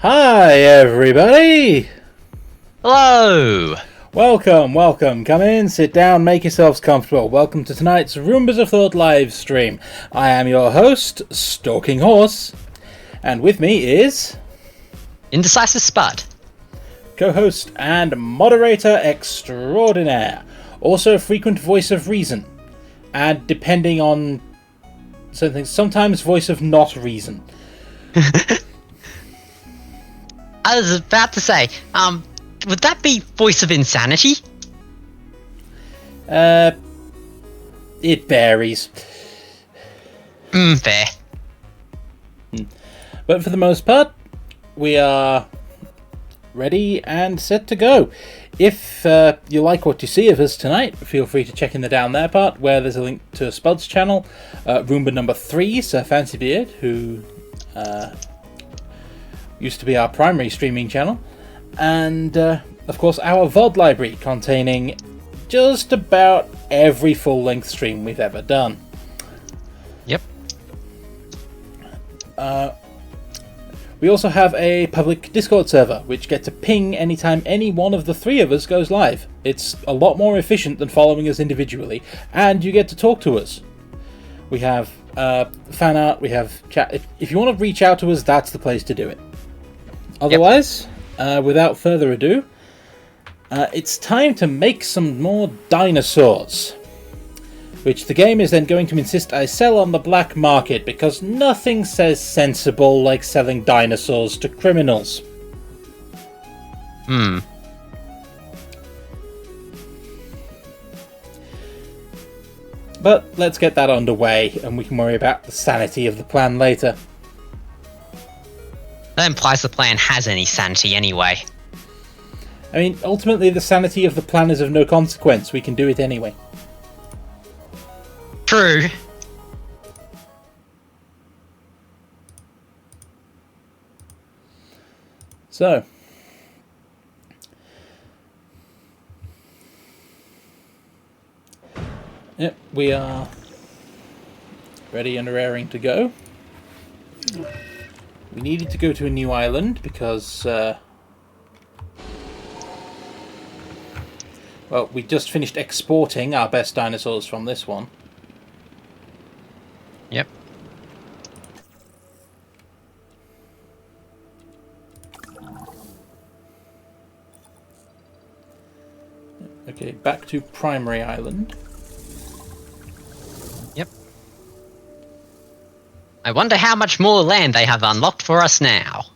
Hi, everybody! Hello! Welcome. Come in, sit down, make yourselves comfortable. Welcome to tonight's Roombas of Thought live stream. I am your host, Stalking Horse, and with me is... Indecisive Spud. co-host and moderator extraordinaire. Also a frequent voice of reason. And depending on certain things, sometimes voice of not reason. I was about to say, would that be voice of insanity? It varies. Fair. But for the most part, we are ready and set to go. If you like what you see of us tonight, feel free to check in the down there part where there's a link to Spud's channel, Roomba number 3, Sir Fancy Beard, who used to be our primary streaming channel, and of course our VOD library containing just about every full-length stream we've ever done. Yep. We also have a public Discord server, which gets a ping anytime any one of the three of us goes live. It's a lot more efficient than following us individually, and you get to talk to us. We have fan art, we have chat. If you want to reach out to us, that's the place to do it. Otherwise, without further ado, it's time to make some more dinosaurs. Which the game is then going to insist I sell on the black market, because nothing says sensible like selling dinosaurs to criminals. But let's get that underway, and we can worry about the sanity of the plan later. That implies the plan has any sanity anyway. I mean, ultimately the sanity of the plan is of no consequence. We can do it anyway. True. So, yep, we are ready and raring to go. We needed to go to a new island because, well, we just finished exporting our best dinosaurs from this one. Yep. Okay, back to Primary Island. Yep. I wonder how much more land they have unlocked for us now.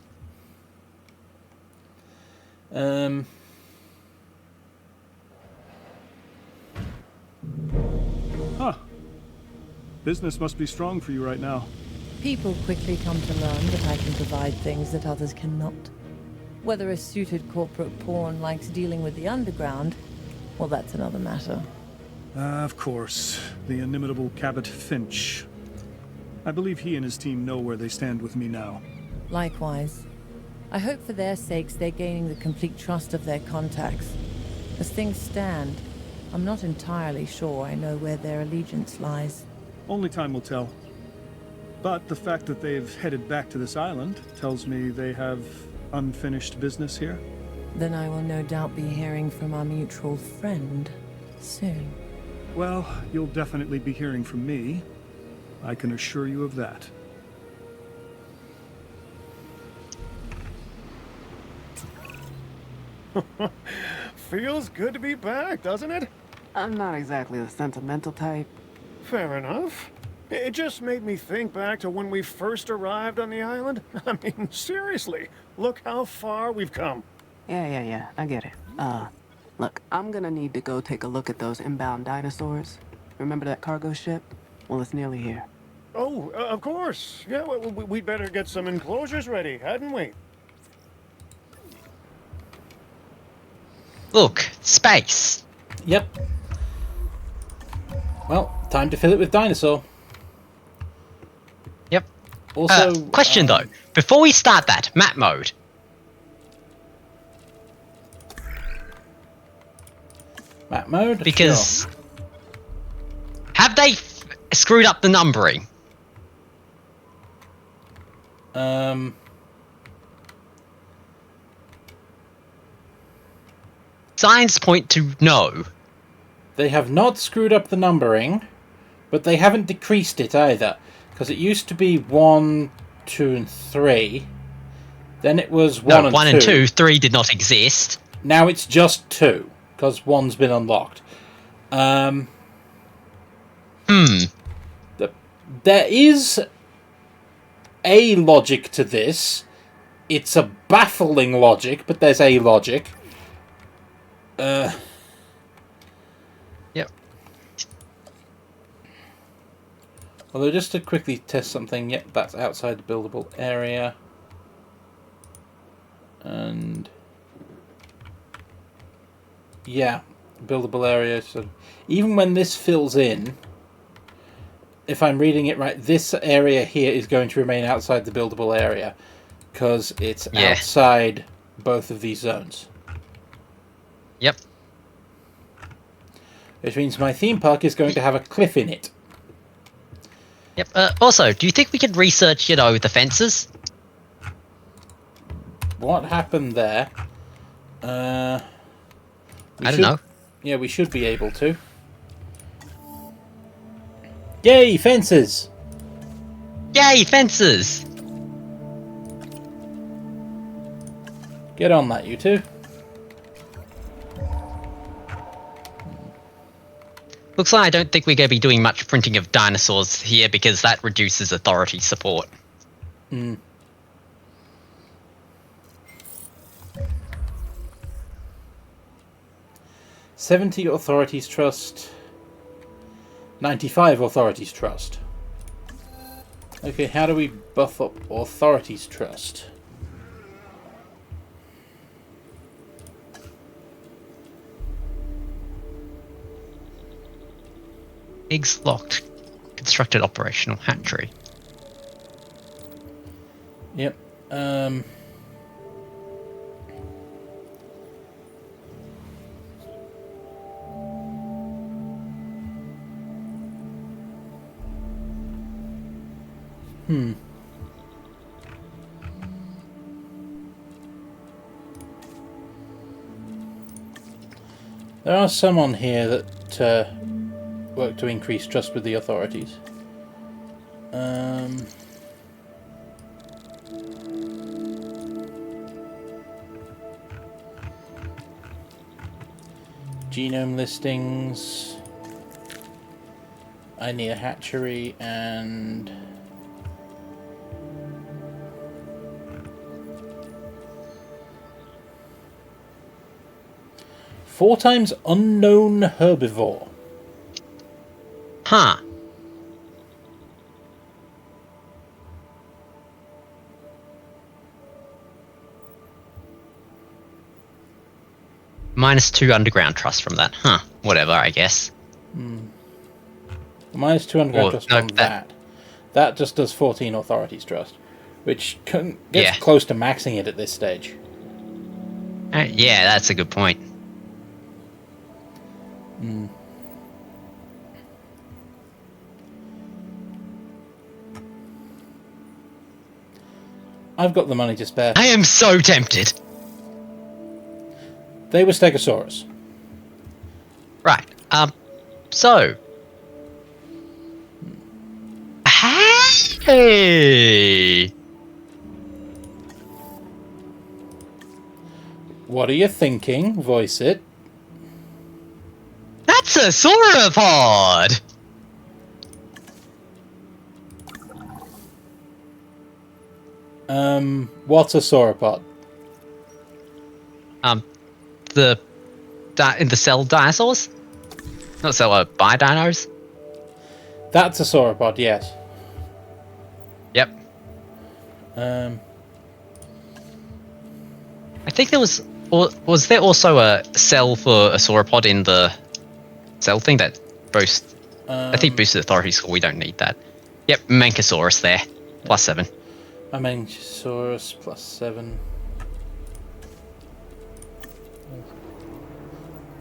Huh. Business must be strong for you right now. People quickly come to learn that I can provide things that others cannot. Whether a suited corporate pawn likes dealing with the underground, well, that's another matter. Of course. The inimitable Cabot Finch. I believe he and his team know where they stand with me now. Likewise. I hope for their sakes they're gaining the complete trust of their contacts. As things stand, I'm not entirely sure I know where their allegiance lies. Only time will tell. But the fact that they've headed back to this island tells me they have unfinished business here. Then I will no doubt be hearing from our mutual friend soon. Well, you'll definitely be hearing from me. I can assure you of that. Feels good to be back, doesn't it? I'm not exactly the sentimental type. Fair enough. It just made me think back to when we first arrived on the island. I mean, seriously, look how far we've come. Yeah, I get it. Look, I'm gonna need to go take a look at those inbound dinosaurs. Remember that cargo ship? Well, it's nearly here. Oh, of course. Yeah, we'd better get some enclosures ready, hadn't we? Look, space. Yep. Well, time to fill it with dinosaur. Yep. Also, question though, before we start that, map mode. Map mode? Because Sure. have they screwed up the numbering? signs point to no. They have not screwed up the numbering, but they haven't decreased it either. Because it used to be 1, 2, and 3. Then it was 1 and 2. 1 and 2. 3 did not exist. Now it's just 2, because 1's been unlocked. There is a logic to this. It's a baffling logic, but there's a logic. Yep. Although, just to quickly test something, yep, that's outside the buildable area. And yeah, buildable area. So even when this fills in, if I'm reading it right, this area here is going to remain outside the buildable area because it's outside both of these zones. Yep. Which means my theme park is going to have a cliff in it. Yep. Also, do you think we could research, the fences? What happened there? I don't know. Yeah, we should be able to. Yay, fences! Yay, fences! Get on that, you two. Looks like I don't think we're going to be doing much printing of dinosaurs here because that reduces authority support. 70 authorities trust. 95 authorities trust. Okay, how do we buff up authorities trust? Eggs locked. Constructed operational hatchery. Yep. There are some on here that work to increase trust with the authorities. Genome listings. I need a hatchery and four times unknown herbivore. Huh. -2 underground trust from that. Huh. Whatever, I guess. -2 underground trust no, from that. That just does 14 authorities trust, which gets close to maxing it at this stage. Yeah, that's a good point. I've got the money to spare. I am so tempted. They were Stegosaurus. Right. So. Hey! What are you thinking? Voice it. That's a sauropod! What's a sauropod? In the cell dinosaurs? Not cell, bi-dinos? That's a sauropod, yes. Yep. Um, I think there was there also a cell for a sauropod in the cell thing that boosts? I think boosted authority score. We don't need that. Yep, Manchosaurus there, +7. a Manchosaurus +7.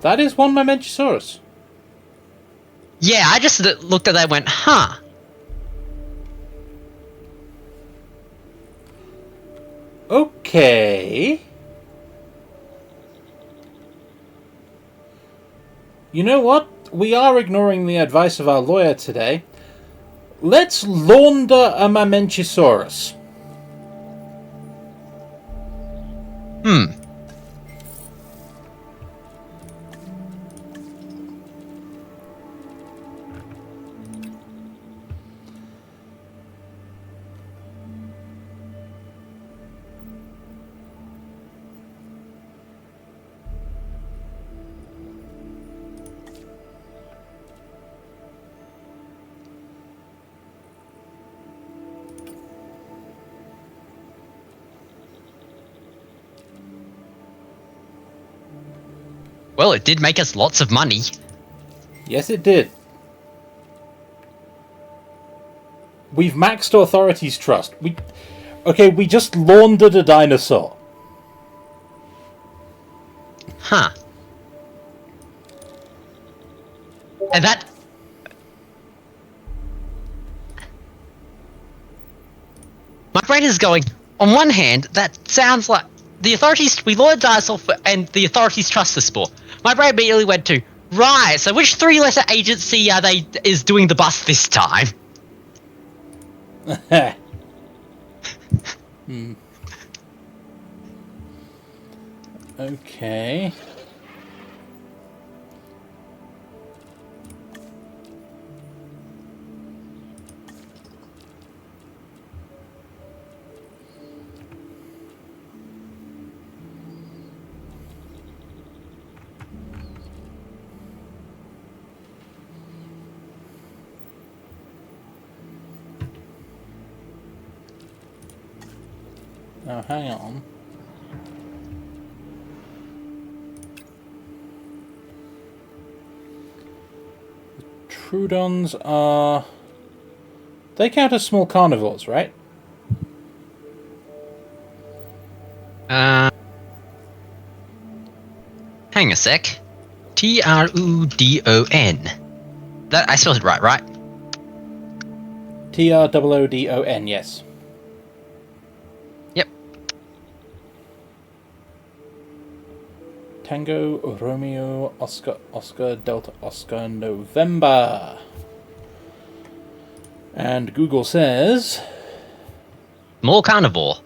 That is one Manchosaurus. Yeah, I just looked at that and went, huh. Okay. You know what? We are ignoring the advice of our lawyer today. Let's launder a Mamenchisaurus. Well, it did make us lots of money. Yes, it did. We've maxed authorities' trust. We just laundered a dinosaur. Huh. And that... My brain is going, on one hand, that sounds like the authorities, we lured dinosaur and the authorities trust us more. My brain immediately went to, right, so which three-letter agency is doing the bust this time? Okay. Now, hang on. The Troodons are... They count as small carnivores, right? Hang a sec. Trudon. That, I spelled it right? Troodon, yes. Yep. Tango, Romeo, Oscar, Oscar, Delta, Oscar, November. And Google says... More carnivore.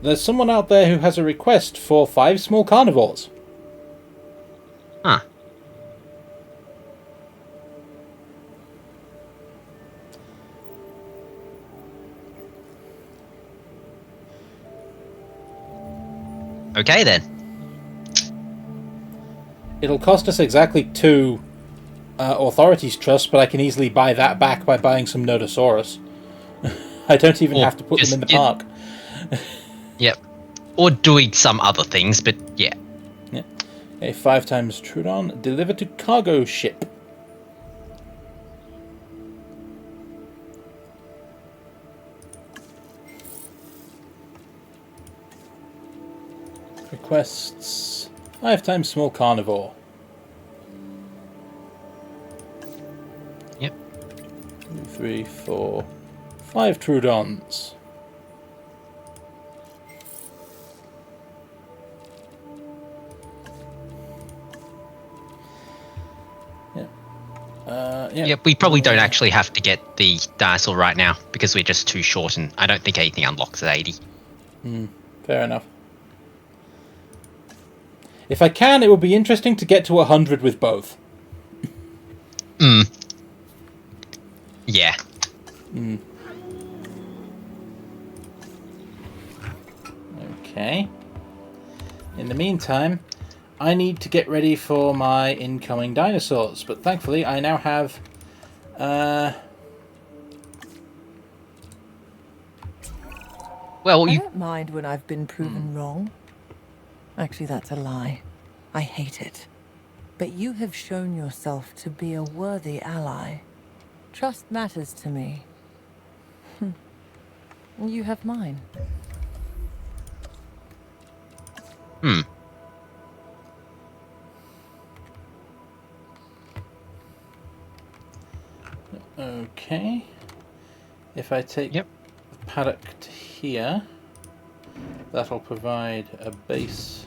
There's someone out there who has a request for 5 small carnivores. Huh. Okay then. It'll cost us exactly 2 authorities trust, but I can easily buy that back by buying some Nodosaurus. I don't even have to put them in the park. Yep. Or doing some other things, but yeah. Yeah. A 5 times Troodon delivered to cargo ship. Requests 5 times small carnivore. Yep. 2, 3, 4, 5 Troodons. Yeah, we probably don't actually have to get the dinosaur right now because we're just too short, and I don't think anything unlocks at 80. Fair enough. If I can, it would be interesting to get to 100 with both. Yeah. Okay. In the meantime, I need to get ready for my incoming dinosaurs, but thankfully I now have... Well, I you... don't mind when I've been proven wrong. Actually, that's a lie. I hate it. But you have shown yourself to be a worthy ally. Trust matters to me. You have mine. Okay. If I take Yep. the paddock to here, that'll provide a base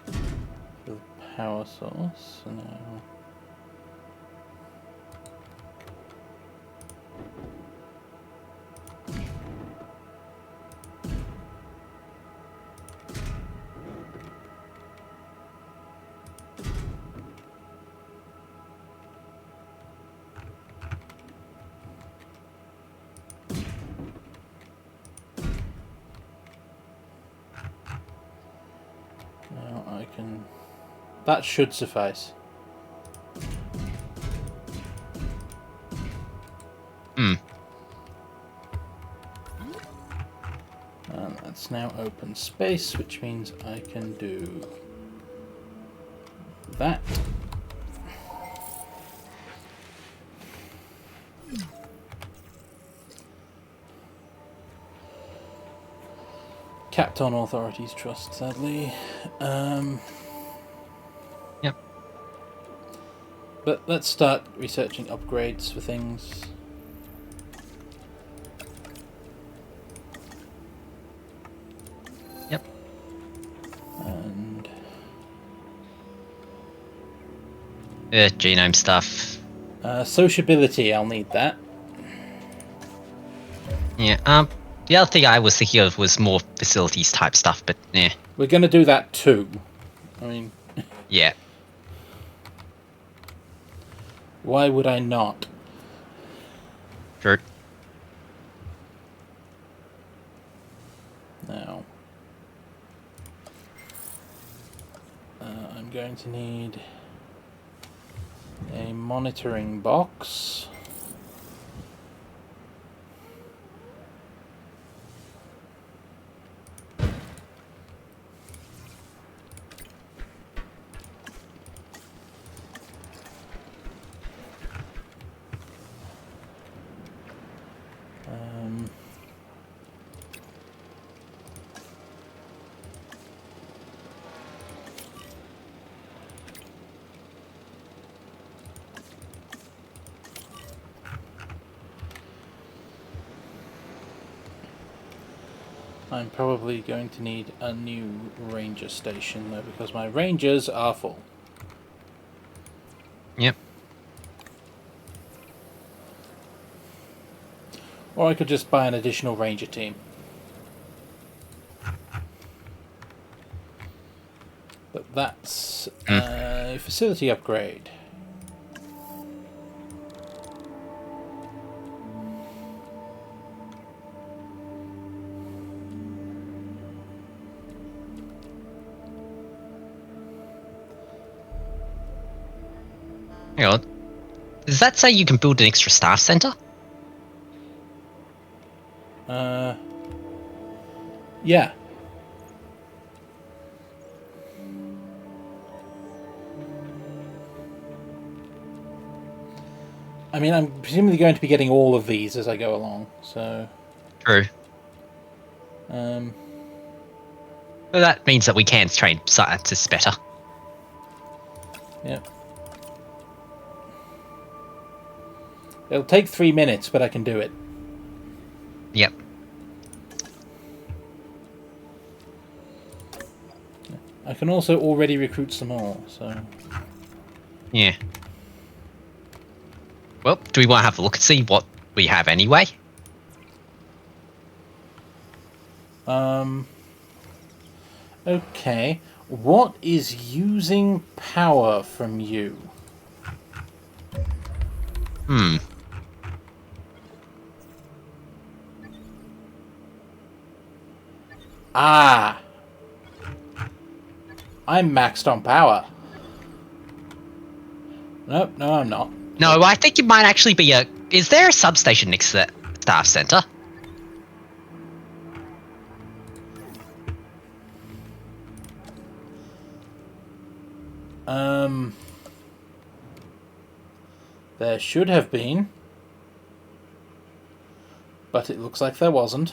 for the power source. No. That should suffice. Hmm. And that's now open space, which means I can do that. Capped on authorities' trust, sadly. Yep. But let's start researching upgrades for things. Yep. And genome stuff. sociability, I'll need that. Yeah. The other thing I was thinking of was more facilities type stuff, but yeah. We're going to do that too. I mean, Yeah. why would I not? Sure. Now, I'm going to need a monitoring box. I'm probably going to need a new ranger station though, because my rangers are full. Yep. Or I could just buy an additional ranger team. But that's a facility upgrade. Hang on. Does that say you can build an extra staff center? Yeah. I mean, I'm presumably going to be getting all of these as I go along, so... True. Um... Well, that means that we can train scientists better. Yep. It'll take 3 minutes, but I can do it. Yep. I can also already recruit some more, so... Yeah. Well, do we want to have a look and see what we have anyway? Okay. What is using power from you? Ah! I'm maxed on power. Nope, no I'm not. No, I think it might actually be a... Is there a substation next to that staff center? There should have been. But it looks like there wasn't.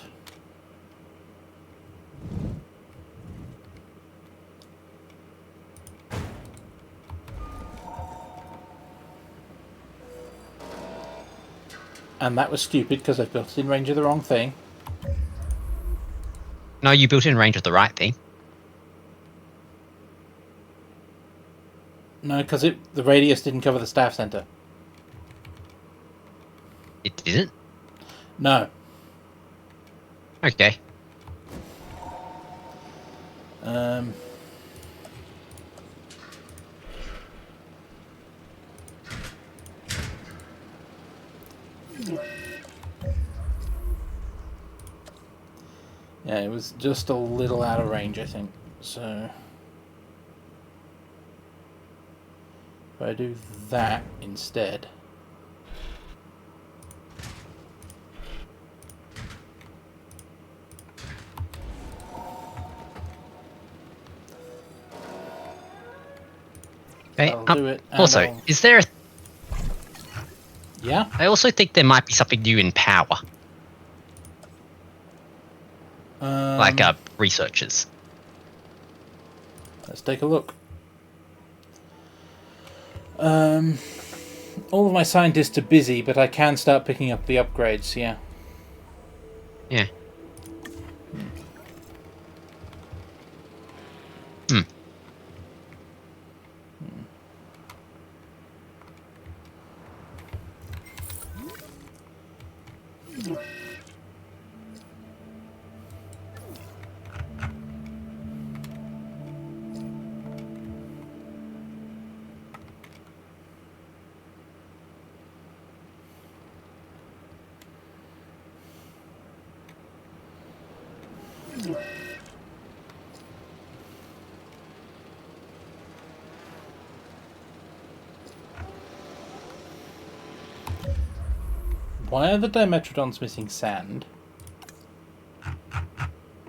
And that was stupid because I built it in range of the wrong thing. No, you built in range of the right thing. No, because the radius didn't cover the staff center. It didn't? No. Okay. Yeah, it was just a little out of range, I think. So if I do that instead. Okay. I'll do it. And Also, I'll- is there? Yeah? I also think there might be something new in power, like researchers. Let's take a look. All of my scientists are busy, but I can start picking up the upgrades, yeah. Yeah. Hmm. Why are the Dimetrodons missing sand?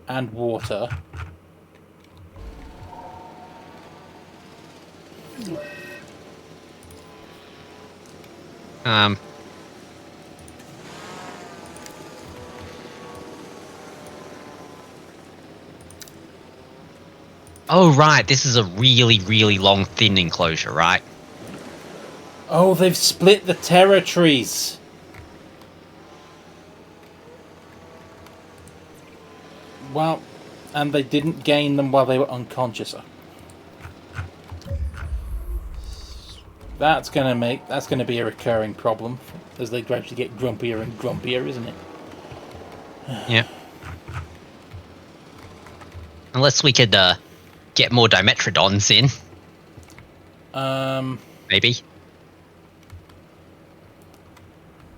And water? Oh, right. This is a really, really long, thin enclosure, right? Oh, they've split the territories! Well, and they didn't gain them while they were unconscious. That's gonna be a recurring problem as they gradually get grumpier and grumpier, isn't it? Yeah. Unless we could get more Dimetrodons in. Maybe.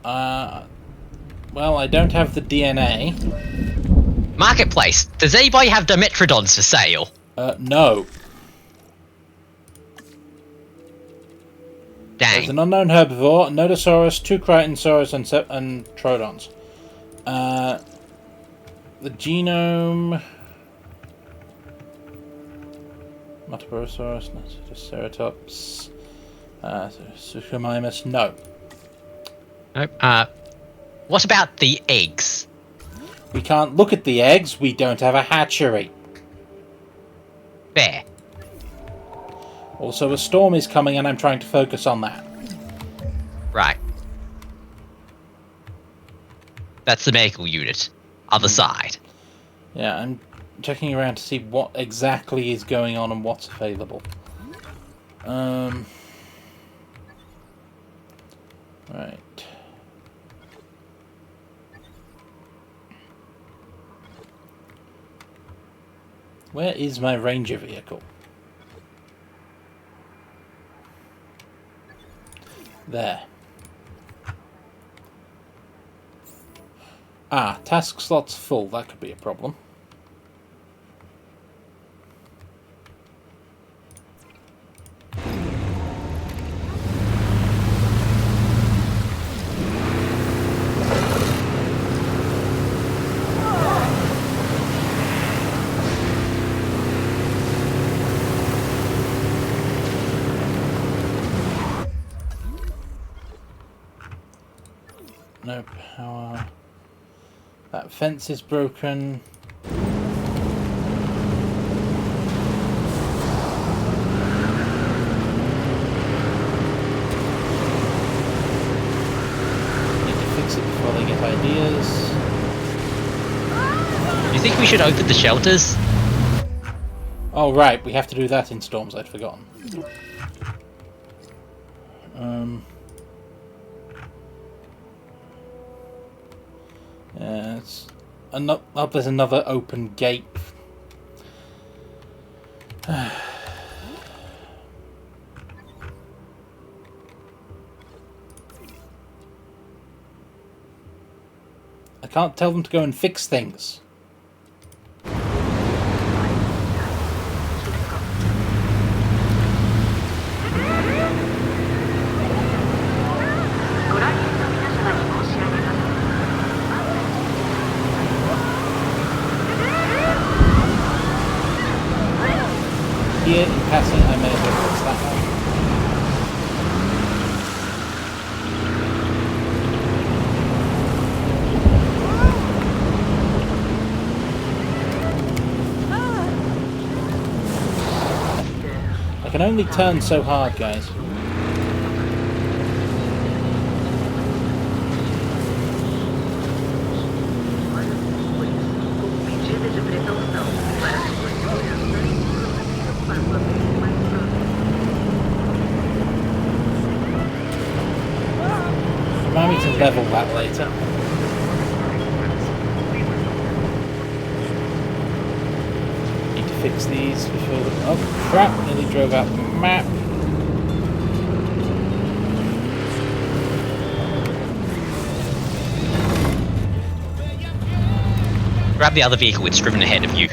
Well, I don't have the DNA. Marketplace. Does anybody have Dimetrodons for sale? No. There's Dang. an unknown herbivore, a Nodosaurus, 2 Crichtonsaurus, and Troodons. The genome... Matasaurus, Ceratops, Suchomimus, no. Nope. What about the eggs? We can't look at the eggs, we don't have a hatchery. There. Also, a storm is coming and I'm trying to focus on that. Right. That's the medical unit. Other side. Yeah, I'm checking around to see what exactly is going on and what's available. Right. Where is my ranger vehicle? There. Ah, task slot's full. That could be a problem. No power. That fence is broken. Need to fix it before they get ideas. You think we should open the shelters? Oh right, we have to do that in storms, I'd forgotten. It's oh, there's another open gate. I can't tell them to go and fix things. Here, in passing, I may as well fix that one. I can only turn so hard, guys. Remind me to level that later. Need to fix these before the... Oh crap, nearly drove out the map. Grab the other vehicle, it's driven ahead of you.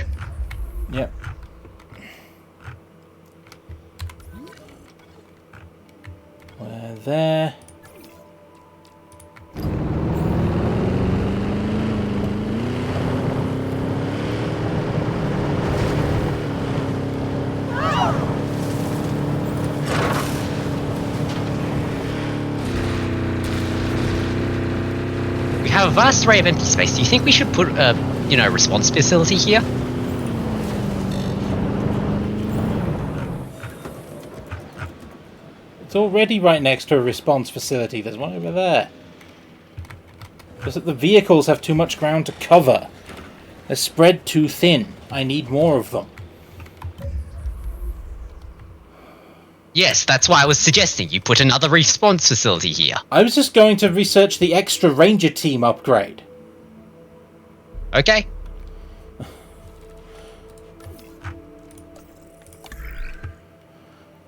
Yep. We're there. We have a vast array of empty space. Do you think we should put a, response facility here? It's already right next to a response facility. There's one over there. Just that the vehicles have too much ground to cover. They're spread too thin. I need more of them. Yes, that's why I was suggesting you put another response facility here. I was just going to research the extra ranger team upgrade. Okay.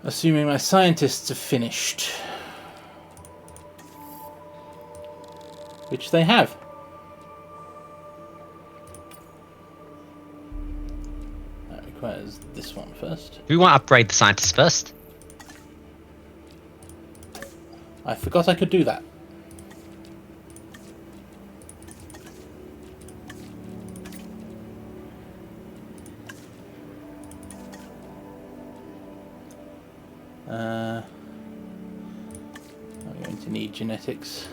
Assuming my scientists have finished. Which they have. That requires this one first. Do we want to upgrade the scientists first? I forgot I could do that. I'm going to need genetics.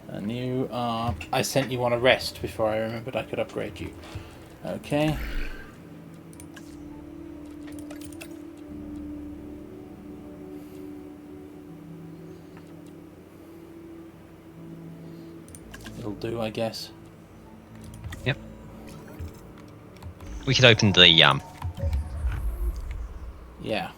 And you are... I sent you on a rest before I remembered I could upgrade you. Okay. It'll do, I guess. Yep. We could open the Yeah.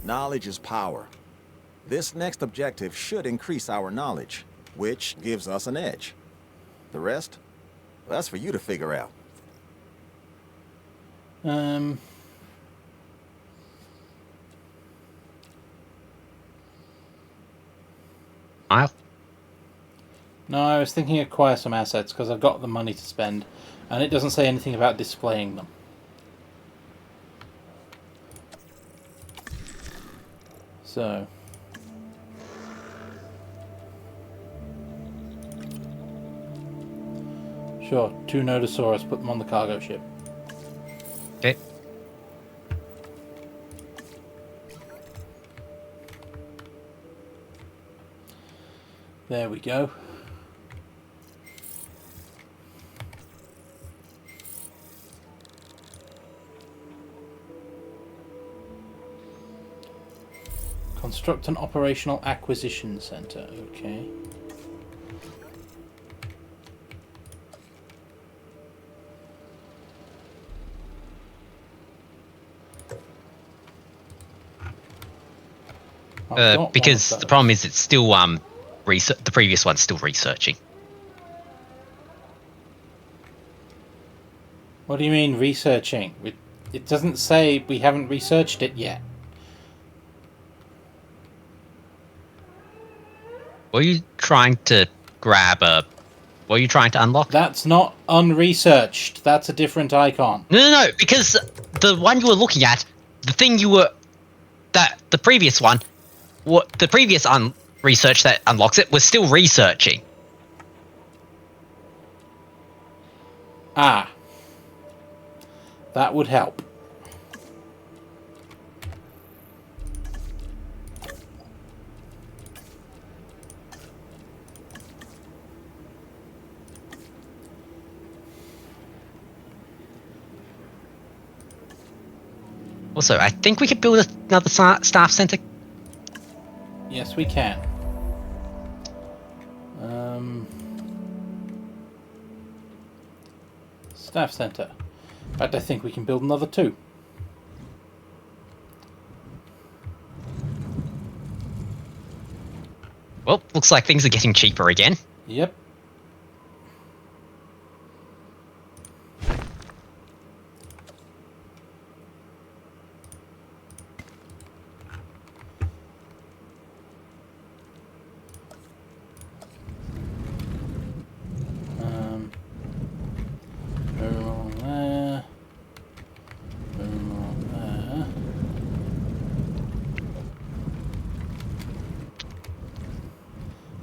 Knowledge is power. This next objective should increase our knowledge, which gives us an edge. The rest, that's for you to figure out. I'll. No, I was thinking acquire some assets because I've got the money to spend, and it doesn't say anything about displaying them. So. Sure, 2 Nodosaurus, put them on the cargo ship. Okay. There we go. Construct an operational acquisition center. Okay. Because the problem is it's still the previous one's still researching. What do you mean researching? It doesn't say we haven't researched it yet. Were you trying to grab a... Were you trying to unlock? That's not unresearched. That's a different icon. No, because the one you were looking at, the thing you were... the previous one, the previous research that unlocks it was still researching. Ah. That would help. Also, I think we could build another staff center. Yes, we can. Staff center. In fact, I think we can build another 2. Well, looks like things are getting cheaper again. Yep.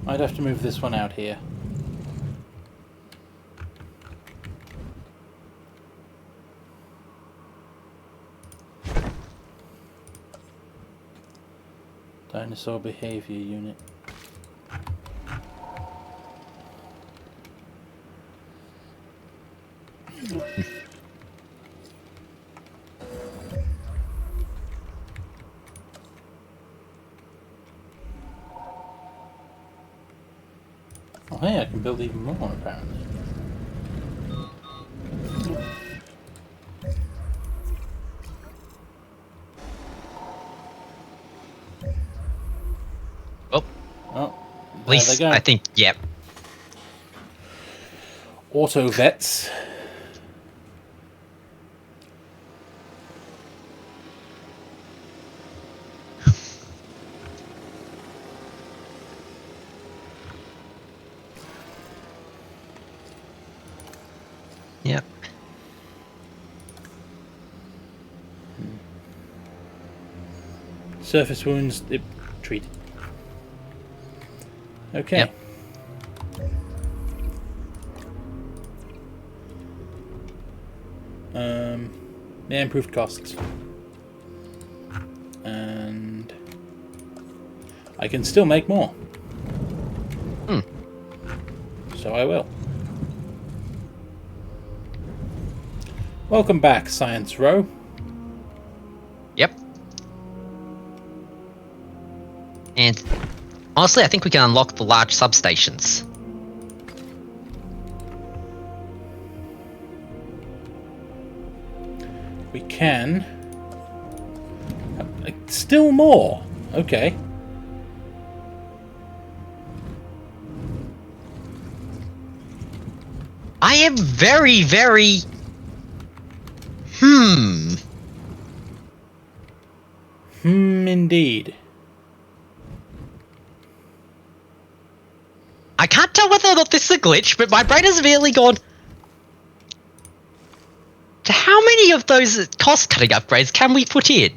I'd have to move this one out here. Dinosaur behavior unit. Oh hey, I can build even more apparently. Oh, at least I think, yep. Auto vets. Yep. Surface wounds treated. Okay. Yep. Yeah, improved costs. And I can still make more. So I will. Welcome back, Science Row. Yep. And honestly, I think we can unlock the large substations. We can. Still more. Okay. I am very, very... Indeed. I can't tell whether or not this is a glitch, but my brain has immediately gone. How many of those cost-cutting upgrades can we put in?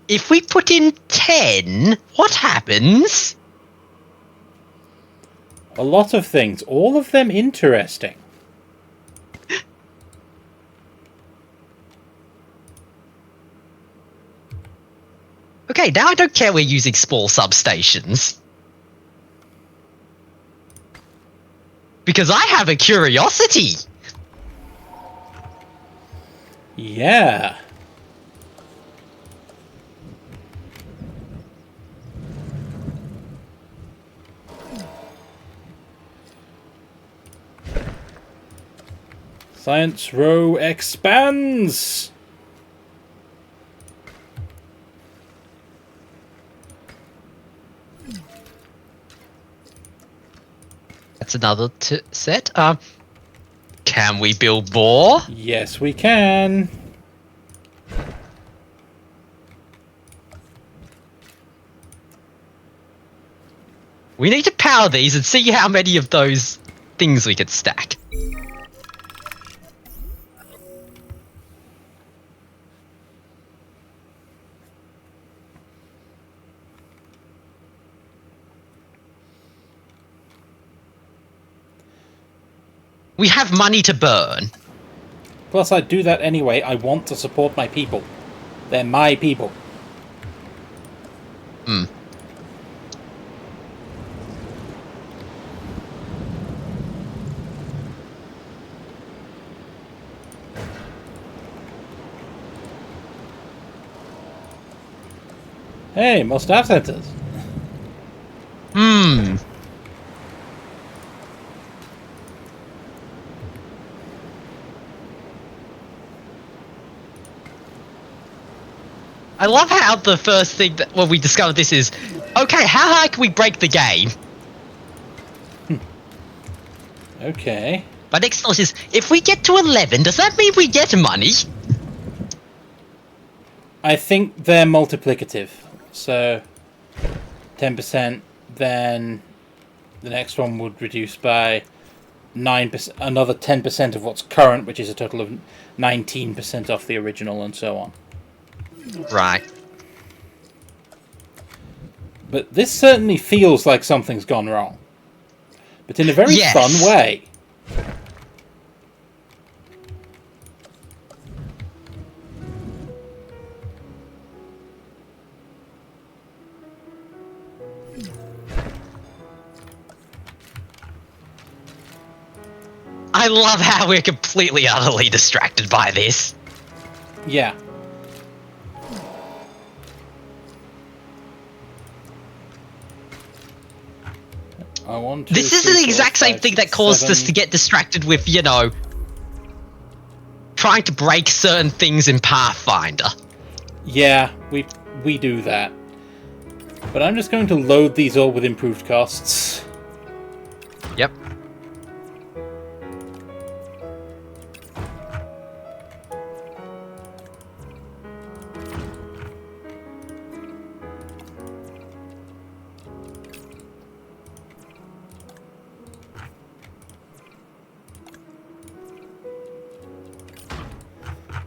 If we put in 10, what happens? A lot of things, all of them interesting. Okay, now I don't care we're using small substations. Because I have a curiosity. Yeah. Science Row expands! That's another set. Can we build more? Yes, we can. We need to power these and see how many of those things we could stack. We have money to burn. Plus, I do that anyway. I want to support my people. They're my people. Hmm. Hey, more staff centers. Hmm. I love how the first thing that when we discovered this is, okay, how high can we break the game? Okay. My next thought is, if we get to 11, does that mean we get money? I think they're multiplicative. So, 10%, then the next one would reduce by 9%, another 10% of what's current, which is a total of 19% off the original, and so on. Right. But this certainly feels like something's gone wrong. But in a very Yes. fun way. I love how we're completely utterly distracted by this. Yeah. I want to. This is the exact same thing that caused us to get distracted with, you know, trying to break certain things in Pathfinder. Yeah, we do that. But I'm just going to load these all with improved costs. Yep.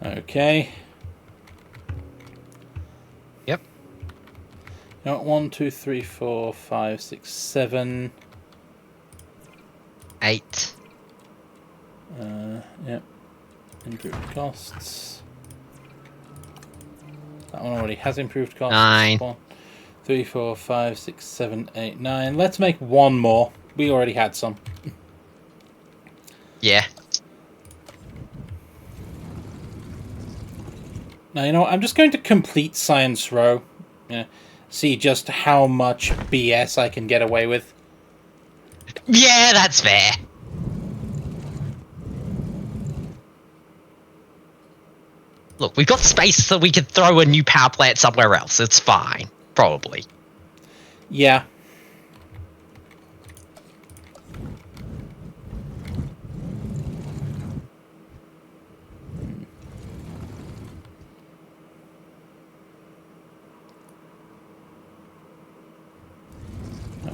Okay. Yep. Now 1, 2, 3, 4, 5, 6, 7. 8. Yep. Improved costs. That one already has improved costs. 9. 1, 3, 4, 5, 6, 7, 8, 9. Let's make one more. We already had some. Yeah. Now, you know what? I'm just going to complete Science Row. Yeah. See just how much BS I can get away with. Yeah, that's fair. Look, we've got space so we could throw a new power plant somewhere else. It's fine. Probably. Yeah.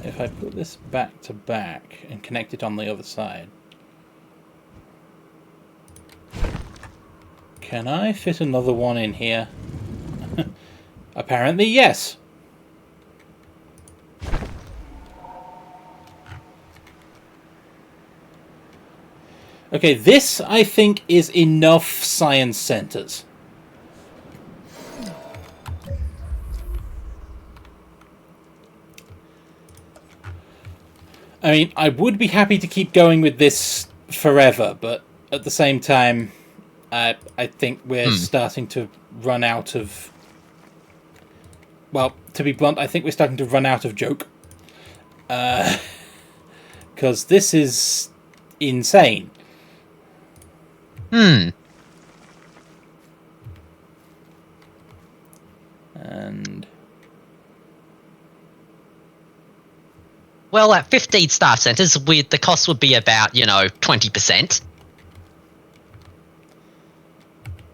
if I put this back to back and connect it on the other side, can I fit another one in here? Apparently, yes. Okay, this, I think, is enough science centers. I mean, I would be happy to keep going with this forever, but at the same time, I think we're starting to run out of... Well, to be blunt, I think we're starting to run out of joke. Because this is insane. And... Well, at 15 staff centers, the cost would be about, 20%.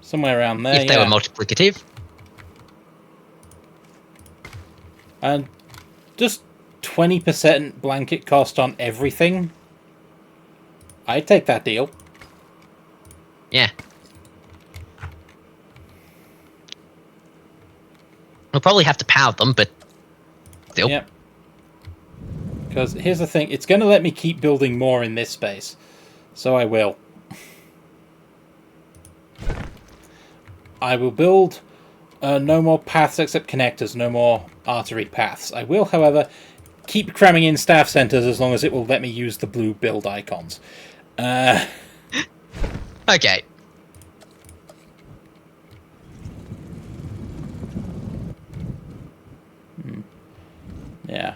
Somewhere around there, if they were multiplicative. And just 20% blanket cost on everything. I'd take that deal. Yeah. We'll probably have to power them, but still. Yep. Because here's the thing, it's going to let me keep building more in this space. So I will. I will build no more paths except connectors, no more artery paths. I will, however, keep cramming in staff centers as long as it will let me use the blue build icons. Okay. Yeah.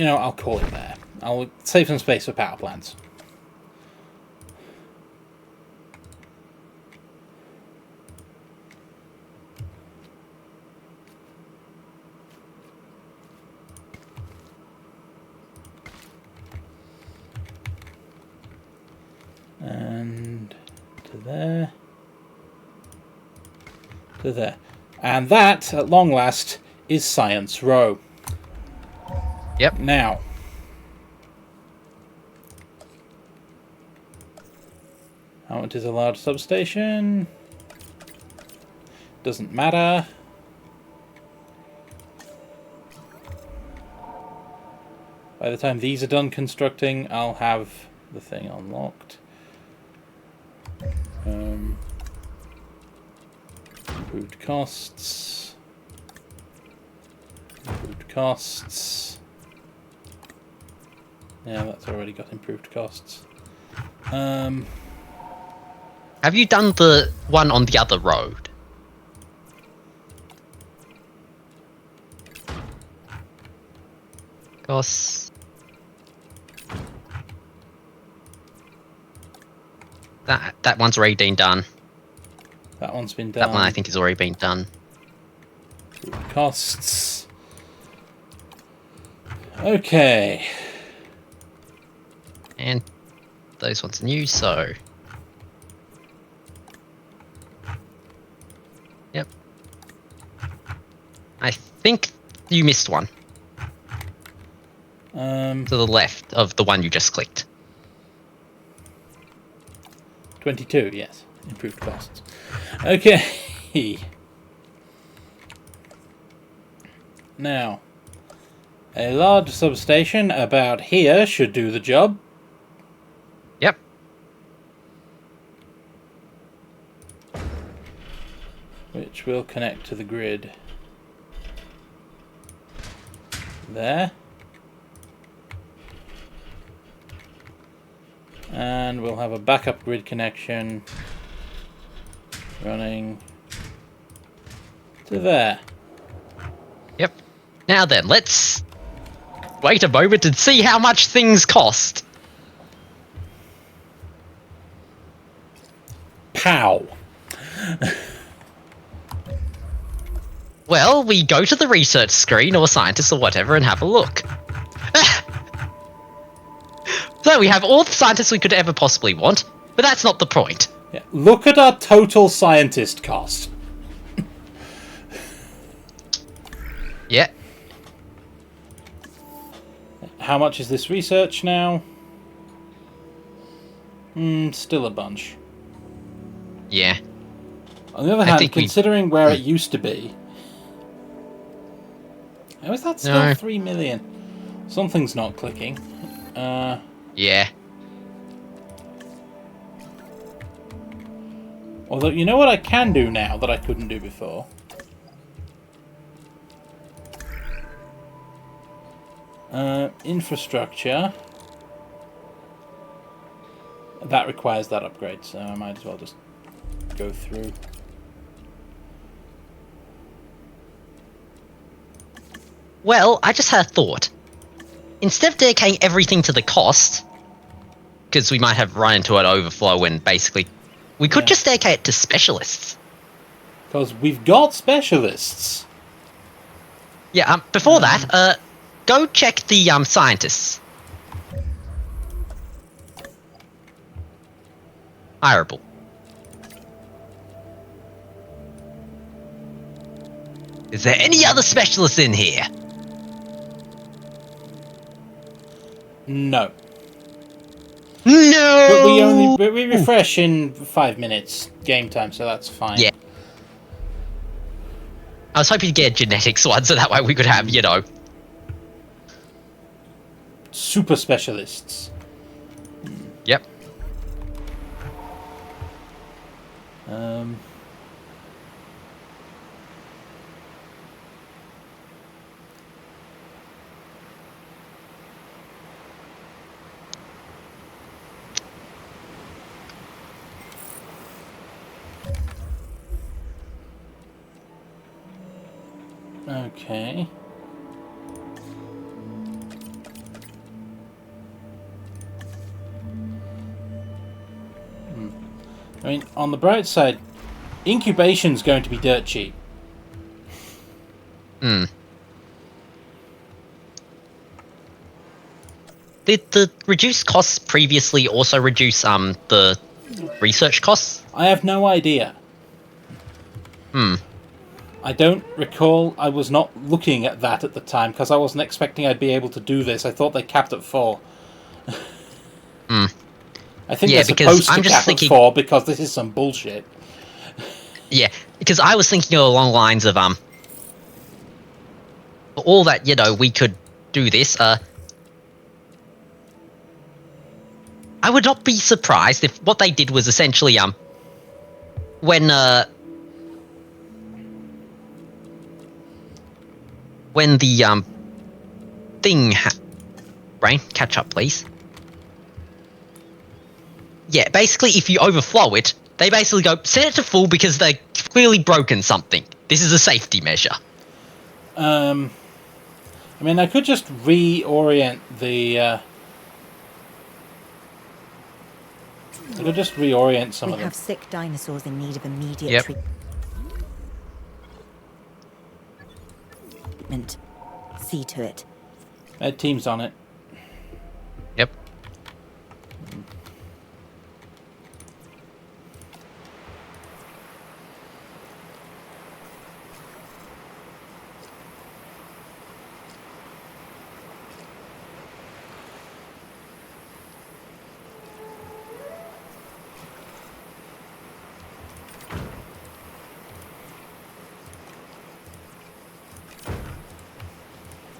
I'll call it there. I'll save some space for power plants. And to there. To there. And that, at long last, is Science Row. Yep. Now, how much is a large substation? Doesn't matter. By the time these are done constructing, I'll have the thing unlocked. Improved costs. Improved costs. Yeah, that's already got improved costs. Have you done the one on the other road? Costs. That one's already been done. That one's been done. That one I think has already been done. Improved costs. Okay. And those ones are new, so... Yep. I think you missed one. To the left of the one you just clicked. 22, yes. Improved costs. Okay. Now, a large substation about here should do the job. Yep. Which will connect to the grid. There. And we'll have a backup grid connection running to there. Yep. Now then, let's wait a moment and see how much things cost. Pow! Well, we go to the research screen or scientists or whatever and have a look. So we have all the scientists we could ever possibly want, but that's not the point. Yeah. Look at our total scientist cost. Yeah. How much is this research now? Still a bunch. Yeah. On the other hand, considering where it used to be... How is that still 3 million? Something's not clicking. Yeah. Although, you know what I can do now that I couldn't do before? Infrastructure. That requires that upgrade, so I might as well just go through. Well, I just had a thought. Instead of dedicating everything to the cost, because we might have run into an overflow and basically... We could just dedicate it to specialists. Because we've got specialists. Yeah, before that, go check the scientists. Hireable. Is there any other specialists in here? No. No! But we refresh in 5 minutes game time, so that's fine. Yeah. I was hoping to get a genetics one, so that way we could have, you know... Super specialists. Yep. Okay. I mean, on the bright side, incubation's going to be dirt cheap. Did the reduced costs previously also reduce the research costs? I have no idea. I don't recall. I was not looking at that at the time because I wasn't expecting I'd be able to do this. I thought they capped at 4. I think they're supposed to cap at 4 because this is some bullshit. Yeah, because I was thinking along the lines of all that, you know, we could do this. I would not be surprised if what they did was essentially when the thing Brain, catch up, please. Yeah, basically, if you overflow it, they basically go, set it to full because they've clearly broken something. This is a safety measure. I mean, I could just reorient the... I could just reorient some of them. We have sick dinosaurs in need of immediate treatment. See to it. Med team's on it. Yep.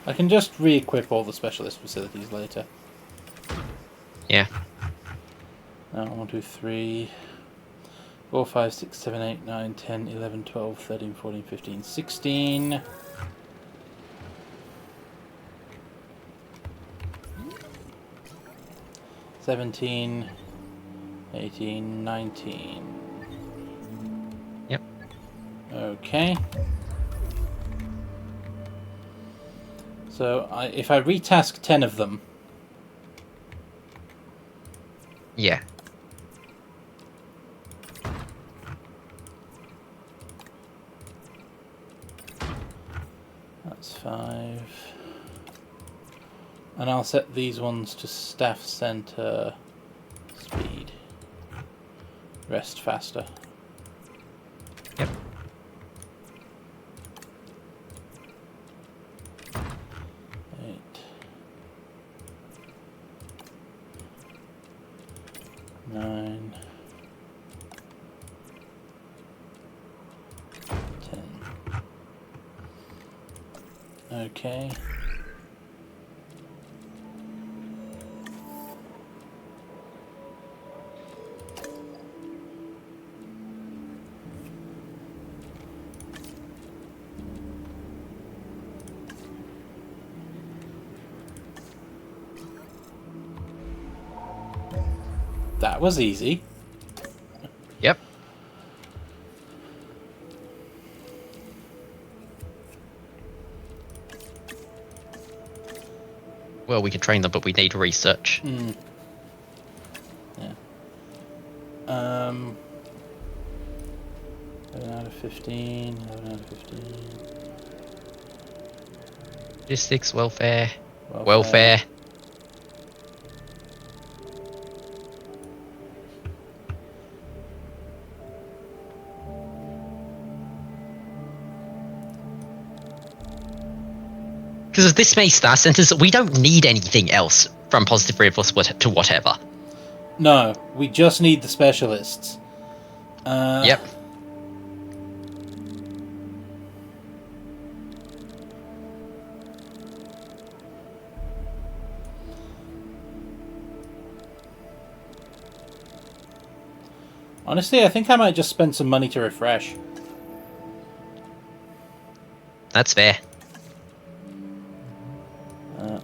I can just re-equip all the specialist facilities later. Yeah. 1, 2, 3, 4, 5, 6, 7, 8, 9, 10, 11, 12, 13, 14, 15, 16. $17, 18, 19. Yep. Okay. So if I retask 10 of them... Yeah. That's 5. And I'll set these ones to staff center speed. Rest faster. Yep. Eight. 9. 10. Okay. That was easy. Yep. Well, we can train them, but we need research. Yeah. 11 out of 15. 11 out of 15. Logistics, welfare. Welfare. Because of this many star centers, we don't need anything else from positive reinforcement to whatever. No, we just need the specialists. Yep. Honestly, I think I might just spend some money to refresh. That's fair.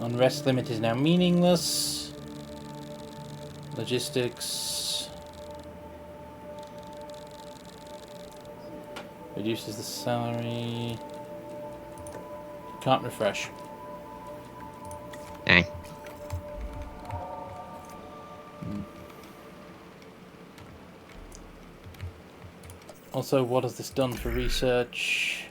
Unrest limit is now meaningless. Logistics reduces the salary. Can't refresh. Dang. Also, what has this done for research?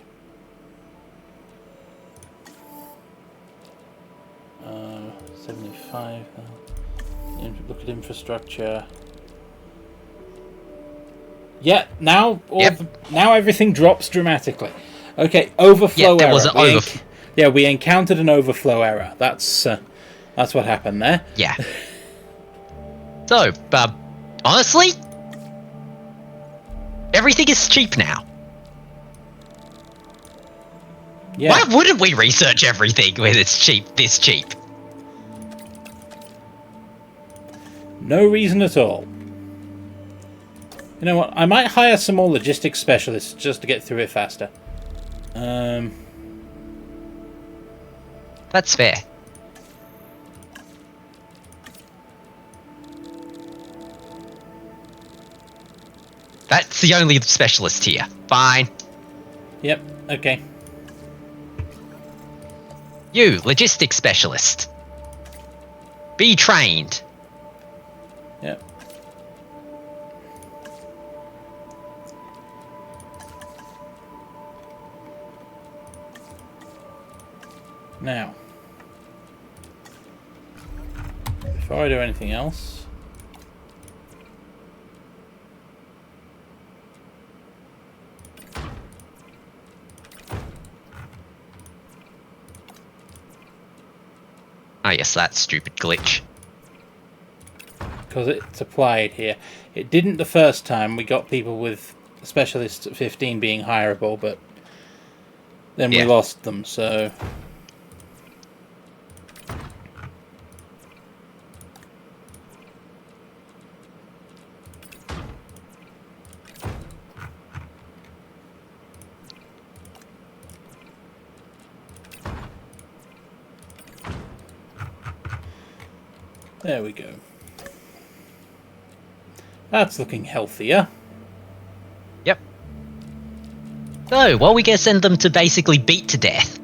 Uh, 75. Look at infrastructure. Yeah, now now everything drops dramatically. Okay, overflow there error. was an Yeah, we encountered an overflow error. That's what happened there. Yeah. So, honestly, everything is cheap now. Yeah. Why wouldn't we research everything when it's cheap, this cheap? No reason at all. You know what? I might hire some more logistics specialists just to get through it faster. That's fair. That's the only specialist here. Fine. Yep, okay. You, logistics specialist. Be trained. Yep. Now, before I do anything else, Ah, yes, that stupid glitch. because it's applied here. It didn't the first time. We got people with specialists at 15 being hireable, but then we Yeah. lost them, so... There we go. That's looking healthier. Yep. So, well, we can send them to basically beat to death.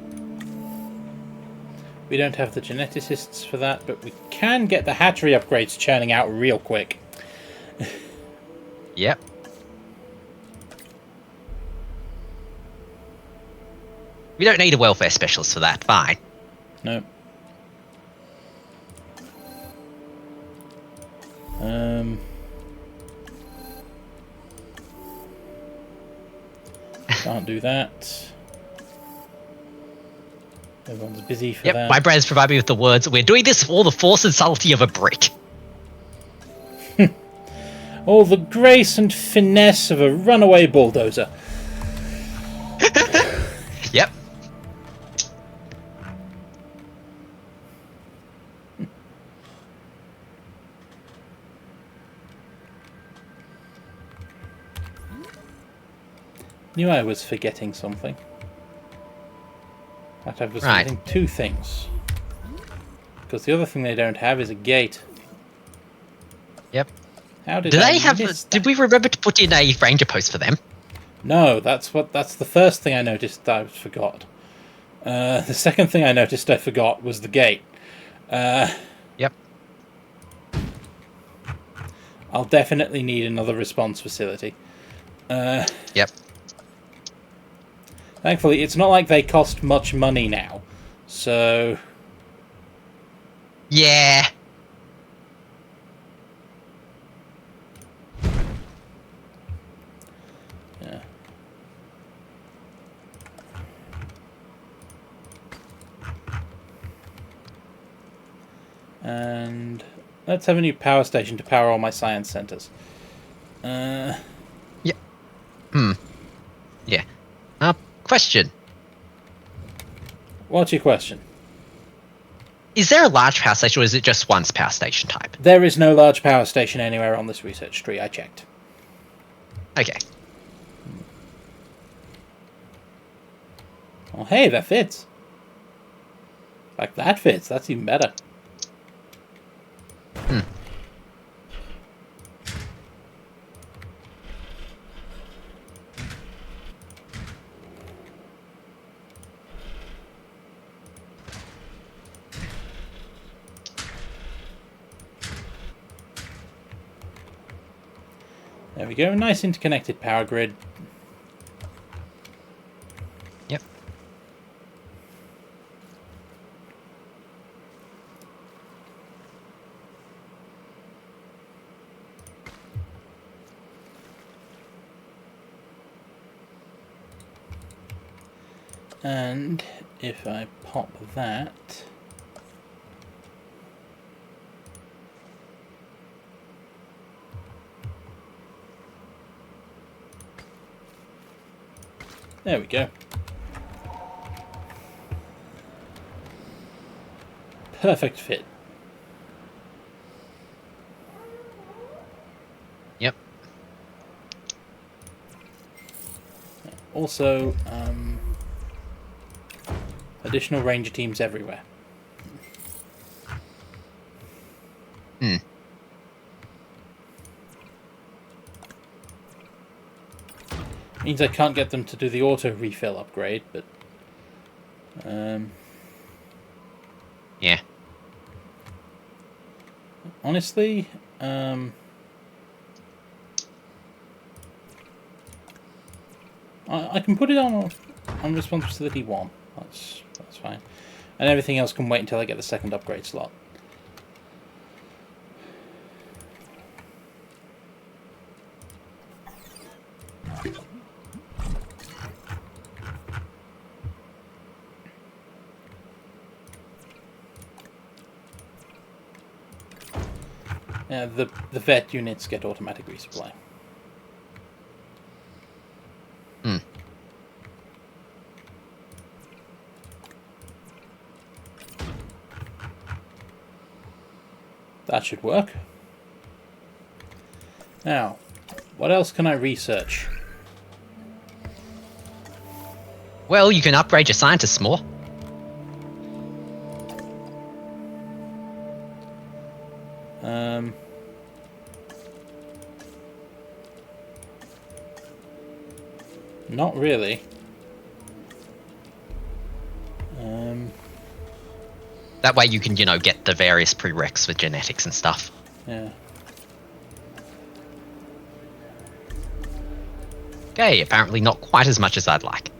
We don't have the geneticists for that, but we can get the hatchery upgrades churning out real quick. Yep. We don't need a welfare specialist for that, fine. No. Can't do that. Everyone's busy for Yep, that. my brain's provided me with the words, "We're doing this for all the force and subtlety of a brick." All the grace and finesse of a runaway bulldozer. Yep. Knew I was forgetting something. In fact, I was Right. forgetting two things. Because the other thing they don't have is a gate. Yep. How did Do I they have? miss Did that? we remember to put in a ranger post for them? No, that's the first thing I noticed I forgot. The second thing I noticed I forgot was the gate. Yep. I'll definitely need another response facility. Yep. Thankfully, it's not like they cost much money now. So, Yeah. yeah. And let's have a new power station to power all my science centers. Yeah. Yeah. Question. What's your question? Is there a large power station or is it just one power station type? There is no large power station anywhere on this research tree. I checked. Okay. Oh, hey, that fits. Like, that fits. That's even better. There we go. Nice interconnected power grid. Yep. And if I pop that... There we go. Perfect fit. Yep. Also, additional ranger teams everywhere. Means I can't get them to do the auto refill upgrade, but Yeah. honestly, I can put it on response facility 1. That's fine, and everything else can wait until I get the second upgrade slot. Yeah, the vet units get automatic resupply. That should work. Now, what else can I research? Well, you can upgrade your scientists more. Not really. That way you can, get the various prereqs for genetics and stuff. Yeah. Okay, apparently not quite as much as I'd like.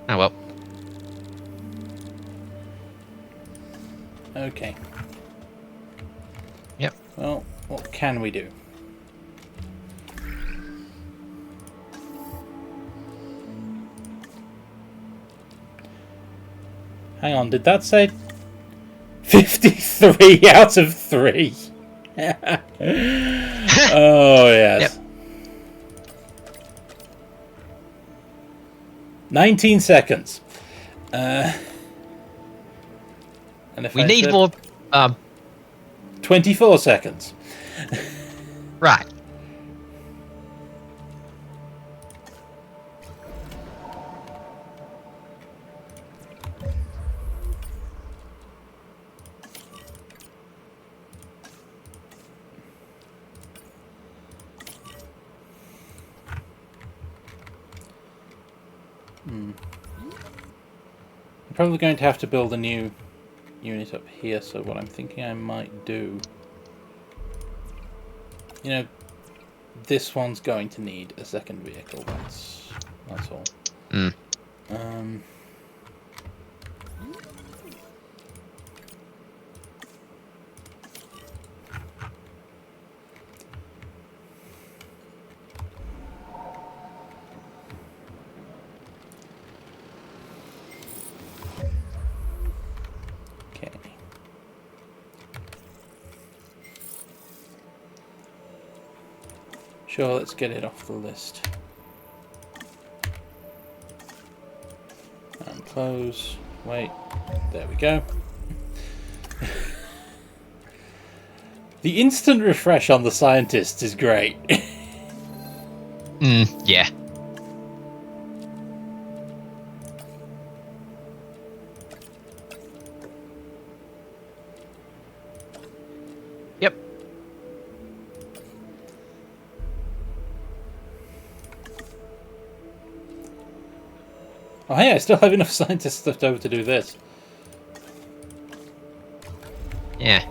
Oh well. Okay. Yep. Well, what can we do? Hang on, did that say 53 out of 3? Oh, yes. Yep. 19 seconds. And if We I need said more. 24 seconds. Right. I'm probably going to have to build a new unit up here, so what I'm thinking I might do... You know, this one's going to need a second vehicle, that's all. Mm. Okay. Sure, let's get it off the list. And close. Wait. There we go. The instant refresh on the scientists is great. Yeah. Yep. Oh hey, I still have enough scientists left over to do this. Yeah.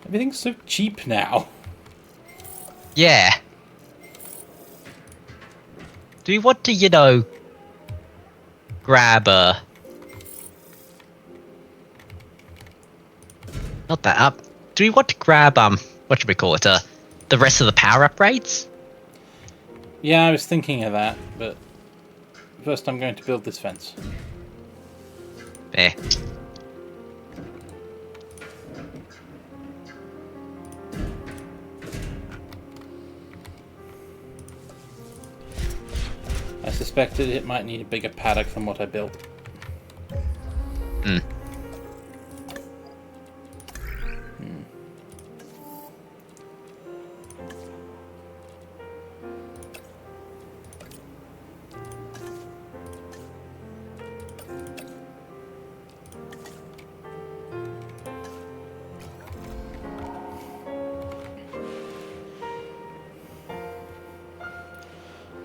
Everything's so cheap now. Yeah. Do we want to, you know, grab a... Not that up. Do we want to grab, what should we call it? The rest of the power upgrades? Yeah, I was thinking of that, but first I'm going to build this fence. There. I suspected it might need a bigger paddock than what I built. Mm.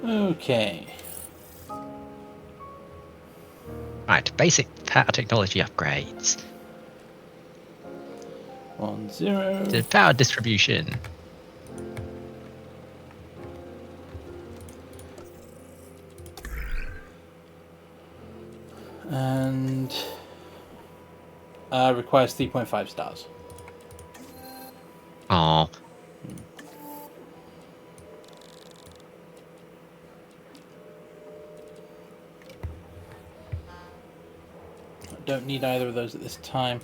Okay. Right, basic power technology upgrades. 1, 0. The power distribution. And requires 3.5 stars. Oh. Don't need either of those at this time.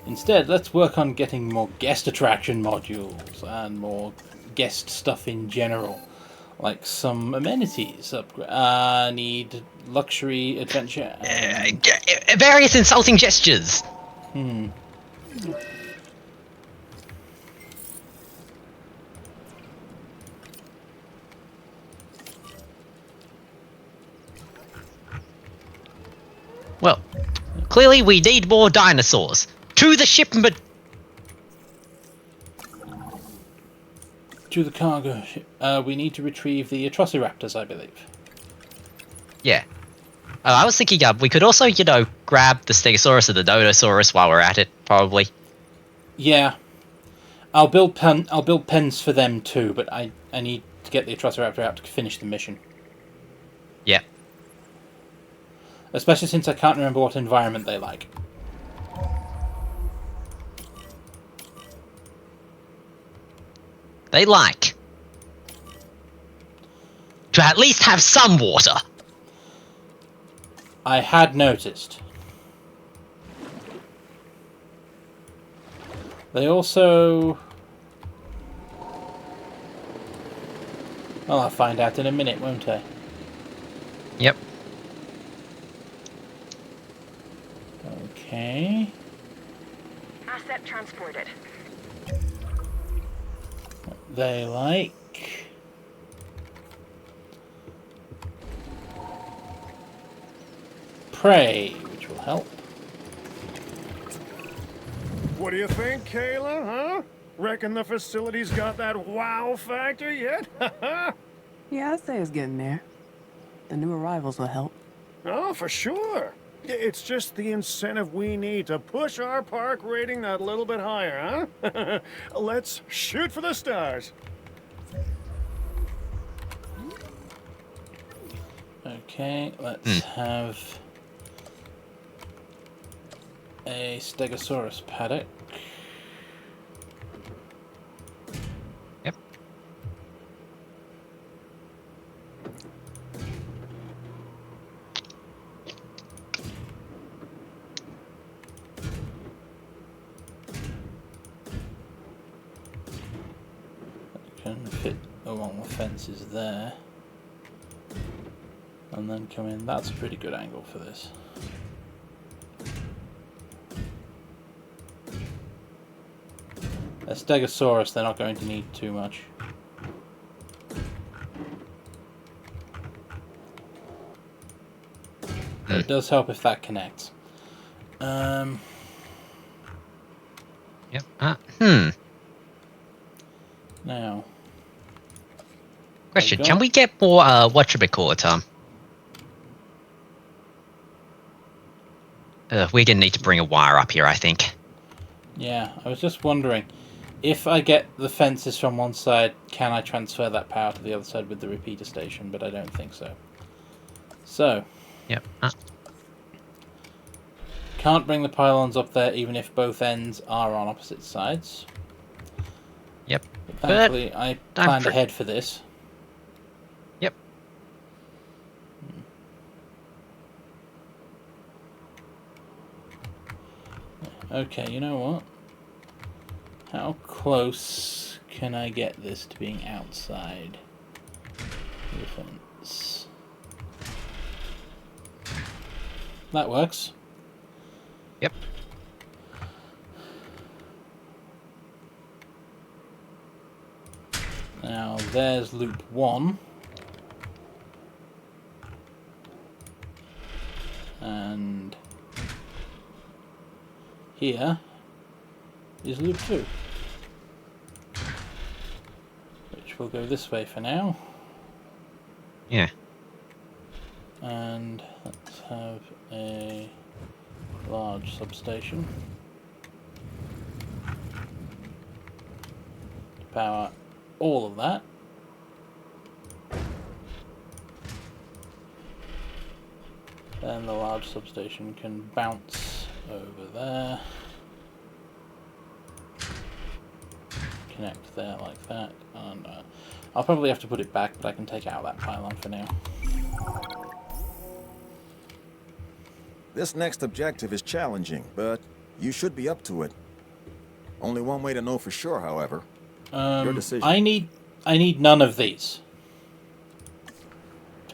Instead, let's work on getting more guest attraction modules and more guest stuff in general. Like some amenities upgrade. Need luxury adventure. Various insulting gestures. Well, clearly we need more dinosaurs. To the shipment. To the cargo ship. We need to retrieve the Atrociraptors, I believe. Yeah. I was thinking we could also, you know, grab the Stegosaurus or the Dodosaurus while we're at it, probably. Yeah. I'll build pens for them too, but I need to get the Atrociraptor out to finish the mission. Yeah. Especially since I can't remember what environment they like. They like to at least have some water. I had noticed. They also... Well, I'll find out in a minute, won't I? Yep. Okay. Asset transported. They like... Prey, which will help. What do you think, Kayla, huh? Reckon the facility's got that wow factor yet? Yeah, I'd say it's getting there. The new arrivals will help. Oh, for sure. It's just the incentive we need to push our park rating that little bit higher, huh? Let's shoot for the stars. Okay, let's have a Stegosaurus paddock. Yep. Can fit along the fences there. And then come in. That's a pretty good angle for this. A Stegosaurus, they're not going to need too much. It does help if that connects. Yep. Now. Question: can we get more whatchamacallit? We're gonna need to bring a wire up here, I think. Yeah, I was just wondering, if I get the fences from one side, can I transfer that power to the other side with the repeater station? But I don't think so. So. Yep. Can't bring the pylons up there even if both ends are on opposite sides. Yep. But thankfully, I planned ahead for this. Yep. Okay, you know what? How close can I get this to being outside the fence? That works. Yep. Now there's loop 1. And here is loop 2. Which will go this way for now. Yeah. And let's have a large substation to power all of that. Then the large substation can bounce over there, connect there like that, and I'll probably have to put it back, but I can take out that pylon for now. This next objective is challenging, but you should be up to it. Only one way to know for sure, however. Your decision. I need none of these.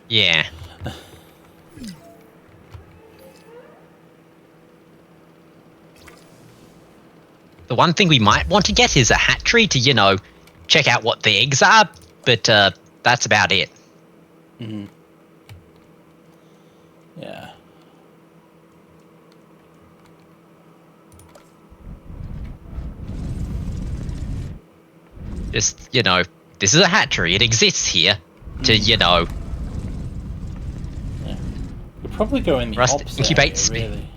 Yeah. The one thing we might want to get is a hatchery to, you know, check out what the eggs are, but that's about it. Mm-hmm. Yeah. Just, you know, this is a hatchery. It exists here to, you know... Yeah. We'll probably go in the Rust opposite incubate area, really.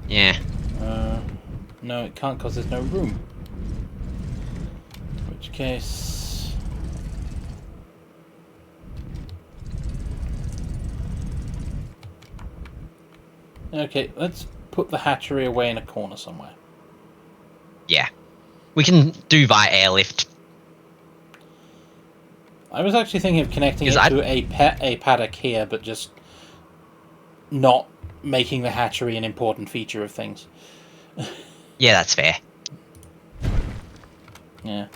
Yeah. No, it can't because there's no room. case... Okay, let's put the hatchery away in a corner somewhere. Yeah. We can do via airlift. I was actually thinking of connecting it to a paddock here, but just not making the hatchery an important feature of things. Yeah, that's fair. Yeah,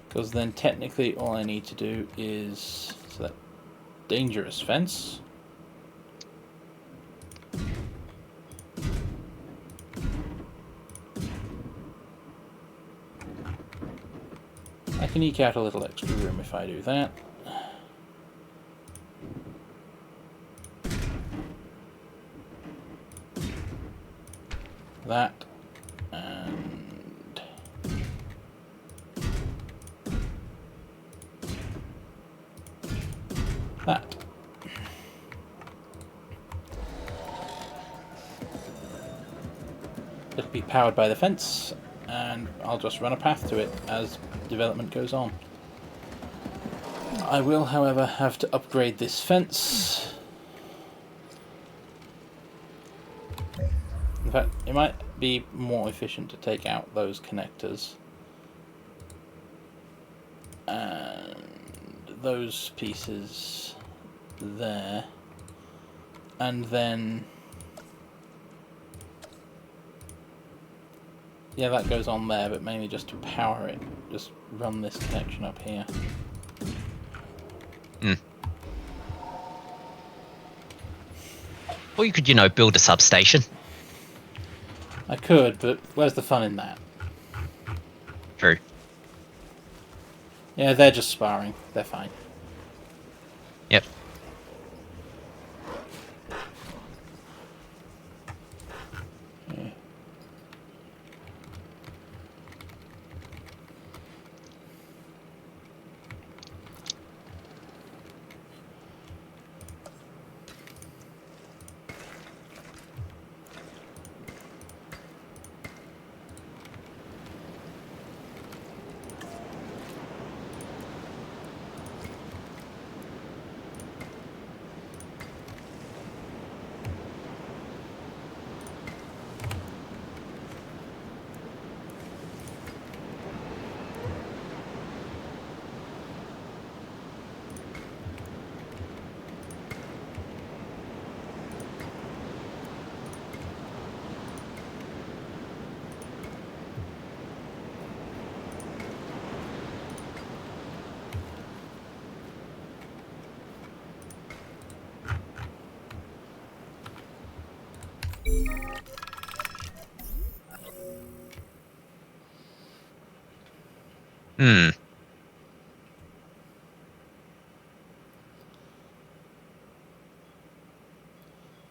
because then technically all I need to do is that dangerous fence. I can eke out a little extra room if I do that. That and that. It'll be powered by the fence, and I'll just run a path to it as development goes on. I will, however, have to upgrade this fence. In fact, it might be more efficient to take out those connectors and those pieces there, and then yeah, that goes on there, but mainly just to power it. Just run this connection up here. Or you could, you know, build a substation. I could, but where's the fun in that? True. Yeah, they're just sparring. They're fine. Yep. Yeah.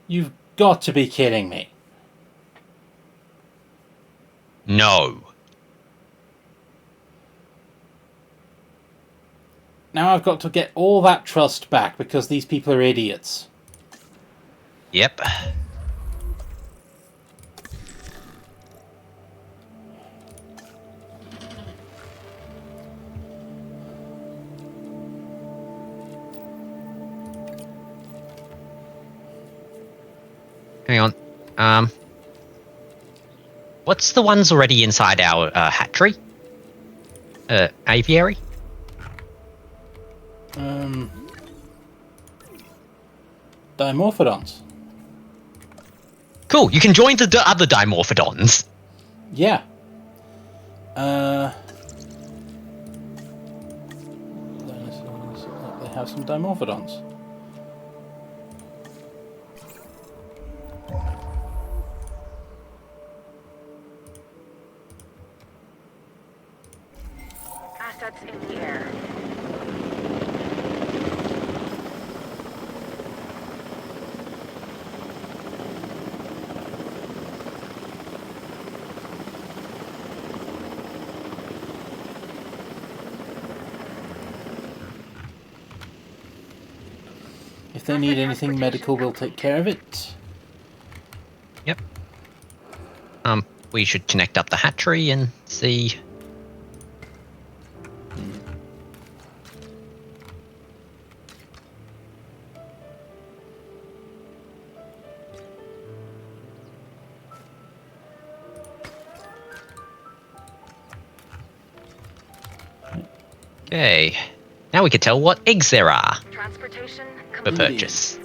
You've got to be kidding me. No. Now I've got to get all that trust back because these people are idiots. Yep. Hang on. What's the ones already inside our hatchery? Aviary? Dimorphodons. Cool, you can join the other Dimorphodons. Yeah. They have some Dimorphodons. Assets in the air. If they need anything medical, we'll take care of it. Yep. We should connect up the hatchery and see. Okay. Now we can tell what eggs there are Transportation for complete. purchase.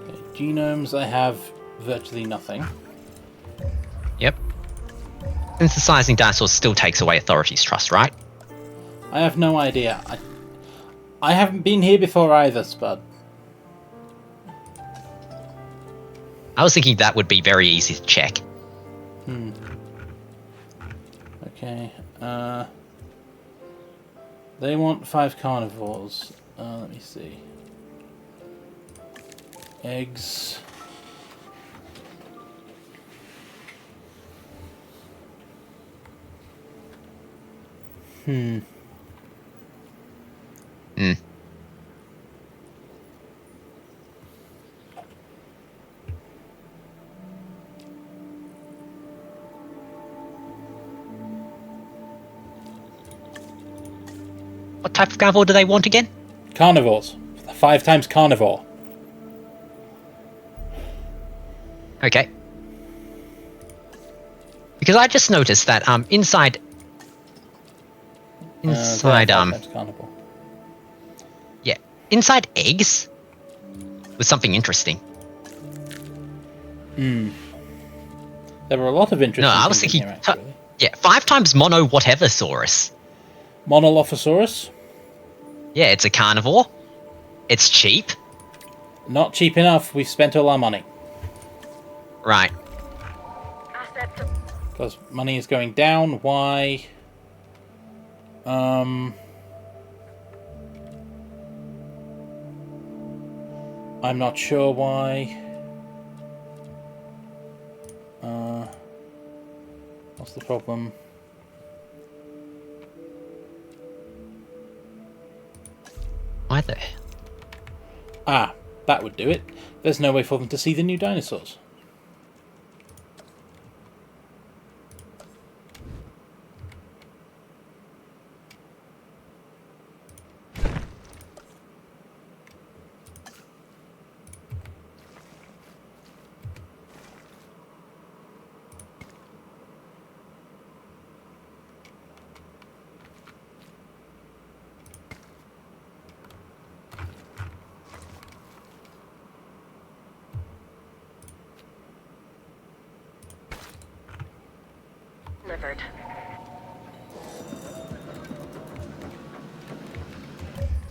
Okay, genomes, I have virtually nothing. Yep. Synthesizing dinosaurs still takes away authorities' trust, right? I have no idea. I haven't been here before either, Spud. I was thinking that would be very easy to check. Okay. They want 5 carnivores. Let me see. Eggs. Hmm. What type of carnivore do they want again? Carnivores. 5 times carnivore. Okay. Because I just noticed that inside They have 5 times carnivore. yeah, inside eggs was something interesting. There were a lot of interesting No, I was things in thinking here, actually. yeah, 5 times mono whatever saurus. Monolophosaurus? Yeah, it's a carnivore. It's cheap. Not cheap enough. We've spent all our money. Right. Assets Because money is going down. Why? I'm not sure why. What's the problem? Why the... Ah, that would do it. There's no way for them to see the new dinosaurs. delivered.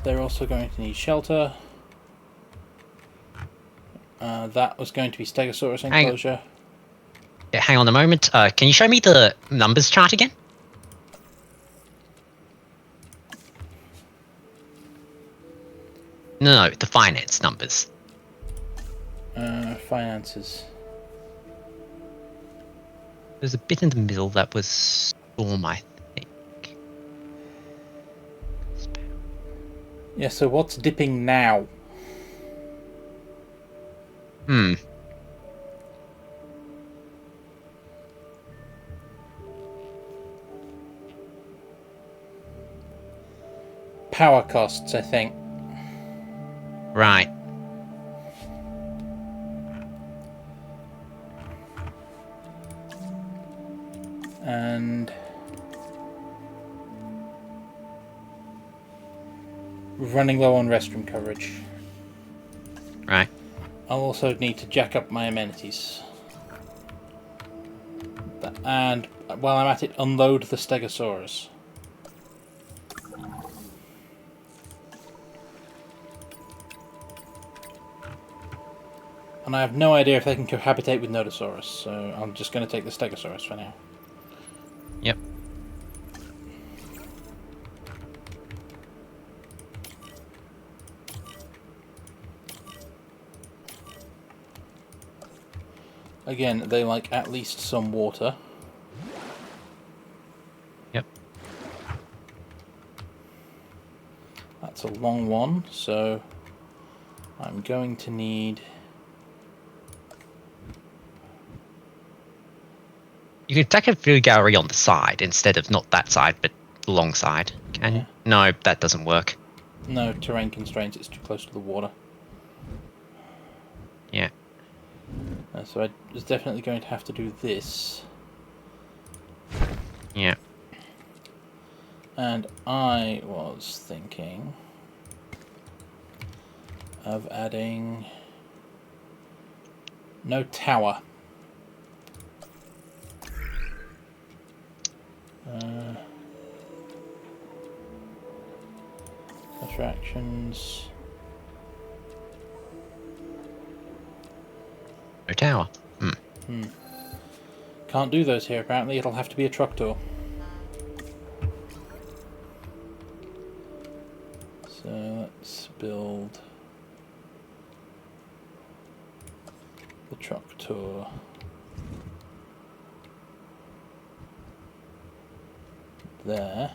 They're also going to need shelter. That was going to be Stegosaurus enclosure. Yeah, hang on a moment. Can you show me the numbers chart again? No, the finance numbers. Finances. There's a bit in the middle that was Storm, I think. Yeah, so what's dipping now? Power costs, I think. Right. And running low on restroom coverage. Right. I'll also need to jack up my amenities. And while I'm at it, unload the Stegosaurus. And I have no idea if they can cohabitate with Nodosaurus, so I'm just going to take the Stegosaurus for now. Yep. Again, they like at least some water. Yep. That's a long one, so I'm going to need... You could take a view gallery on the side instead of not that side, but the long side. Can you? No, that doesn't work. No, terrain constraints, it's too close to the water. Yeah. So I was definitely going to have to do this. Yeah. And I was thinking of adding no tower. Attractions. No tower. Can't do those here apparently, it'll have to be a truck tour. So let's build the truck tour. There.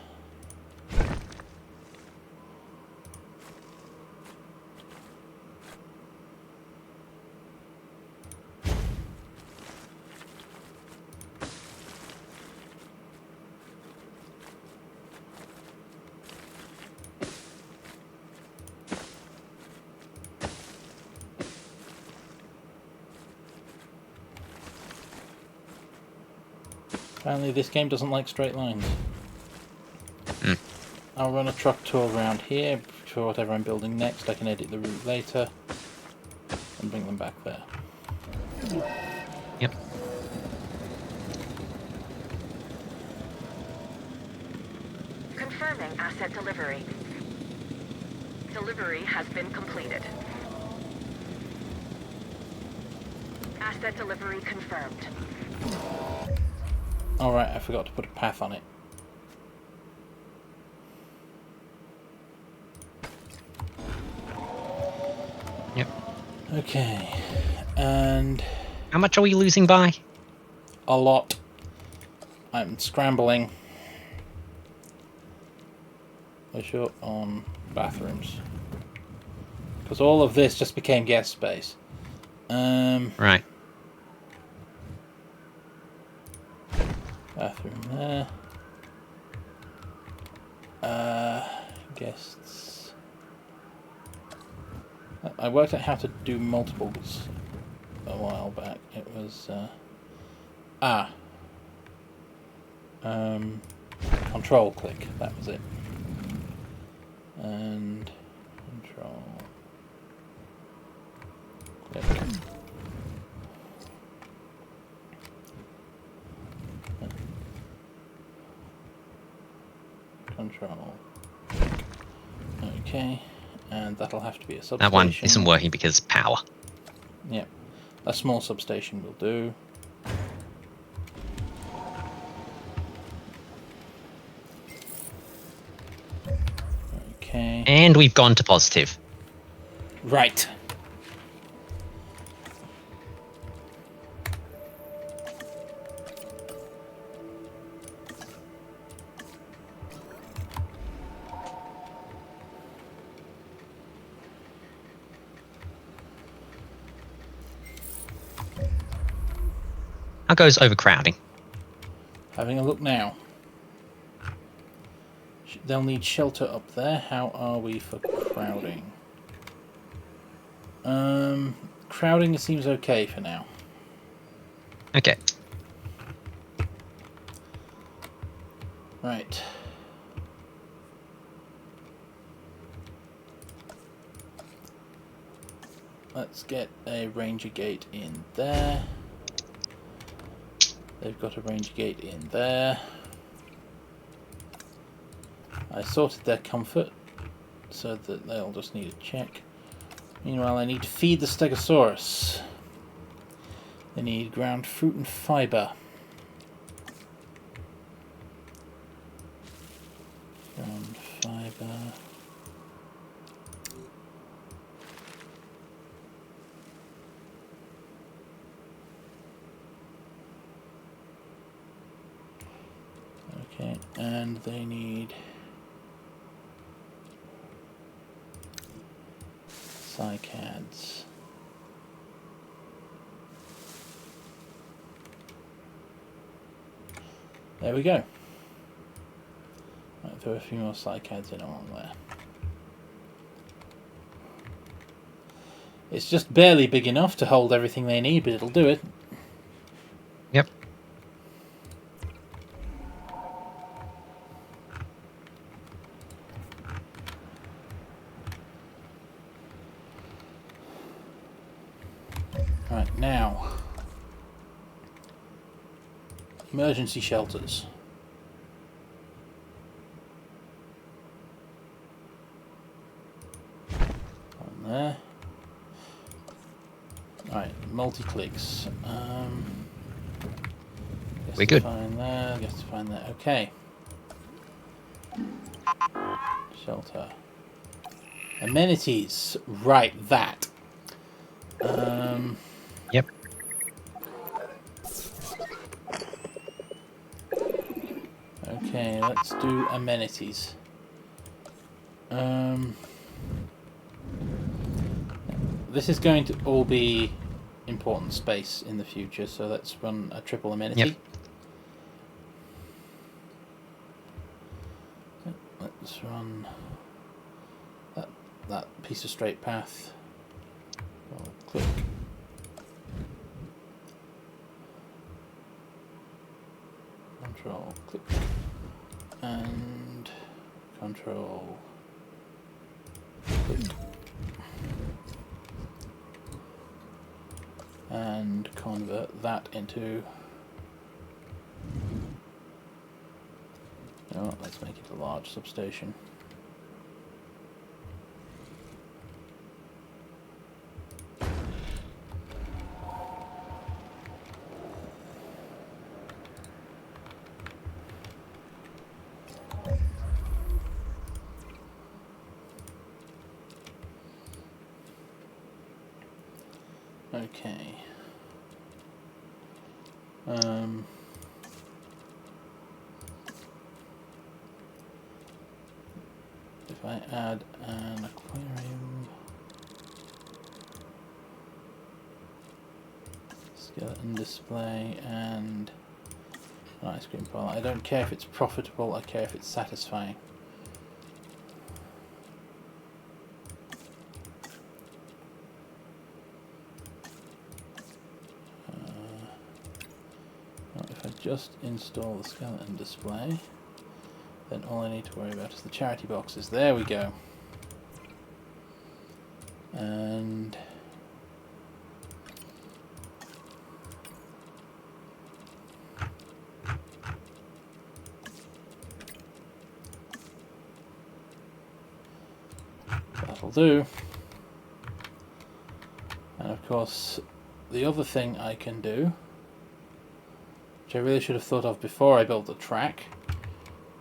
Apparently this game doesn't like straight lines. I'll run a truck tour around here for whatever I'm building next. I can edit the route later and bring them back there. Yep. Confirming asset delivery. Delivery has been completed. Asset delivery confirmed. Alright, I forgot to put a path on it. Yep. Okay, and How much are we losing by? a lot. I'm scrambling. We're short on bathrooms. Because all of this just became guest space. Right. Bathroom there. Guests. I worked out how to do multiples a while back. It was control click. That was it. And control click. Control. Okay, and that'll have to be a substation. That one isn't working because power. Yep, a small substation will do. Okay. And we've gone to positive. Right. How goes overcrowding? Having a look now. They'll need shelter up there. How are we for crowding? Crowding seems okay for now. Okay. Right. Let's get a ranger gate in there. They've got a ranger gate in there. I sorted their comfort so that they'll just need a check. Meanwhile, I need to feed the Stegosaurus. They need ground fruit and fiber. Ground fiber. Okay, and they need cycads. There we go. Right, throw a few more cycads in along there. It's just barely big enough to hold everything they need, but it'll do it. Yep. now. Emergency shelters. On there. Right, multi-clicks. We're good. Find there, guess to find there. Okay. Shelter. Amenities. Right, that. Yep. Okay, let's do amenities. This is going to all be important space in the future, so let's run a triple amenity. Yep. Let's run that piece of straight path. Click. Control click and control click and convert that into, you know what, let's make it a large substation. Okay. If I add an aquarium, skeleton display, and an ice cream parlor. I don't care if it's profitable, I care if it's satisfying. If I just install the skeleton display, then all I need to worry about is the charity boxes. There we go. And that'll do. And of course, the other thing I can do, which I really should have thought of before I built the track,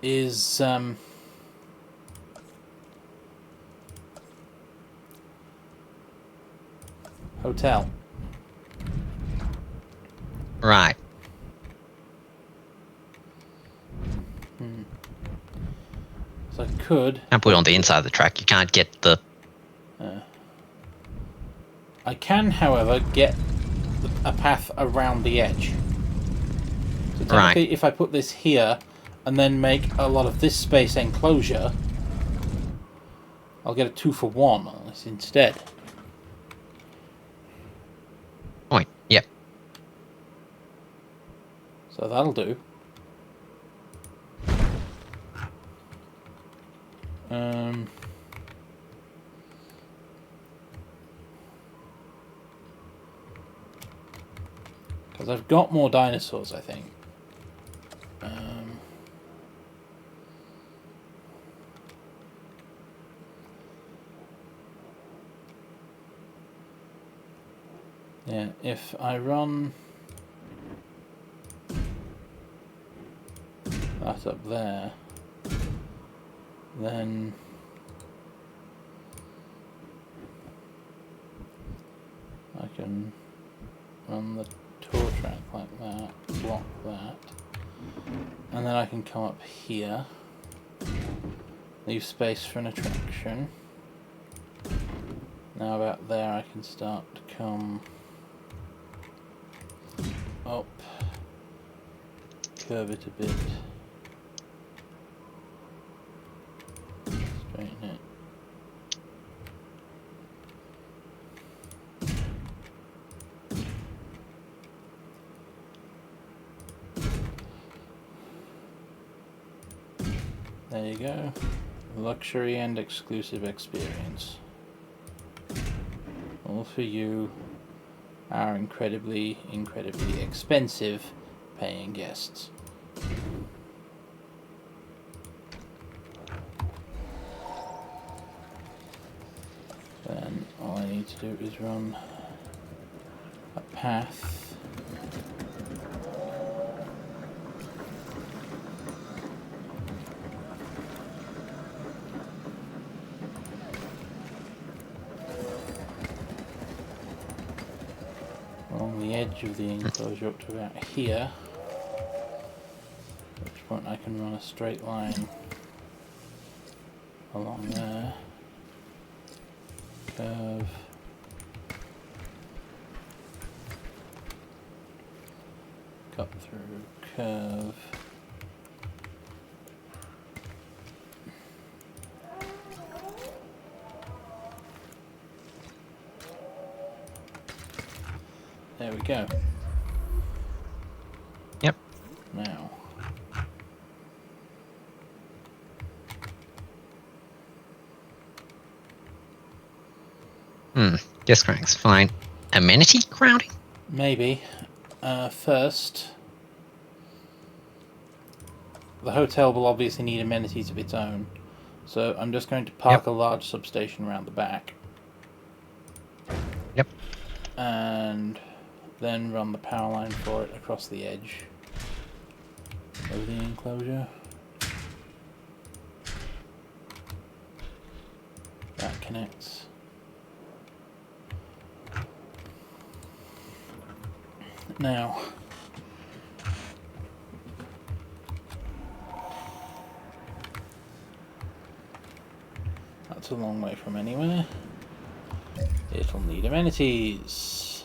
is hotel. Right. So I could. Can't put it on the inside of the track. You can't get the. I can, however, get a path around the edge. So technically, if I put this here and then make a lot of this space enclosure, I'll get a 2-for-1 on this instead. Point. Yep. So that'll do. Because I've got more dinosaurs, I think. Yeah, if I run that up there, then I can run the tour track like that, block that, and then I can come up here, leave space for an attraction. Now about there I can start to come up, curve it a bit, straighten it. There you go. Luxury and exclusive experience. All for you, our incredibly, incredibly expensive paying guests. Then all I need to do is run a path along the edge of the enclosure up to about here, at which point I can run a straight line along there, curve, cut through, curve, there we go. Yep. Now, Guest crank's fine. Amenity crowding? maybe. First, the hotel will obviously need amenities of its own, so I'm just going to park a large substation around the back. Yep. And then run the power line for it across the edge of the enclosure. That connects. Now, that's a long way from anywhere. It'll need amenities.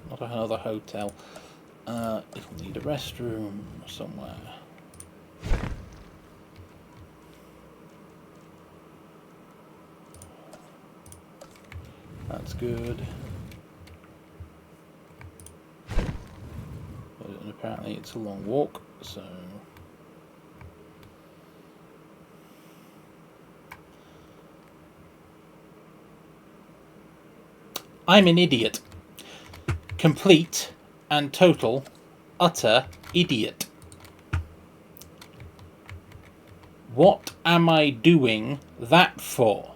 Not another hotel. It'll need a restroom somewhere. That's good. And apparently it's a long walk, so... I'm an idiot. Complete and total, utter idiot. What am I doing that for?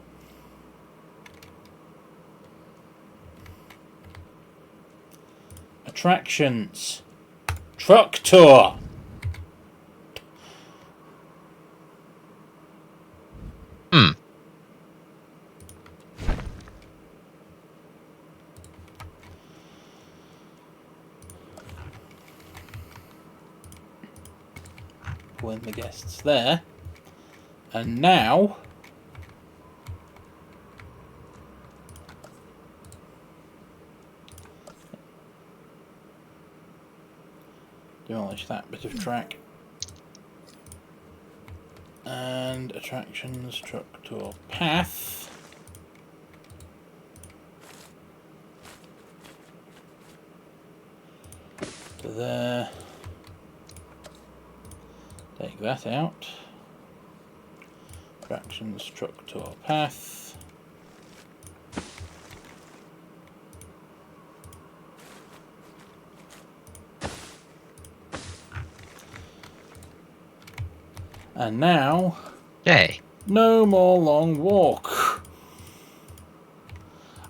Attractions. Truck tour. Pull in the guests there. And now... demolish that bit of track. And attractions, truck tour path. To there. Take that out. Attractions, truck tour path. And now, Yay. no more long walk.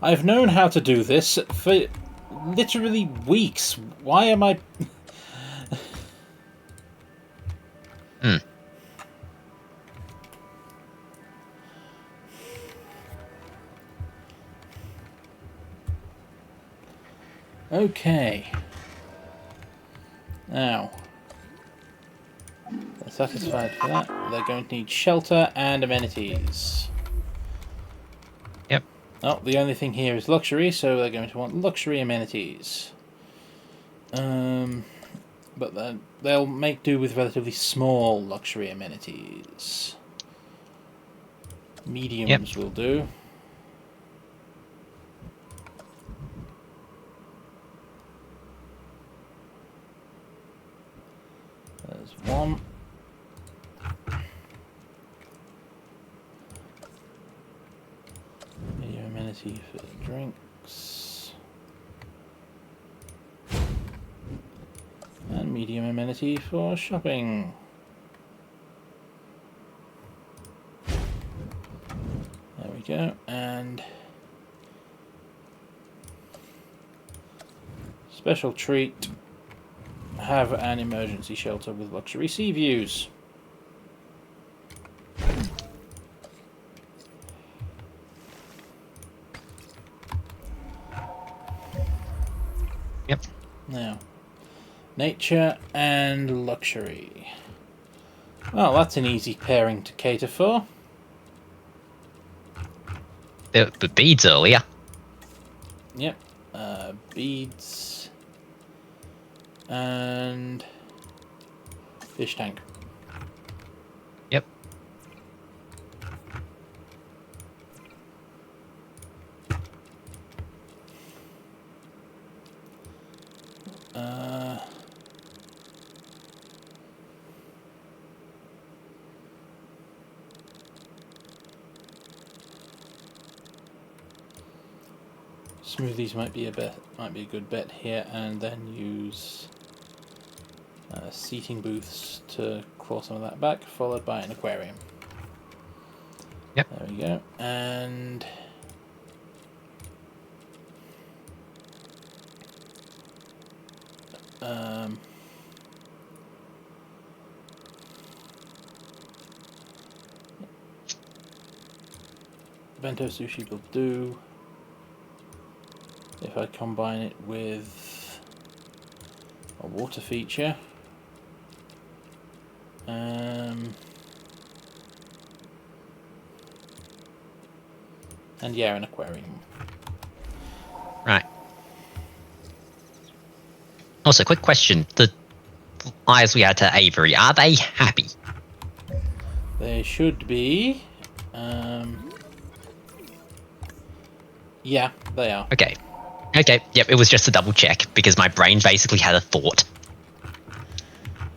I've known how to do this for literally weeks. Why am I... Okay. Now, they're satisfied for that. They're going to need shelter and amenities. Yep. Oh, the only thing here is luxury, so they're going to want luxury amenities. But then they'll make do with relatively small luxury amenities. Mediums will do. There's one. Medium amenity for drinks. medium amenity for shopping. There we go, and special treat, have an emergency shelter with luxury sea views. Yep. Now, nature and luxury. Well, that's an easy pairing to cater for. The beads earlier. Yep. Beads and fish tank. Yep. Smoothies might be a good bet here, and then use seating booths to claw some of that back, followed by an aquarium. Yep. There we go, and bento sushi will do. If I combine it with a water feature, and yeah, an aquarium. Right. Also, quick question: the eyes we had to Avery, are they happy? They should be. Yeah, they are. Okay. Okay. Yep. It was just a double check because my brain basically had a thought.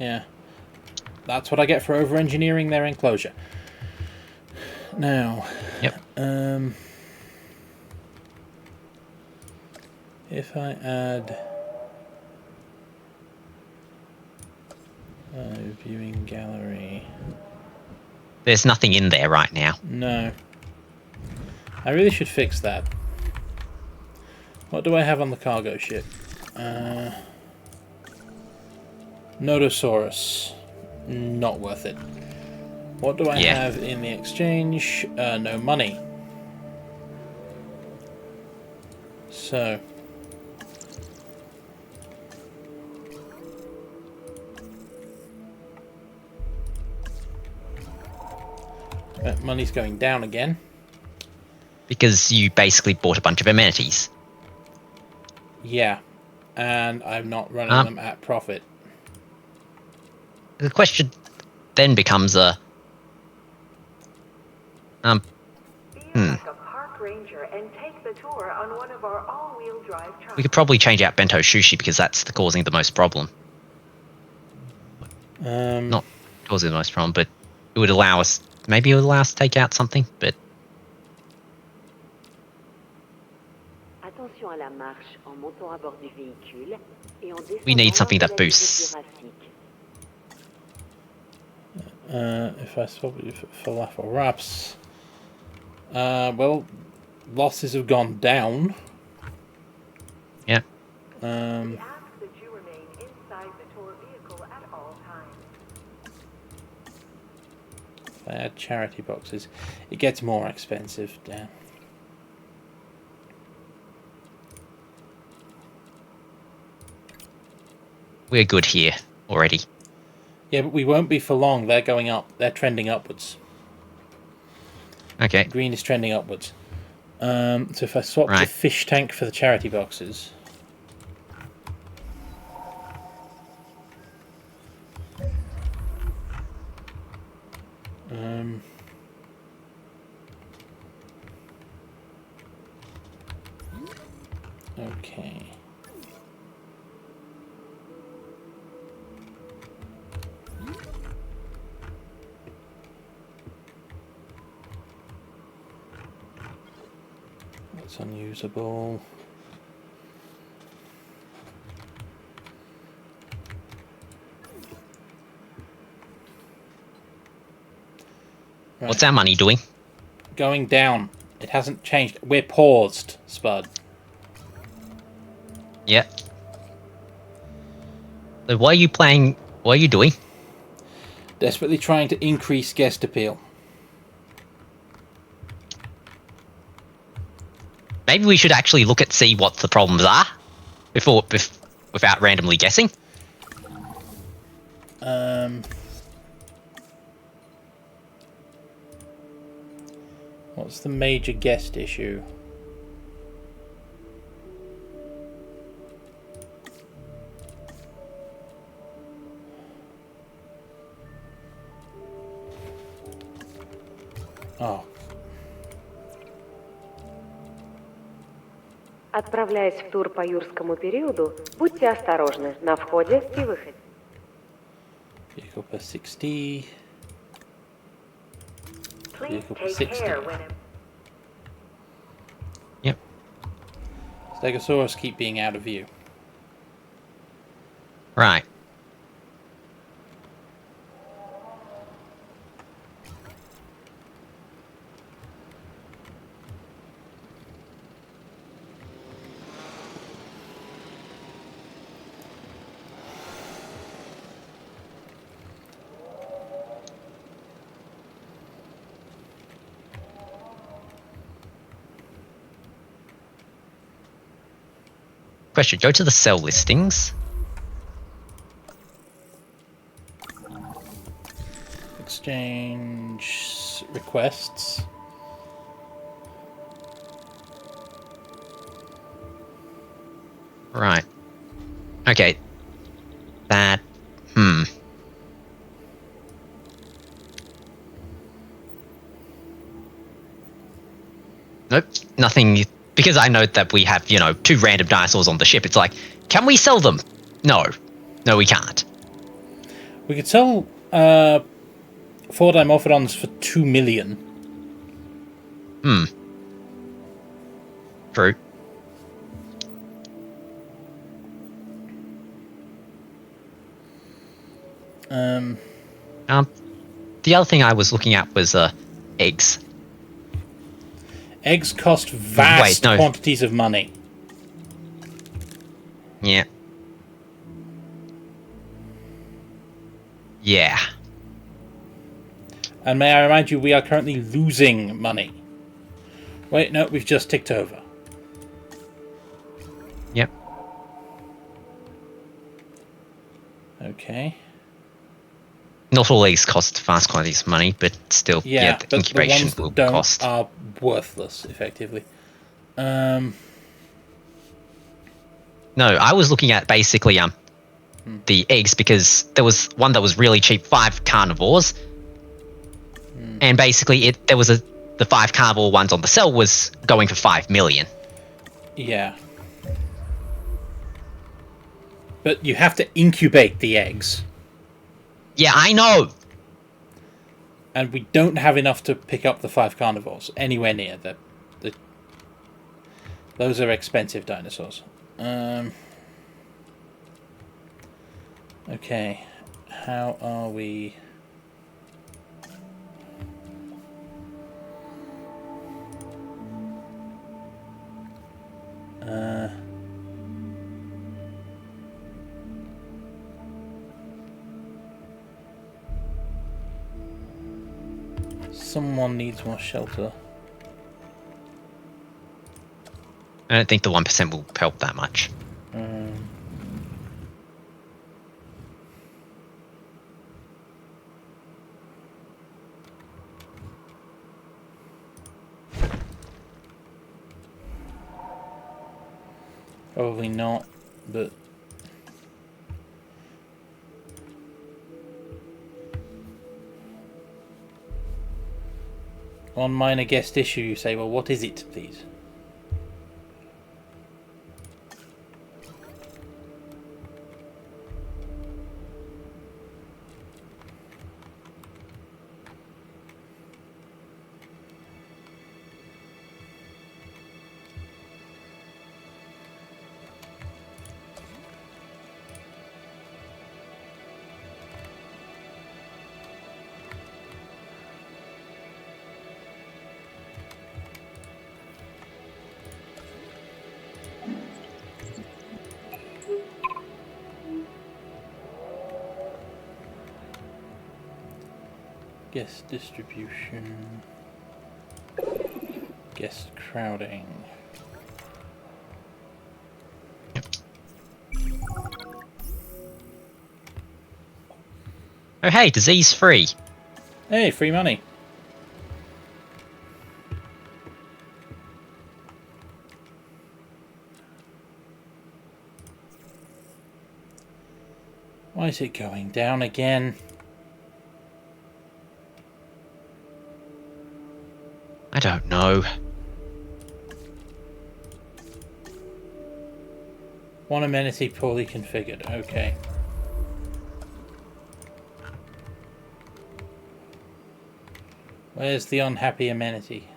Yeah. That's what I get for over-engineering their enclosure. Now, Yep. if I add viewing gallery, There's nothing in there right now. no, I really should fix that. What do I have on the cargo ship? Nodosaurus, not worth it. What do I have in the exchange? No money. So money's going down again. Because you basically bought a bunch of amenities. Yeah, and I'm not running them at profit. The question then becomes Feel like a park ranger and take the tour on one of our all-wheel drive trucks. we could probably change out bento sushi because that's causing the most problem. Not causing the most problem, but it would allow us. Maybe it would allow us to take out something, but Attention à la marche en montant à bord du véhicule et en we need descendant something lors de that la boosts. visite jurassique. If I swap it for falafel wraps, well, losses have gone down. Yeah. We ask that you remain inside the tour vehicle at all times. If I add charity boxes, it gets more expensive. Damn. We're good here already. Yeah, but we won't be for long. They're going up. They're trending upwards. Okay. Green is trending upwards. So if I swap the fish tank for the charity boxes. Okay. That's unusable. Right. What's our money doing? Going down. It hasn't changed. We're paused, Spud. Yeah. So what are you playing? What are you doing? Desperately trying to increase guest appeal. Maybe we should actually look at see what the problems are without randomly guessing. What's the major guest issue? Oh. Отправляясь в тур по юрскому периоду, будьте осторожны на входе и выходе. Vehicle per 60. Please Vehicle per take 60. care when Yep. Stegosaurus keep being out of view. Right. Question, go to the sell listings. Exchange requests. Right. Okay. That. Nope. Nothing. Because I know that we have, 2 random dinosaurs on the ship. It's like, can we sell them? No. No, we can't. We could sell 4 Dimorphodons for 2 million. True. The other thing I was looking at was eggs. Eggs cost vast Wait, no. quantities of money. Yeah. Yeah. And may I remind you, we are currently losing money. Wait, no, we've just ticked over. Yep. Okay. Not all eggs cost vast quantities of money, but still, Yeah, the but incubation the ones that will don't cost. are worthless, effectively. No, I was looking at basically the eggs because there was one that was really cheap, 5 carnivores, and basically the 5 carnivore ones on the sell was going for 5 million. Yeah. But you have to incubate the eggs. Yeah, I know. And we don't have enough to pick up the 5 carnivores anywhere near. Those are expensive dinosaurs. Okay. How are we... Someone needs more shelter. I don't think the 1% will help that much. Probably not, but... On minor guest issue, you say, well, what is it, please? Guest distribution. Guest crowding. Oh hey, disease free. Hey, free money. Why is it going down again? I don't know. One amenity poorly configured. Okay. Where's the unhappy amenity?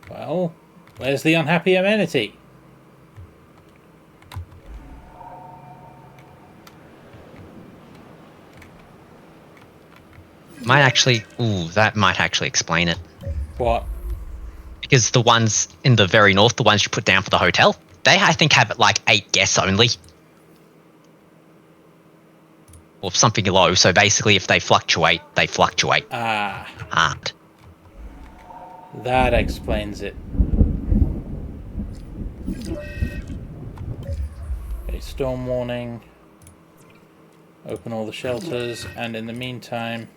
Well, where's the unhappy amenity? Might actually... Ooh, that might actually explain it. What? Because the ones in the very north, the ones you put down for the hotel, they, I think, have like 8 guests only. Or something low, so basically if they fluctuate, they fluctuate. Ah. Hard. That explains it. Okay, storm warning. Open all the shelters, and in the meantime,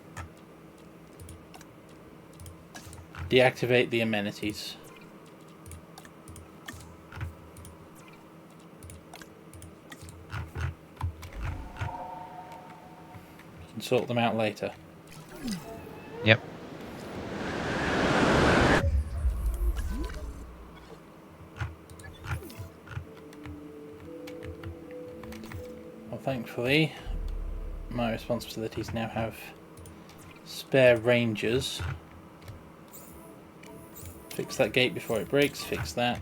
deactivate the amenities. You can sort them out later. Yep. Well, thankfully, my responsibilities now have spare rangers. Fix that gate before it breaks, fix that.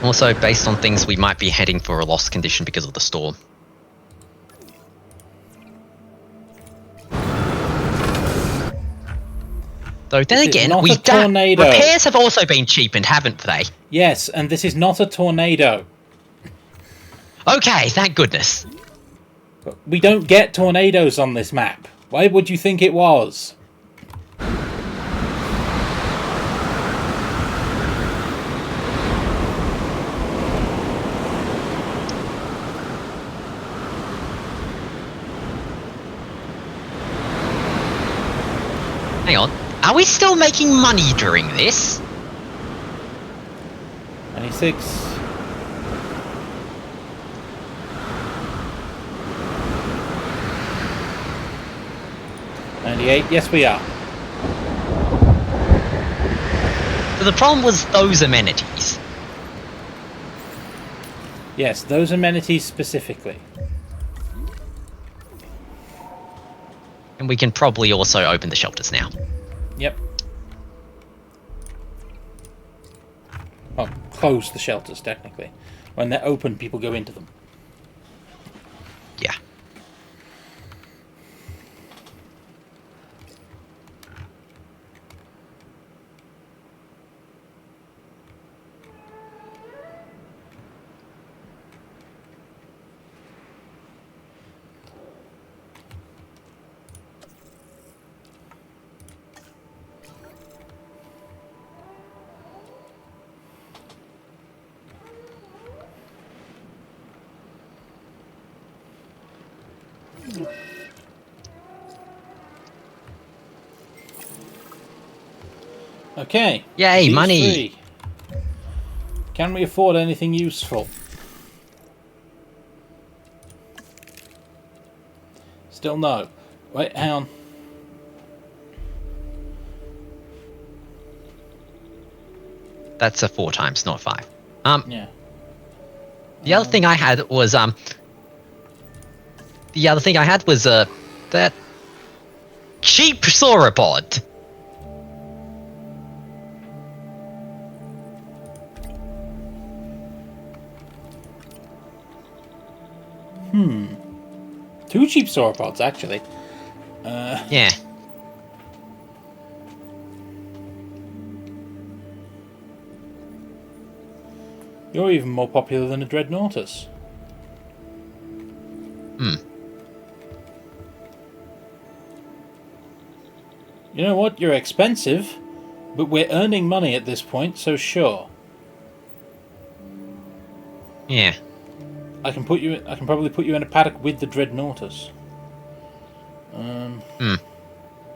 Also, based on things, we might be heading for a lost condition because of the storm. Though then This is again, not a tornado. repairs have also been cheapened, haven't they? Yes, and this is not a tornado. Okay, thank goodness. But we don't get tornadoes on this map. Why would you think it was? Hang on. Are we still making money during this? 96. 98. Yes, we are. So the problem was those amenities. Yes, those amenities specifically. And we can probably also open the shelters now. Yep. Well, close the shelters, technically. When they're open, people go into them. Yeah. Okay. Yay, These money. three. Can we afford anything useful? Still no. Wait, hang on. That's a 4 times, not 5. Yeah. The other thing I had was that cheap sauropod. Two cheap sauropods, actually. Yeah. You're even more popular than a Dreadnoughtus. You know what? You're expensive, but we're earning money at this point, so sure. Yeah. I can probably put you in a paddock with the Dreadnoughtus.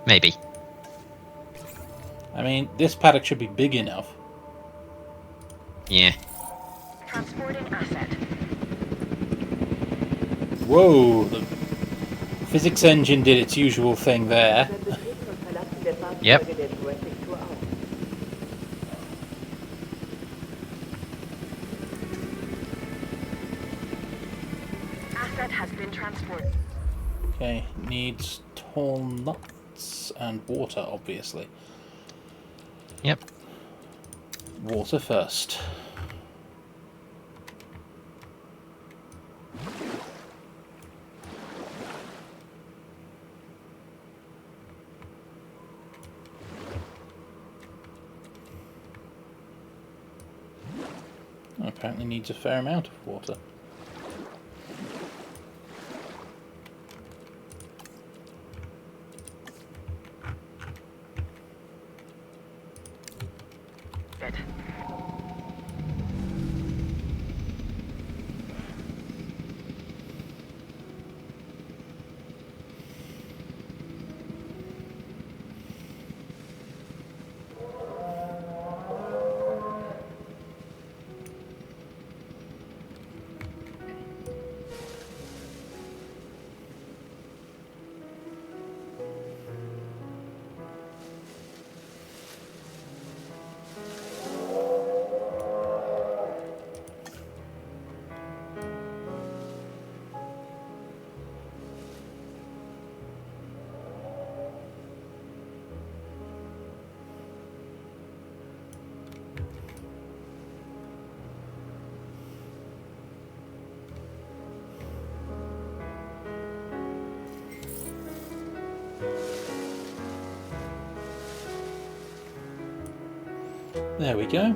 Maybe. I mean, this paddock should be big enough. Yeah. Transporting asset. Whoa! The physics engine did its usual thing there. Yep. Asset has been transported. Okay, needs tall nuts and water, obviously. Yep. Water first. Apparently needs a fair amount of water. There we go.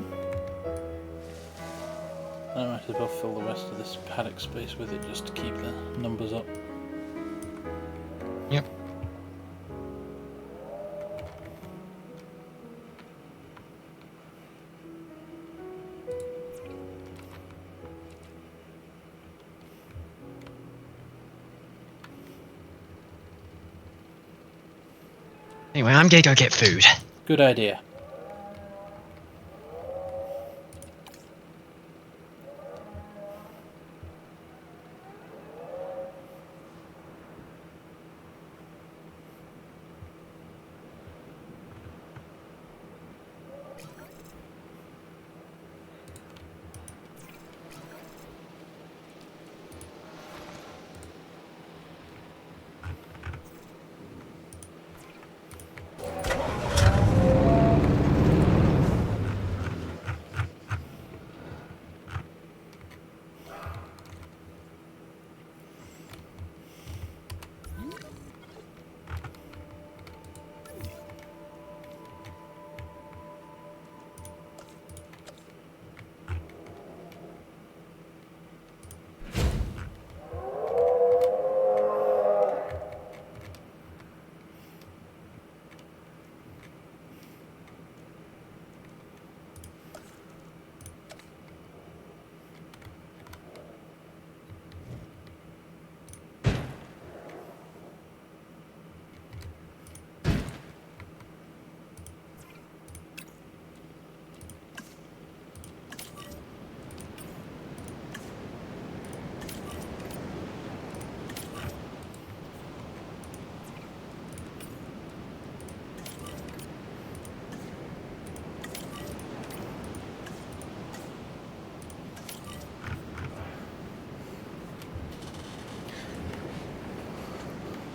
I might as well fill the rest of this paddock space with it just to keep the numbers up. Yep. Anyway, I'm gonna go get food. Good idea.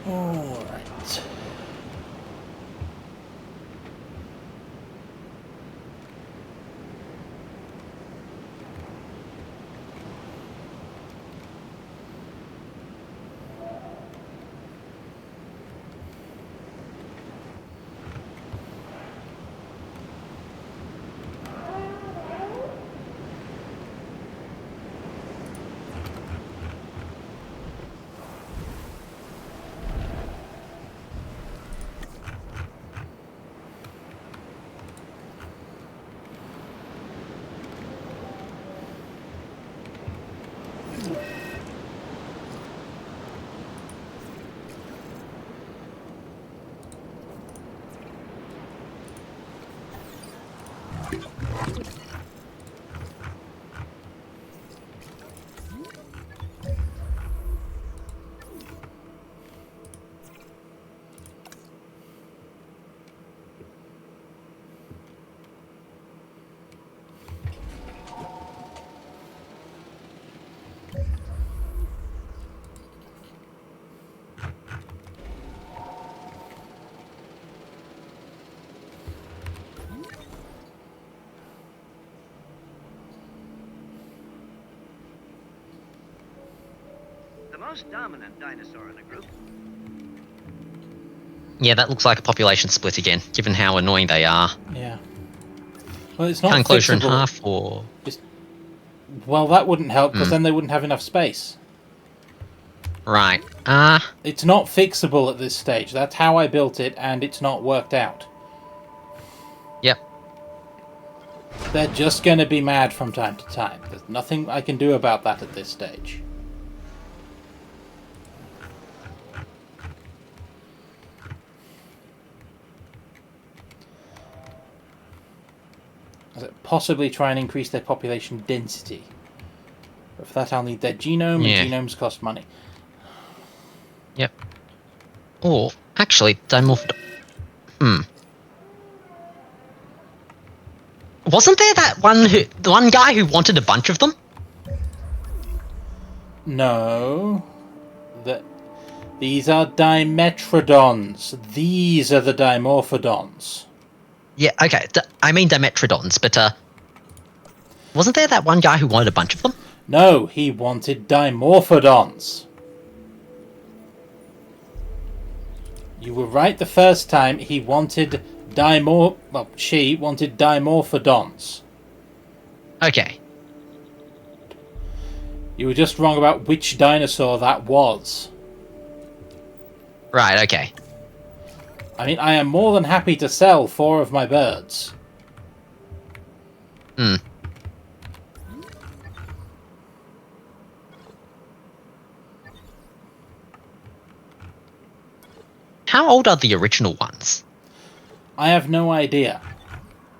Alright. most dominant dinosaur in the group. Yeah, that looks like a population split again, given how annoying they are. Yeah. Well, it's not Can't close her in fixable. half, or... Well, that wouldn't help, because then they wouldn't have enough space. Right. It's not fixable at this stage. That's how I built it, and it's not worked out. Yep. They're just going to be mad from time to time. There's nothing I can do about that at this stage. Possibly try and increase their population density. But for that I'll need their genome, and genomes cost money. Yep. Or, actually, Dimorphodon... Wasn't there that the one guy who wanted a bunch of them? No. These are Dimetrodons. These are the Dimorphodons. Yeah, okay. I mean Dimetrodons, but wasn't there that one guy who wanted a bunch of them? No, he wanted Dimorphodons. You were right the first time. He wanted she wanted Dimorphodons. Okay. You were just wrong about which dinosaur that was. Right, okay. I mean, I am more than happy to sell 4 of my birds. How old are the original ones? I have no idea.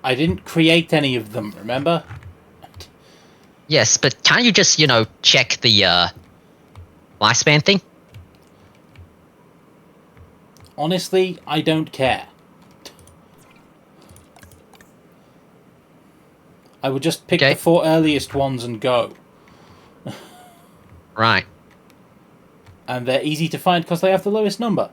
I didn't create any of them, remember? Yes, but can't you just, check the lifespan thing? Honestly, I don't care. I would just pick the 4 earliest ones and go. Right. And they're easy to find because they have the lowest number.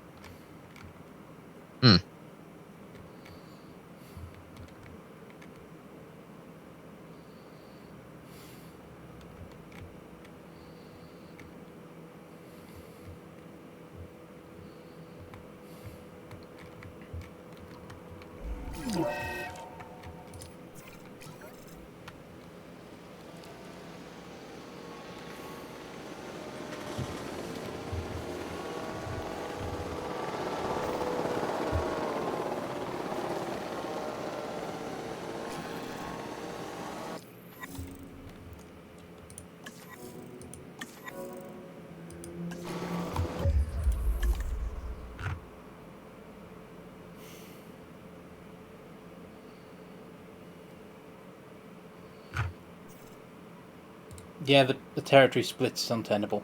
Yeah, the territory splits is untenable.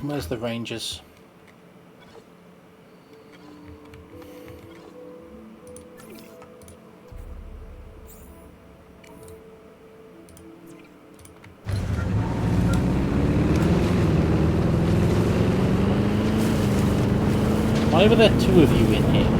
Where's the Rangers? Why were there 2 of you in here?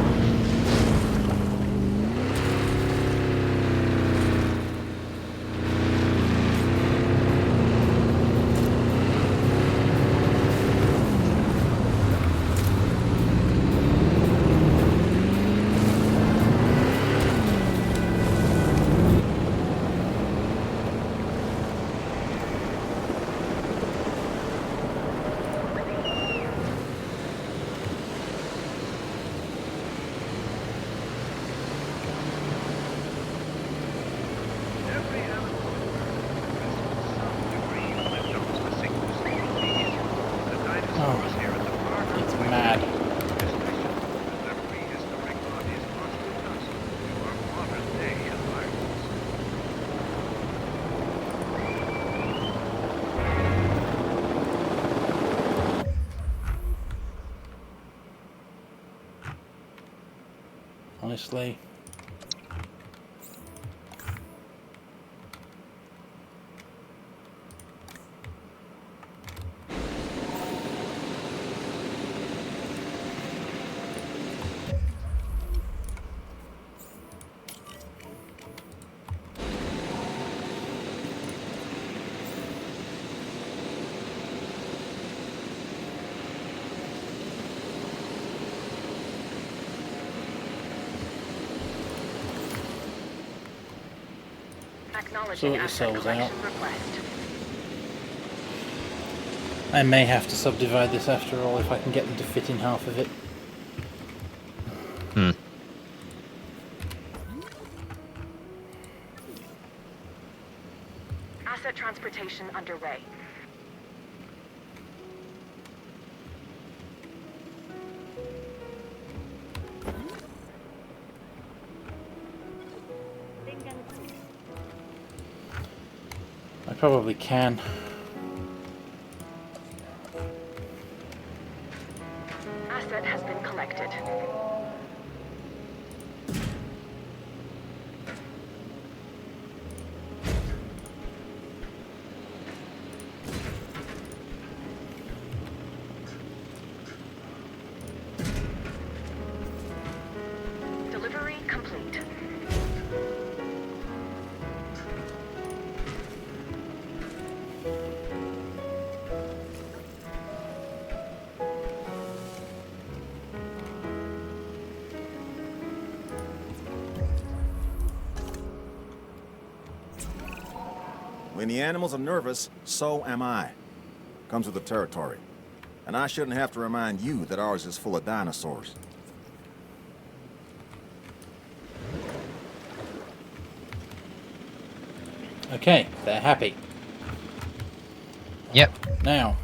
Honestly. Sort yourselves out. I may have to subdivide this after all if I can get them to fit in half of it. Hmm. Asset transportation underway. I probably can. Asset has been collected. Delivery complete. When the animals are nervous, so am I. Comes with the territory. And I shouldn't have to remind you that ours is full of dinosaurs. Okay, they're happy. Yep. Now,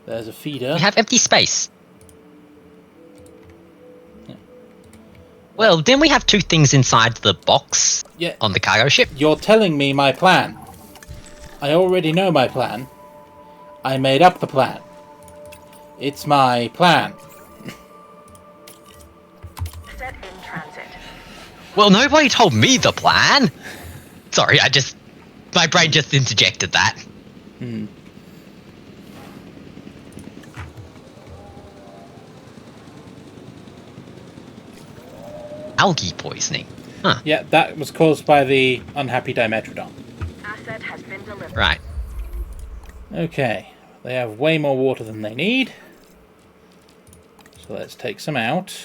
there's a feeder. We have empty space. Well, didn't we have 2 things inside the box on the cargo ship? You're telling me my plan. I already know my plan. I made up the plan. It's my plan. Set in transit. Well, nobody told me the plan. Sorry, my brain just interjected that. Algae poisoning. Huh. Yeah, that was caused by the unhappy Dimetrodon. Asset has been delivered. Right. Okay, they have way more water than they need. So let's take some out.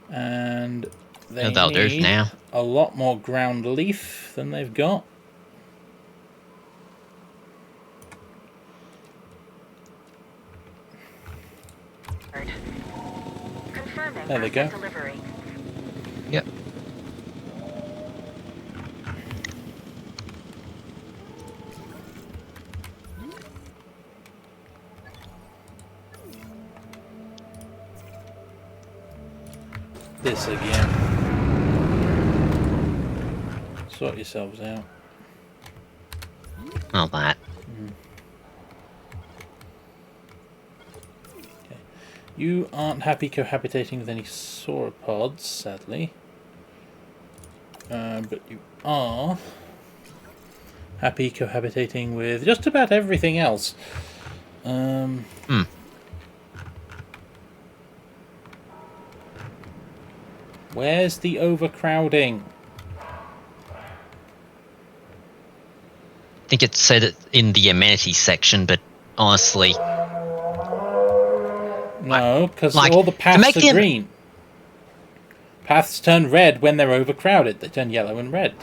And they That'll do need now. a lot more ground leaf than they've got. Confirming There they go. asset delivery. Yep. This again. Sort yourselves out. All that. Okay. You aren't happy cohabitating with any sauropods, sadly. But you are happy cohabitating with just about everything else. Where's the overcrowding? I think it said it in the amenities section, but honestly... No, because like, all the paths to are green. Paths turn red when they're overcrowded. They turn yellow and red.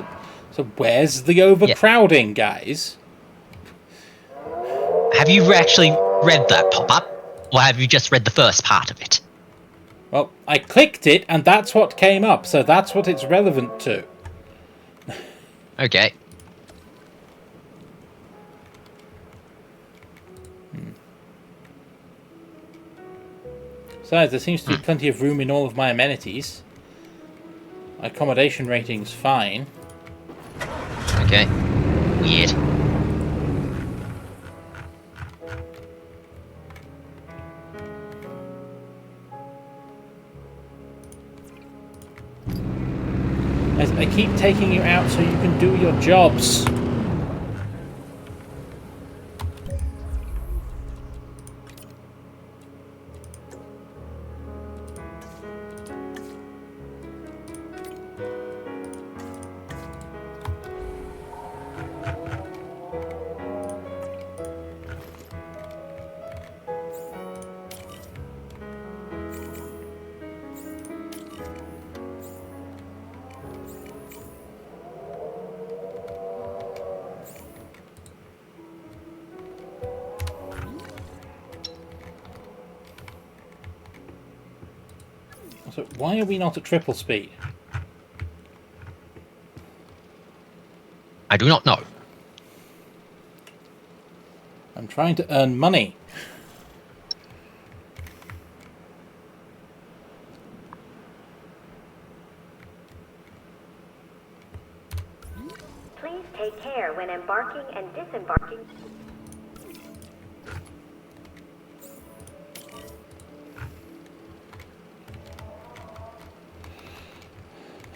So where's the overcrowding, guys? Have you actually read that pop-up? Or have you just read the first part of it? Well, I clicked it, and that's what came up, so that's what it's relevant to. Okay. Besides, there seems to be plenty of room in all of my amenities. My accommodation rating's fine. Okay. Weird. I keep taking you out so you can do your jobs. So why are we not at triple speed? I do not know. I'm trying to earn money. Please take care when embarking and disembarking.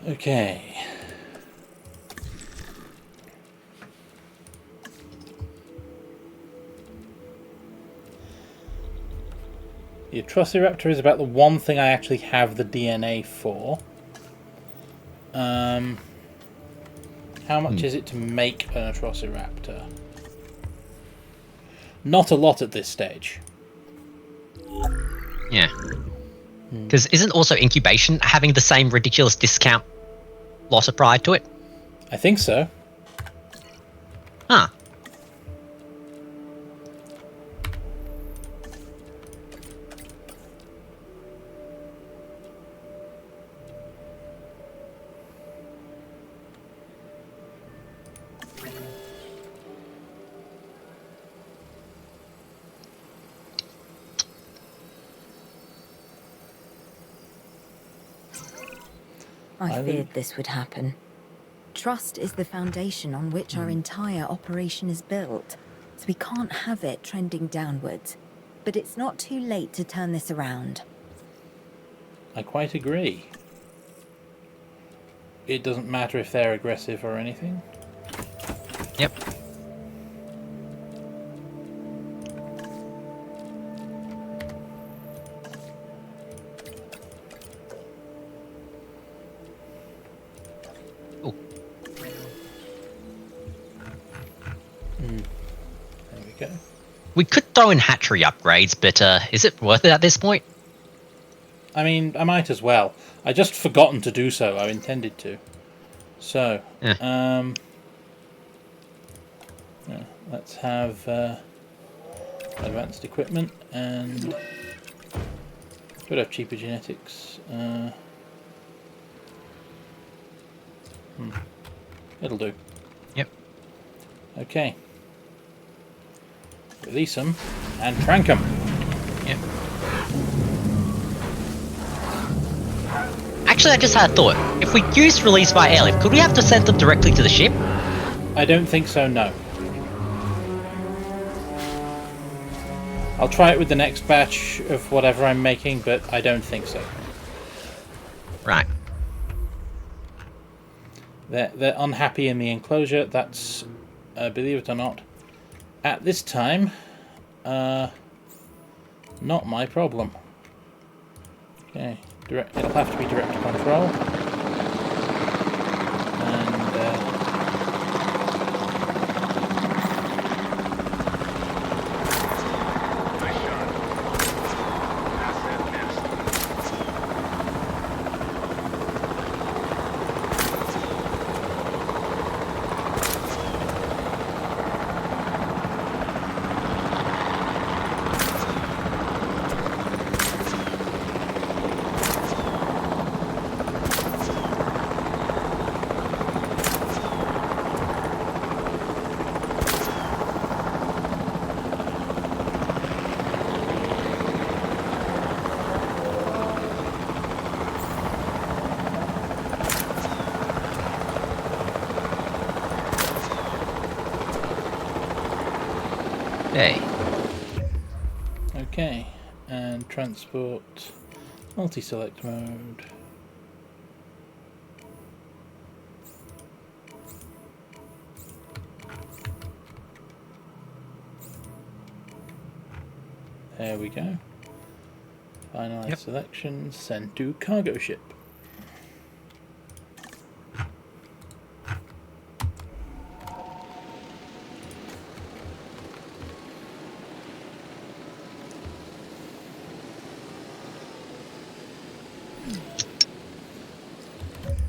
Okay. The Atrociraptor is about the one thing I actually have the DNA for. How much is it to make an Atrociraptor? Not a lot at this stage. Yeah. Because isn't also incubation having the same ridiculous discount loss applied to it? I think so. Huh. I feared this would happen. Trust is the foundation on which our entire operation is built, so we can't have it trending downwards. But it's not too late to turn this around. I quite agree. It doesn't matter if they're aggressive or anything. Yep. There we go. We could throw in hatchery upgrades, but is it worth it at this point? I mean, I might as well. I just forgotten to do so. I intended to. So, yeah, let's have advanced equipment and could have cheaper genetics. It'll do. Yep. Okay. Release them and crank them. Yep. Actually, I just had a thought. If we use release by airlift, could we have to send them directly to the ship? I don't think so, no. I'll try it with the next batch of whatever I'm making, but I don't think so. Right. They're unhappy in the enclosure. That's, believe it or not, at this time, not my problem. Okay, it'll have to be direct control. Okay, and transport, multi-select mode. There we go. Finalize selection, send to cargo ship.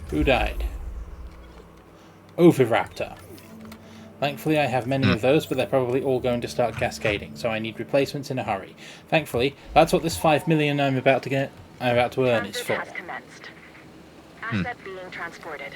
Who died? Oviraptor. Thankfully I have many of those, but they're probably all going to start cascading, so I need replacements in a hurry. Thankfully, that's what this 5 million I'm about to get I'm about to earn is Transit for. has commenced. Asset being transported.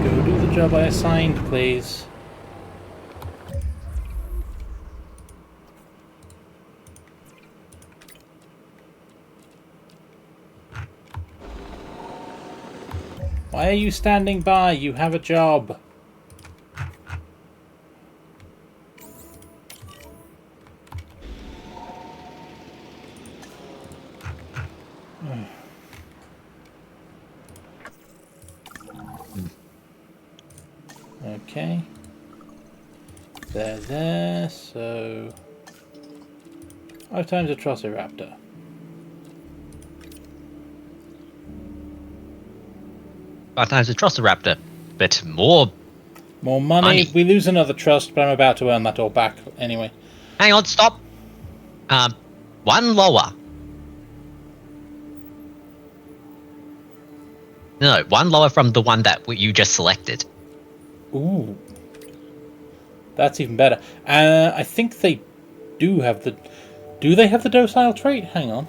Go do the job I assigned, please. Why are you standing by? You have a job. Okay. They're there, so... 5 times a Trosiraptor. Five times a Trosiraptor, but more. More money. We lose another trust, but I'm about to earn that all back anyway. Hang on, stop. One lower. No, one lower from the one that you just selected. Ooh. That's even better. I think they do have the... Do they have the docile trait? Hang on.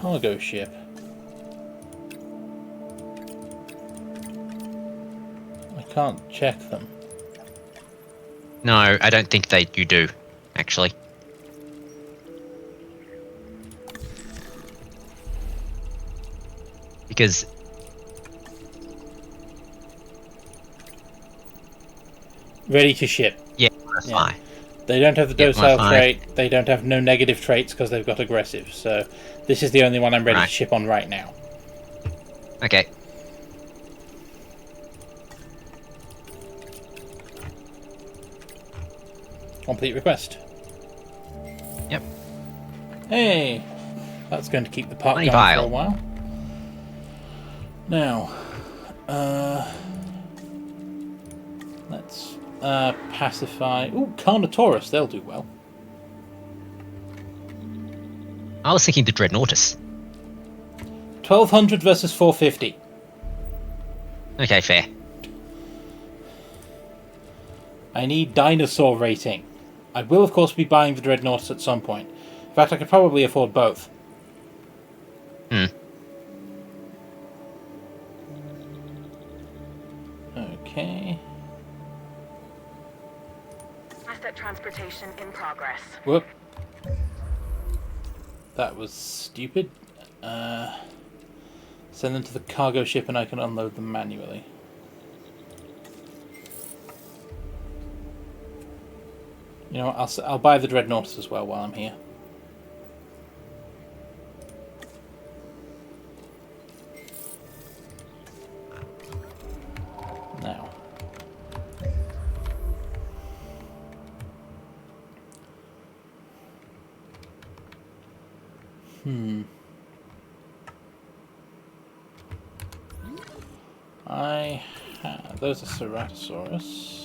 Cargo ship. I can't check them. No, I don't think you do, actually. Because... Ready to ship. Yeah, fine. They don't have the docile trait. They don't have no negative traits because they've got aggressive. So this is the only one I'm ready to ship on right now. Okay. Complete request. Yep. Hey, that's going to keep the park Money going pile. for a while. Now, let's pacify. Ooh, Carnotaurus, they'll do well. I was thinking the Dreadnoughtus. 1200 versus 450. Okay, fair. I need dinosaur rating. I will, of course, be buying the Dreadnoughtus at some point. In fact, I could probably afford both. Okay. Asset transportation in progress. Whoop. That was stupid. Send them to the cargo ship and I can unload them manually. You know what, I'll buy the Dreadnoughtus as well while I'm here. Now. Those are Ceratosaurus.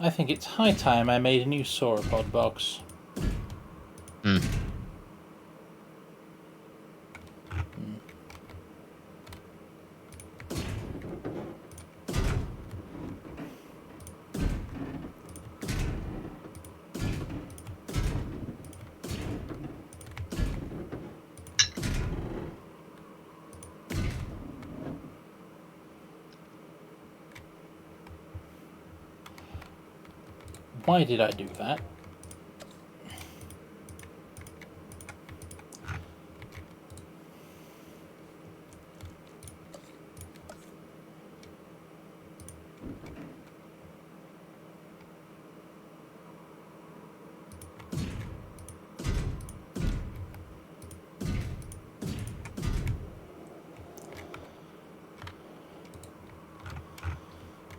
I think it's high time I made a new sauropod box. Why did I do that?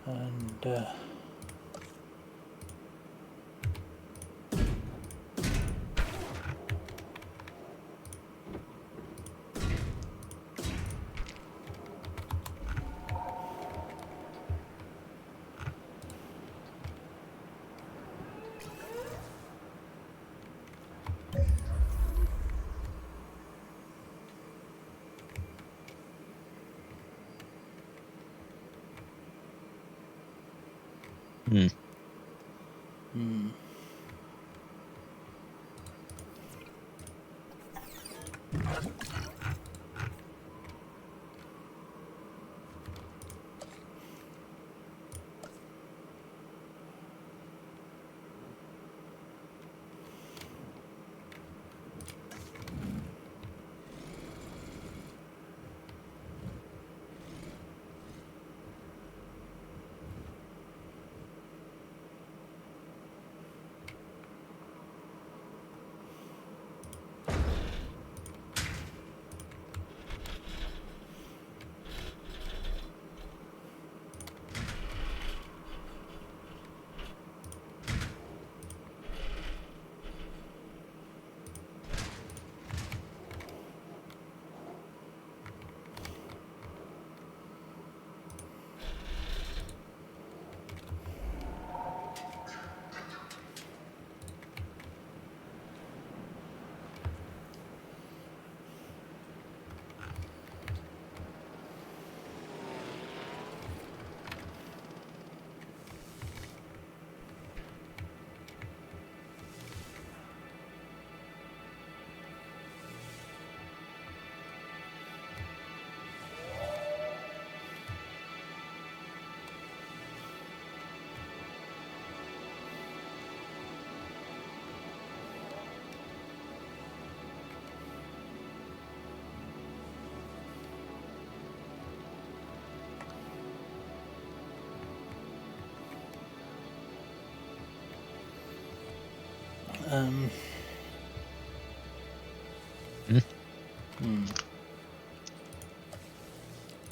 And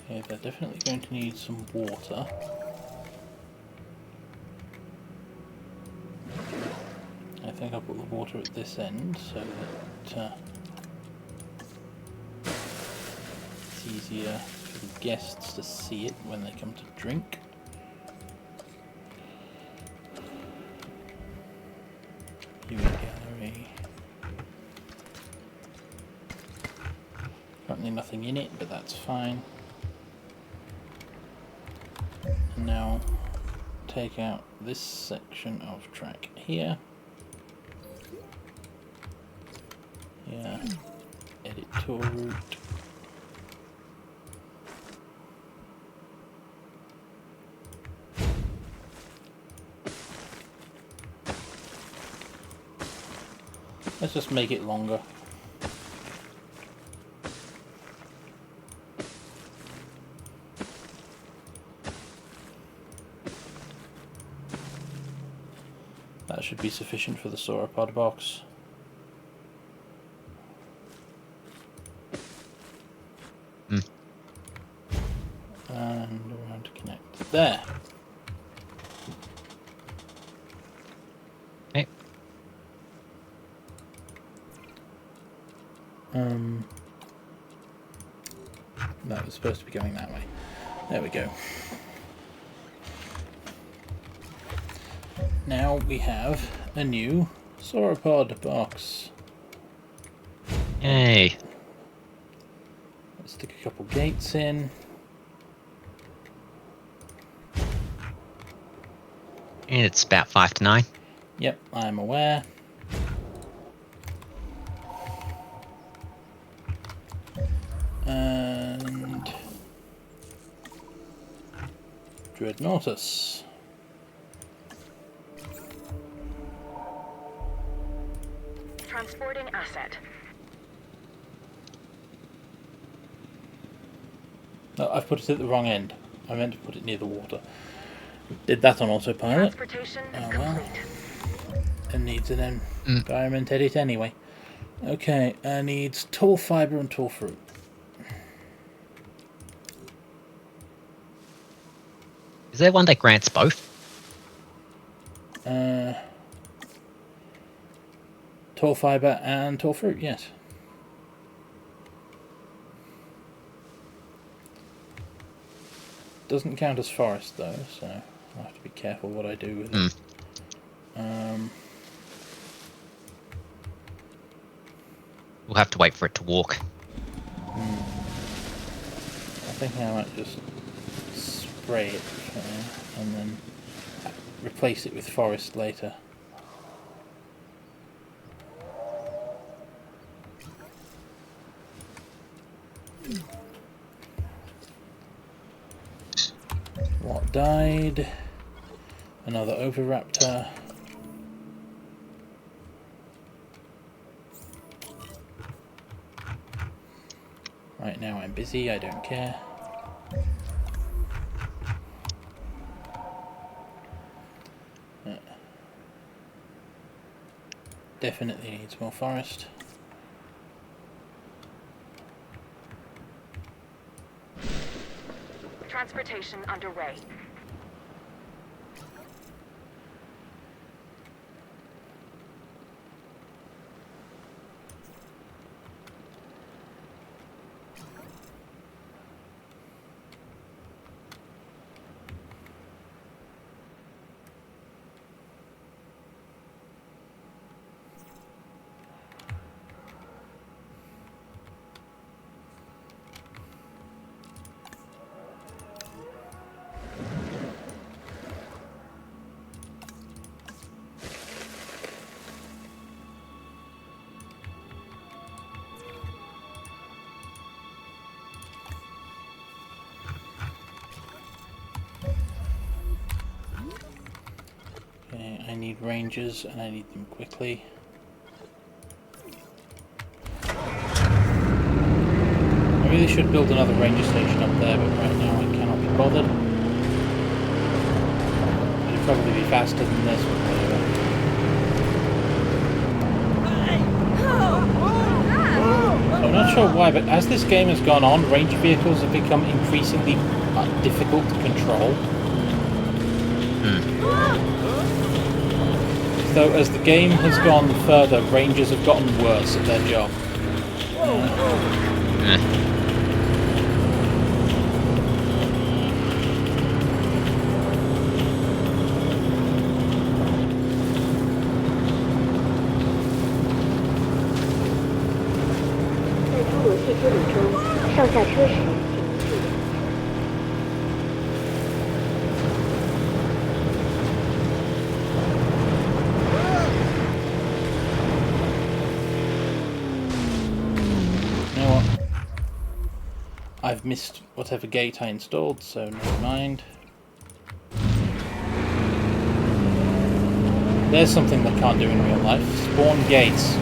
okay, they're definitely going to need some water. I think I'll put the water at this end so that it's easier for the guests to see it when they come to drink. Viewing gallery. Currently nothing in it, but that's fine. And now take out this section of track here. Yeah, edit tour route. Let's just make it longer. That should be sufficient for the sauropod box. And we're going to connect there. Okay. That was supposed to be going that way. There we go. Now we have a new sauropod box. Yay. Let's stick a couple gates in. And it's about 5 to 9. Yep, I'm aware. And Dreadnoughtus. Transporting asset. No, I've put it at the wrong end. I meant to put it near the water. Did that on autopilot. Transportation Well. complete. It needs an environment edit anyway. Okay, needs tall fibre and tall fruit. Is there one that grants both? Tall fibre and tall fruit, yes. Doesn't count as forest though, so I'll have to be careful what I do with it. We'll have to wait for it to walk. I think I might just spray it and then replace it with forest later. What died? Another Oviraptor. Right now I'm busy, I don't care. Definitely needs more forest. Transportation underway. Okay, I need rangers and I need them quickly. I really should build another ranger station up there, but right now I cannot be bothered. It'd probably be faster than this, but whatever. So I'm not sure why, but as this game has gone on, ranger vehicles have become increasingly difficult to control. Though as the game has gone further, rangers have gotten worse at their job. I've missed whatever gate I installed, so never mind. There's something that can't do in real life. Spawn gates.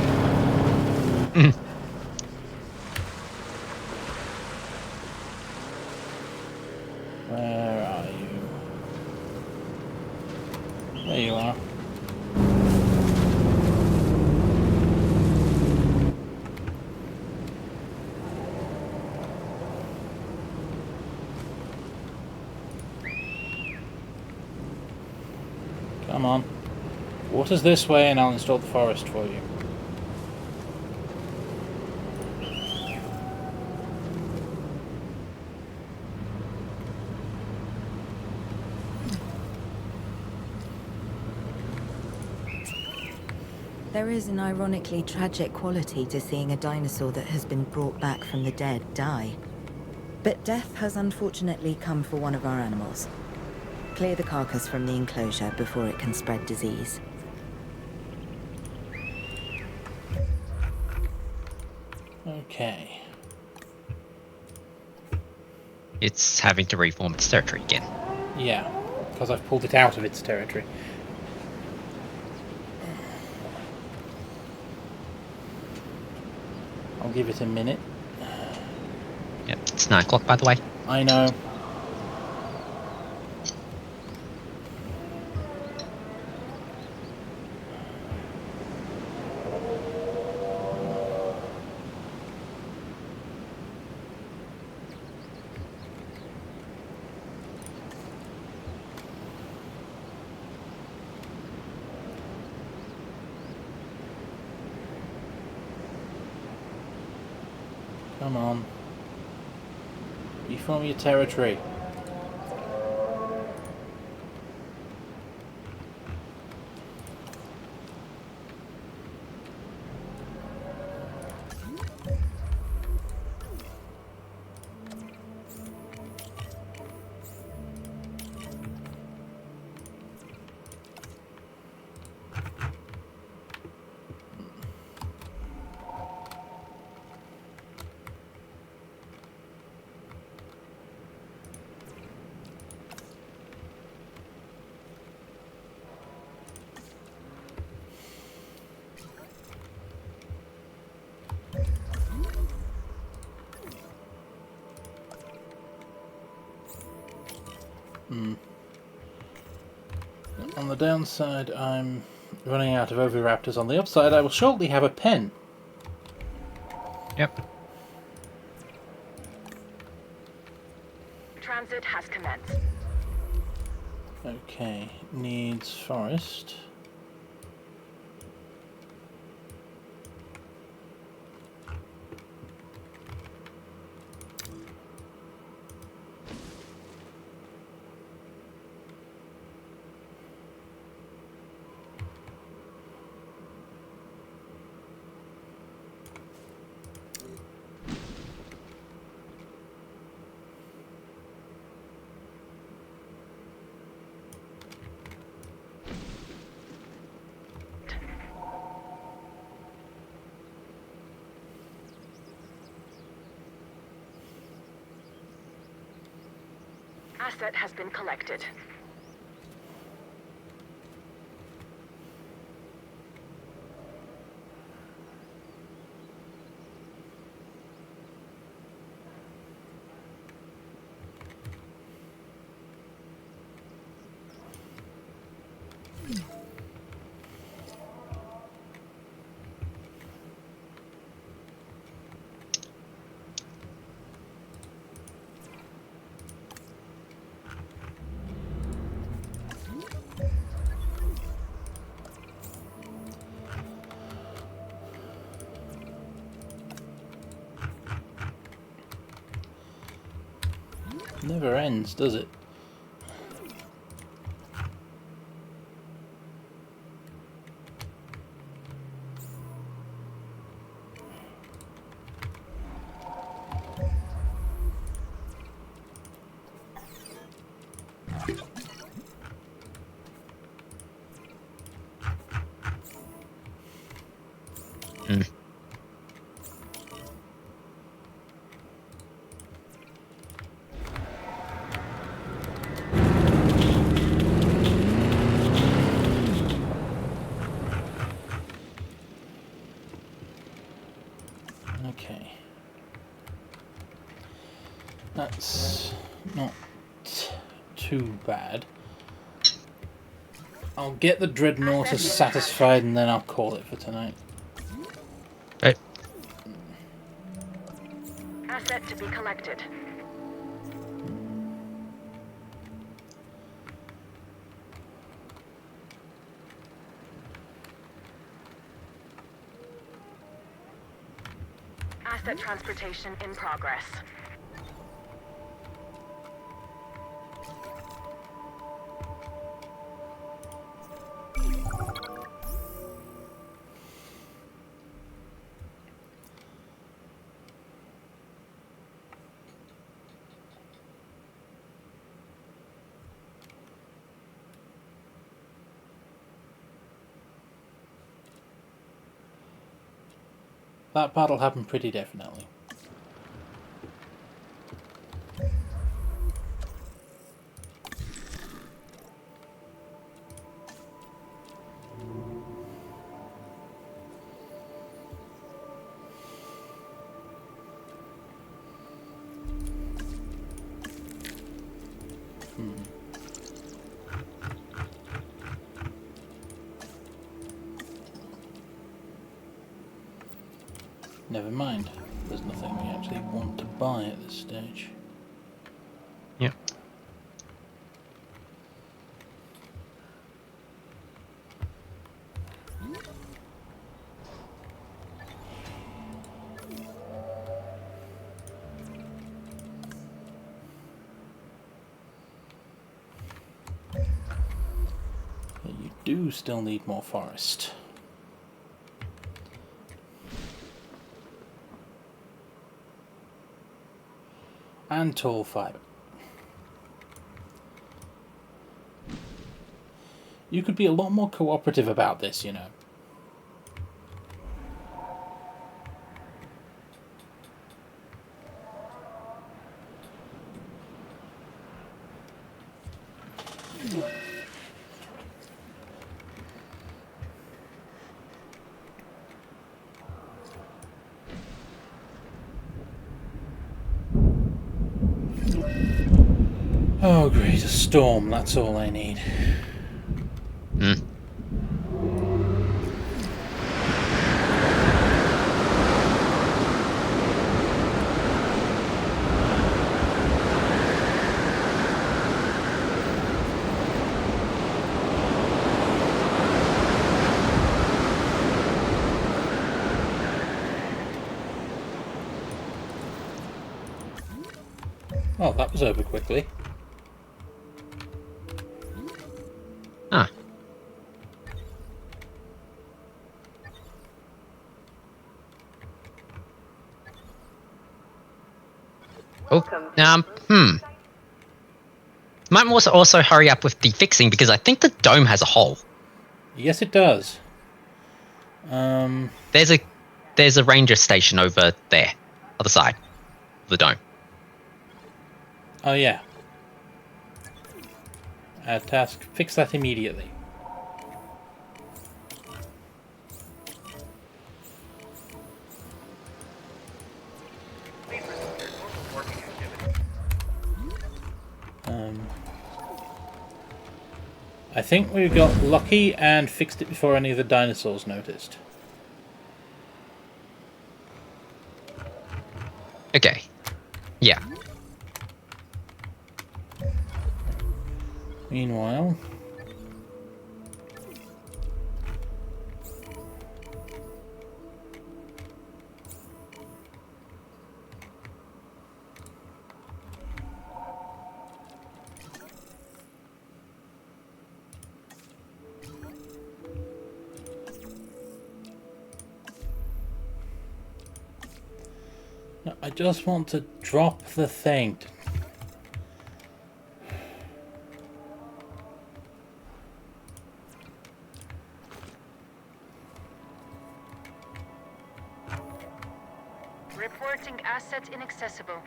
Where are you? There you are. Come on. Water's this way and I'll install the forest for you. There is an ironically tragic quality to seeing a dinosaur that has been brought back from the dead die. But death has unfortunately come for one of our animals. Clear the carcass from the enclosure before it can spread disease. Okay. It's having to reform its territory again. Yeah, because I've pulled it out of its territory. I'll give it a minute. Yep, it's 9 o'clock by the way. I know. Come on. Reform your territory. On the downside, I'm running out of oviraptors. On the upside, I will shortly have a pen. Yep. Transit has commenced. Okay, needs forest. Asset has been collected. Never ends, does it? Mm. Okay. That's not too bad. I'll get the Dreadnought satisfied and then I'll call it for tonight. Okay. Asset to be collected. Asset transportation in progress. That part'll happen pretty definitely. Never mind. There's nothing we actually want to buy at this stage. Yep. do still need more forest. And tall fibre. You could be a lot more cooperative about this, you know. Oh great, a storm, that's all I need. Oh, that was over quickly. Ah. Might also hurry up with the fixing because I think the dome has a hole. Yes, it does. There's a ranger station over there, other side of the dome. Oh yeah. Task, fix that immediately. I think we got lucky and fixed it before any of the dinosaurs noticed. Okay. Yeah. Meanwhile... No, I just want to drop the thing. Reporting asset inaccessible.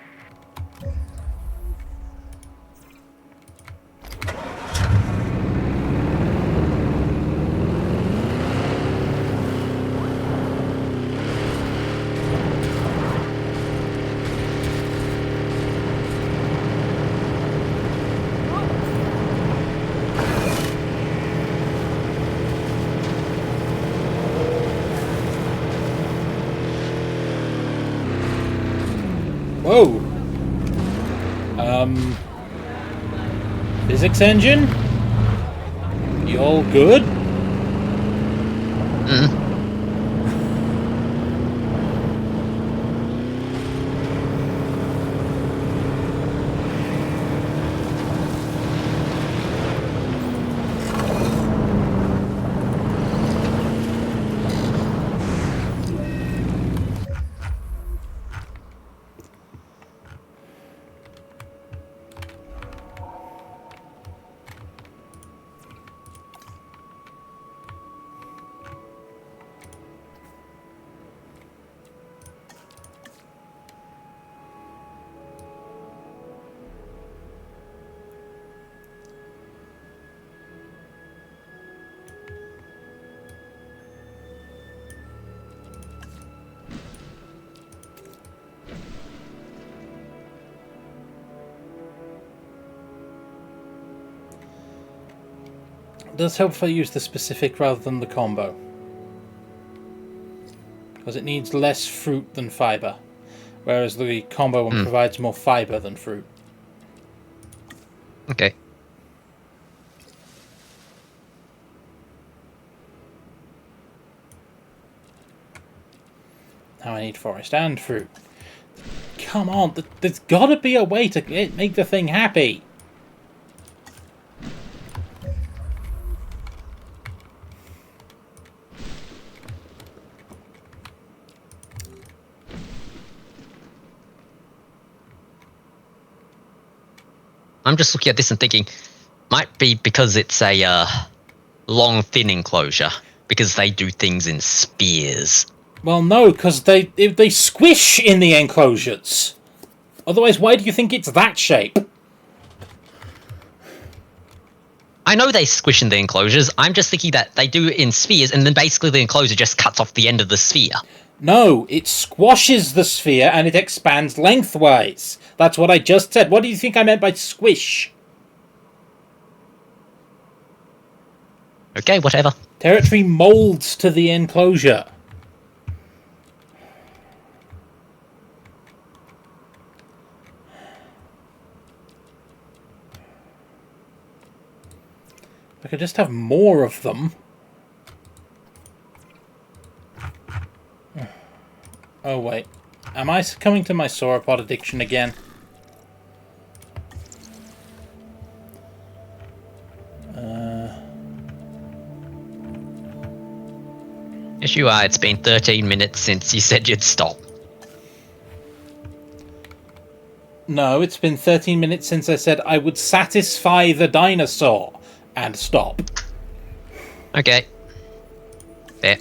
Whoa! Physics engine? You all good? It does help if I use the specific rather than the combo, because it needs less fruit than fibre, whereas the combo one provides more fibre than fruit. Okay. Now I need forest and fruit. Come on, there's got to be a way to make the thing happy. I'm just looking at this and thinking, might be because it's a long, thin enclosure, because they do things in spears. Well, no, because they squish in the enclosures. Otherwise, why do you think it's that shape? I know they squish in the enclosures. I'm just thinking that they do it in spheres, and then basically the enclosure just cuts off the end of the sphere. No, it squashes the sphere and it expands lengthwise. That's what I just said. What do you think I meant by squish? Okay, whatever. Territory molds to the enclosure. I could just have more of them. Oh wait, am I succumbing to my sauropod addiction again? Yes, you are. It's been 13 minutes since you said you'd stop. No, it's been 13 minutes since I said I would satisfy the dinosaur and stop. Okay. There.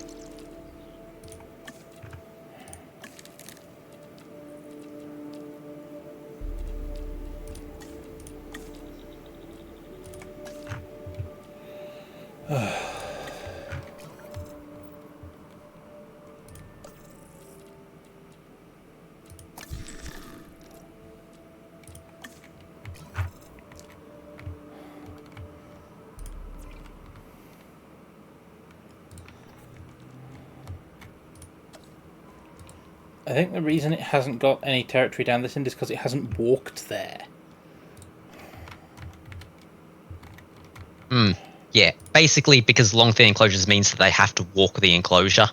I think the reason it hasn't got any territory down this end is because it hasn't walked there. Yeah, basically because long thin enclosures means that they have to walk the enclosure.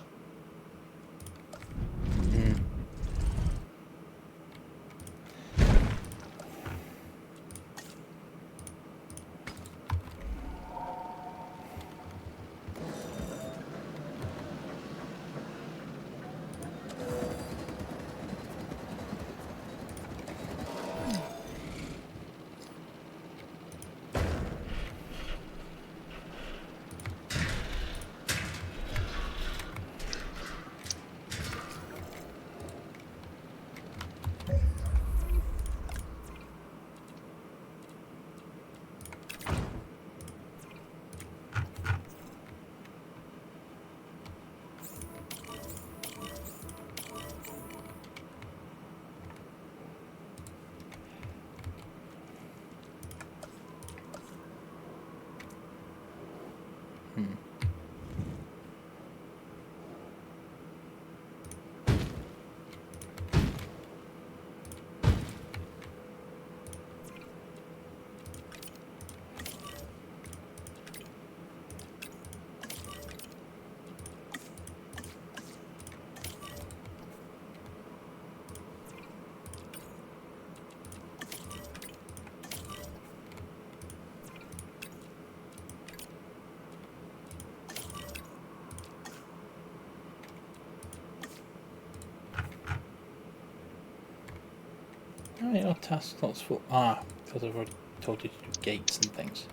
Oh, your task slots full. Ah, because I've already told you to do gates and things.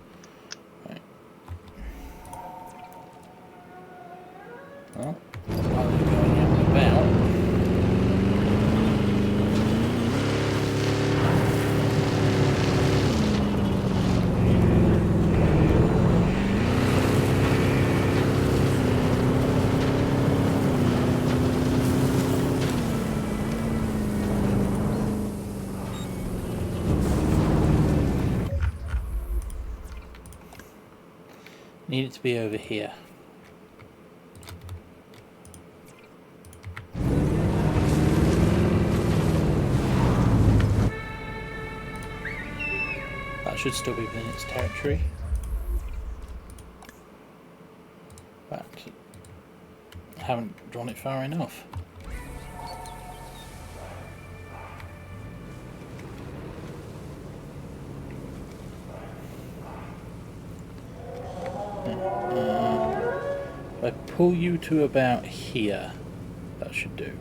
Right. Well, while you're going out and about. Need it to be over here. That should still be within its territory. But I haven't drawn it far enough. If I pull you to about here, that should do.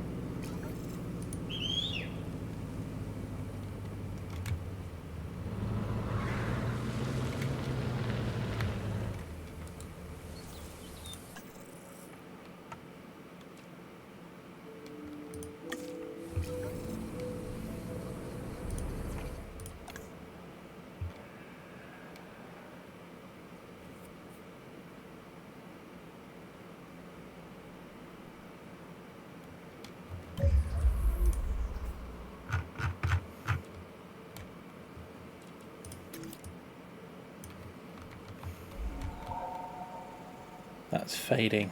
That's fading.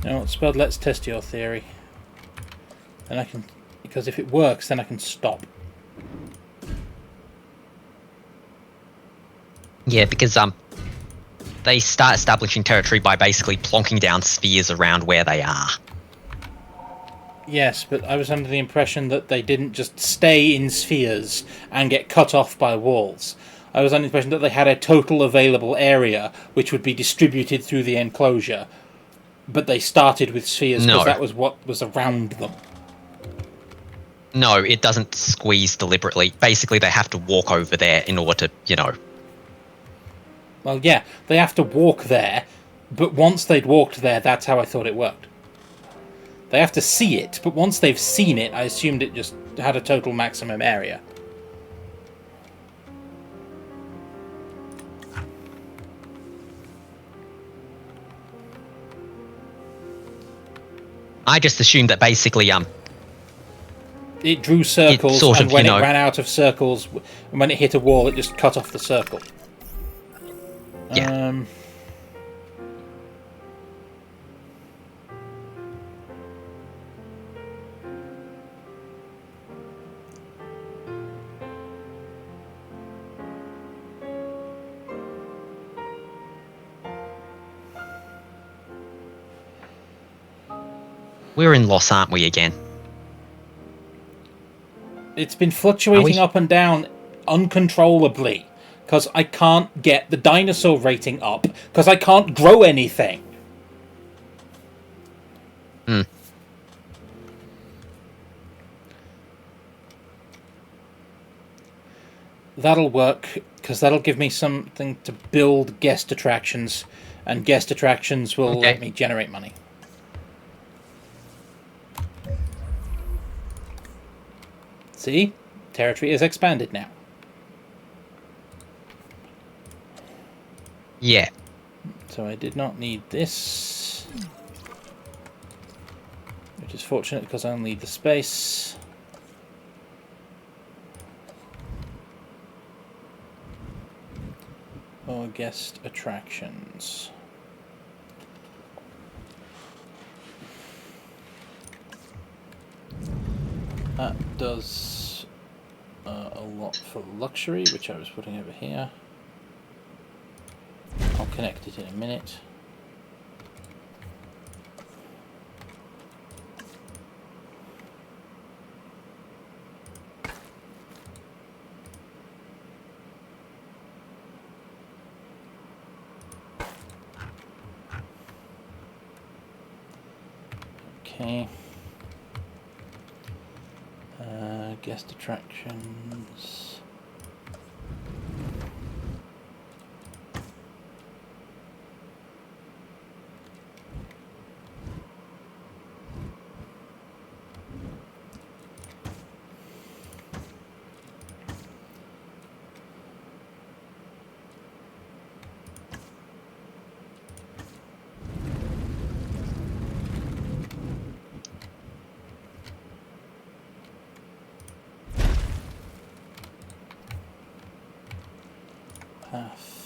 You know what, Spud, let's test your theory. And I can... Because if it works, then I can stop. Yeah, because they start establishing territory by basically plonking down spheres around where they are. Yes, but I was under the impression that they didn't just stay in spheres and get cut off by walls. I was under the impression that they had a total available area which would be distributed through the enclosure. But they started with spheres because that was what was around them. No, it doesn't squeeze deliberately. Basically, they have to walk over there in order to, you know... Well, yeah, they have to walk there, but once they'd walked there, that's how I thought it worked. They have to see it, but once they've seen it, I assumed it just had a total maximum area. I just assumed that basically, it drew circles, and when it ran out of circles, and when it hit a wall, it just cut off the circle. Yeah. We're in loss, aren't we, again? It's been fluctuating up and down uncontrollably, because I can't get the dinosaur rating up, because I can't grow anything. That'll work, because that'll give me something to build guest attractions, and guest attractions will let me generate money. See? Territory is expanded now. Yeah. So I did not need this. Which is fortunate because I only need the space. Or guest attractions. That does a lot for luxury, which I was putting over here. I'll connect it in a minute. Okay. Guest attractions. Path.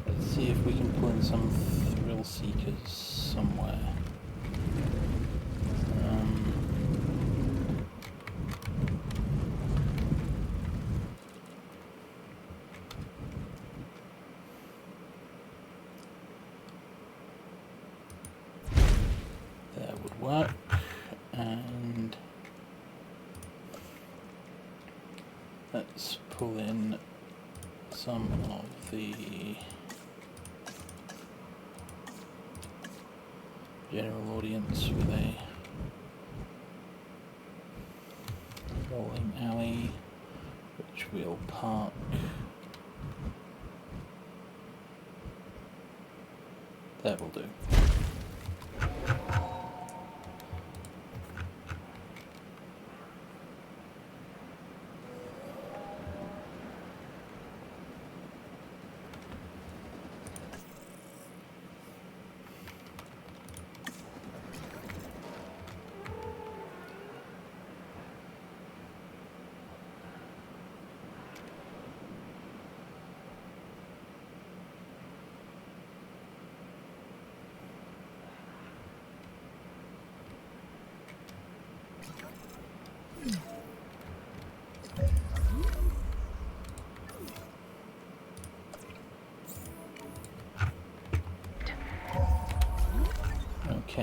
Let's see if we can pull in some thrill seekers somewhere. That would work. And let's pull in some of the general audience with a rolling alley, which we'll park that will do.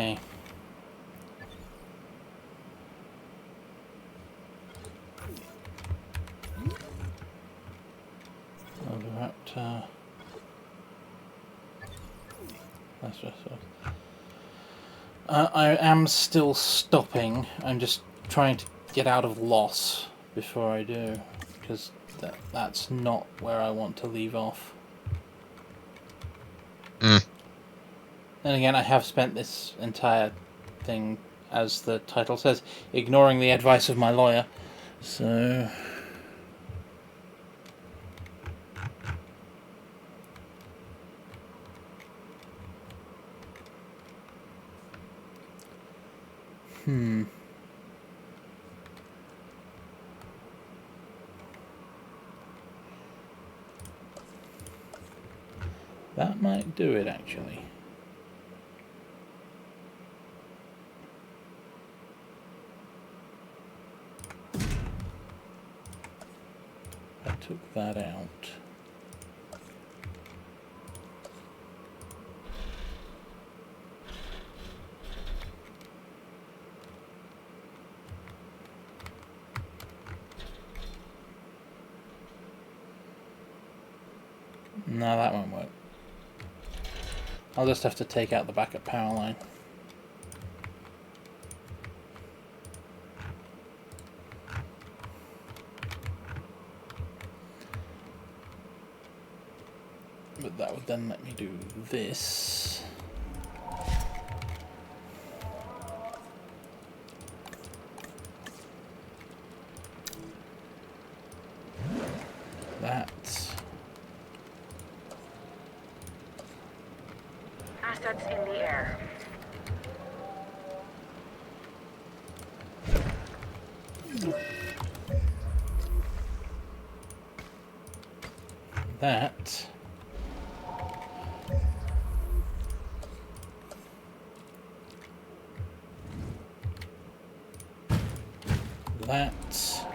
Okay. I am still stopping. I'm just trying to get out of loss before I do, because that's not where I want to leave off. Mm. And again, I have spent this entire thing, as the title says, ignoring the advice of my lawyer. So... That might do it, actually. I took that out. No, that won't work. I'll just have to take out the backup power line. But that would then let me do this. That. Assets in the air. That. That.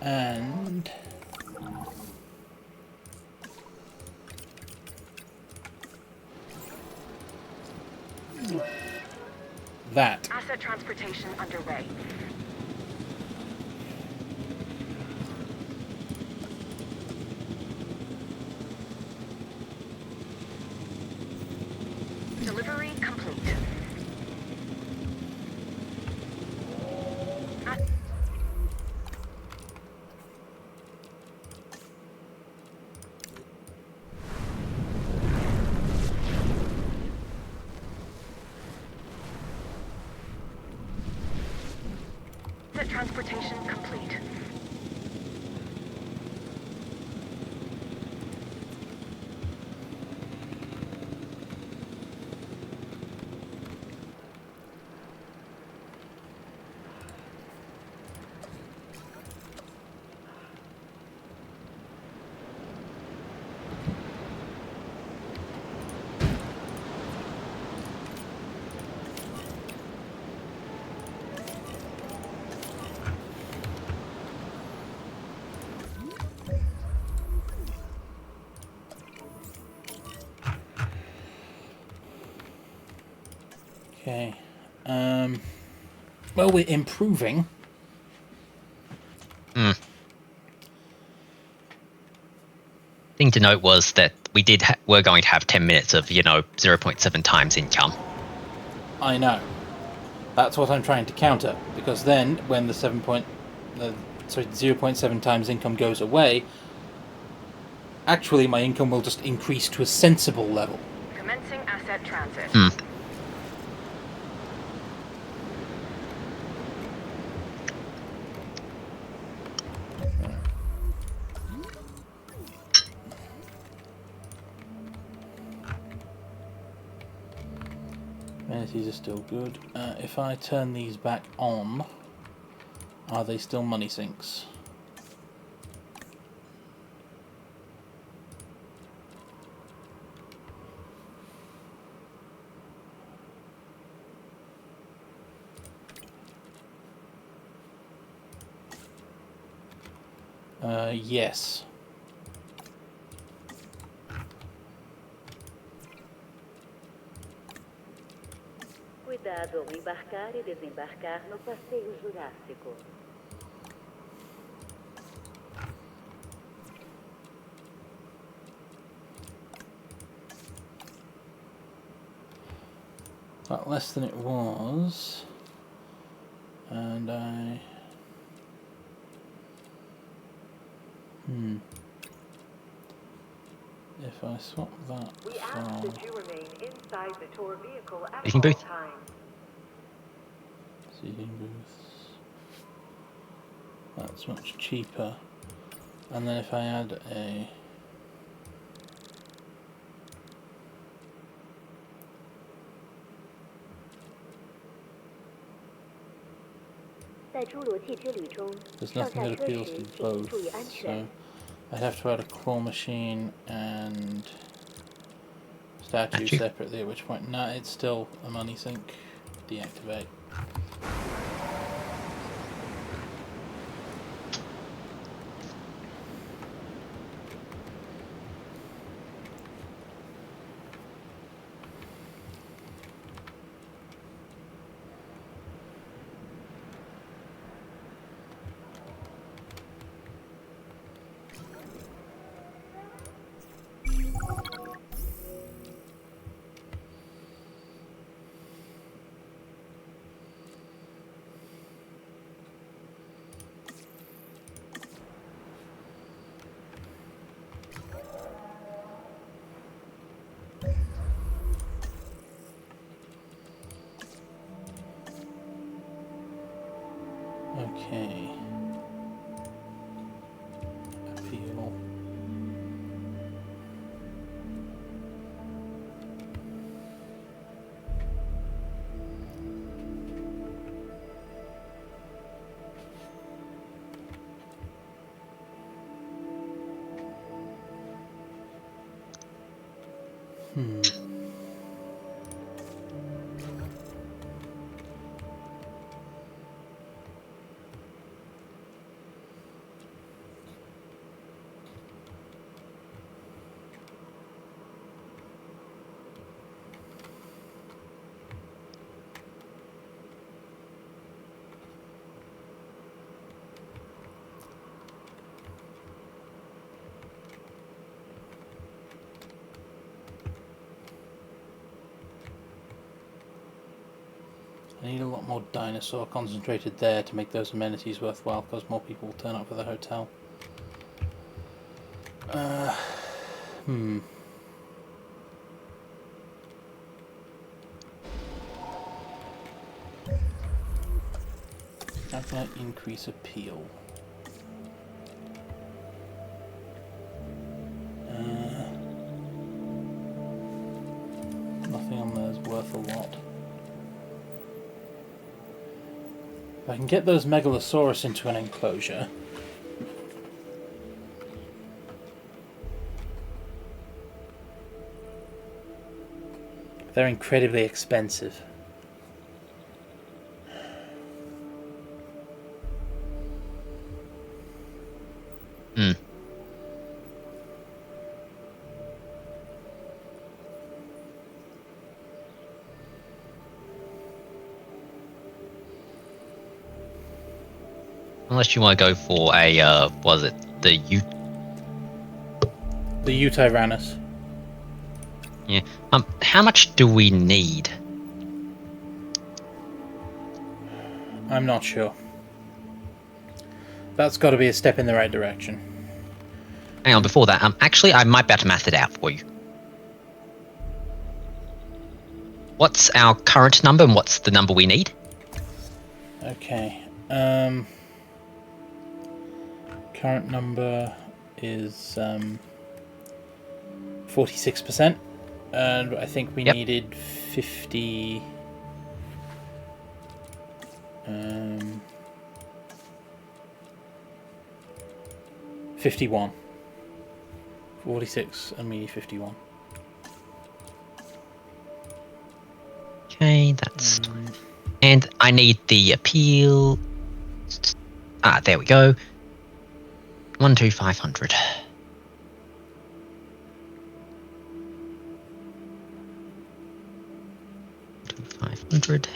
And... that. Asset transportation underway. Delivery complete. Asset transportation complete. Okay. Well, we're improving. Thing to note was that we're going to have 10 minutes of 0.7 times income. I know. That's what I'm trying to counter, because then when the 0.7 times income goes away, actually my income will just increase to a sensible level. Commencing asset transit. Amenities are still good. If I turn these back on, are they still money sinks? Yes. Vamos embarcar e desembarcar no passeio jurássico. That less than it was, and I... If I swap that We ask for... that you remain inside the tour vehicle at Speaking all booth. times. Seating booths. That's much cheaper. And then if I add a... There's nothing that appeals to both, so I'd have to add a claw machine and statue separately, at which point, nah, it's still a money sink. Deactivate. Okay. Appeal. I need a lot more dinosaur concentrated there to make those amenities worthwhile, because more people will turn up for the hotel. How can I increase appeal? Nothing on there is worth a lot. If I can get those Megalosaurus into an enclosure. They're incredibly expensive. Unless you want to go for a, what is it? The Utyrannus. Yeah. How much do we need? I'm not sure. That's got to be a step in the right direction. Hang on, before that, actually, I might be able to math it out for you. What's our current number and what's the number we need? Okay. Current number is 46%, and I think we needed 50. 51. 46 and me 51. Okay, that's... And I need the appeal... Ah, there we go. 12500. 500.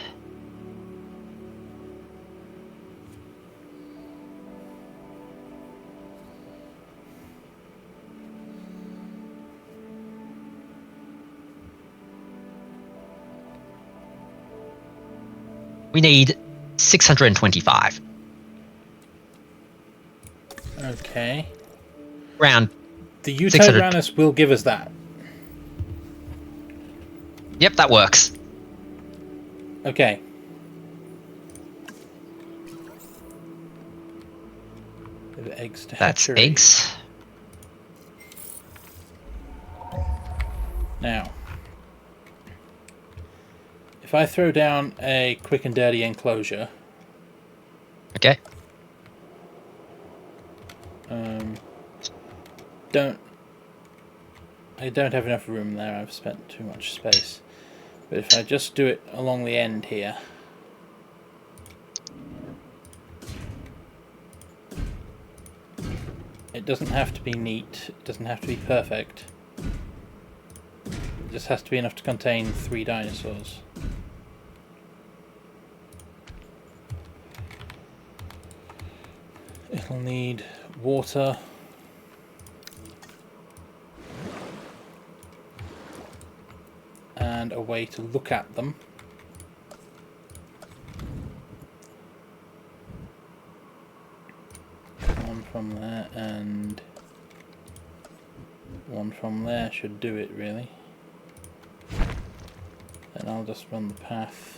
We need 625. Okay. Round. The 600. Utyrannus will give us that. Yep, that works. Okay. Eggs to That's hatchery. eggs. Now, if I throw down a quick and dirty enclosure, Okay. I don't have enough room there. I've spent too much space. But if I just do it along the end here, it doesn't have to be neat. It doesn't have to be perfect. It just has to be enough to contain 3 dinosaurs. It'll need water. And a way to look at them. One from there and one from there should do it really. And I'll just run the path.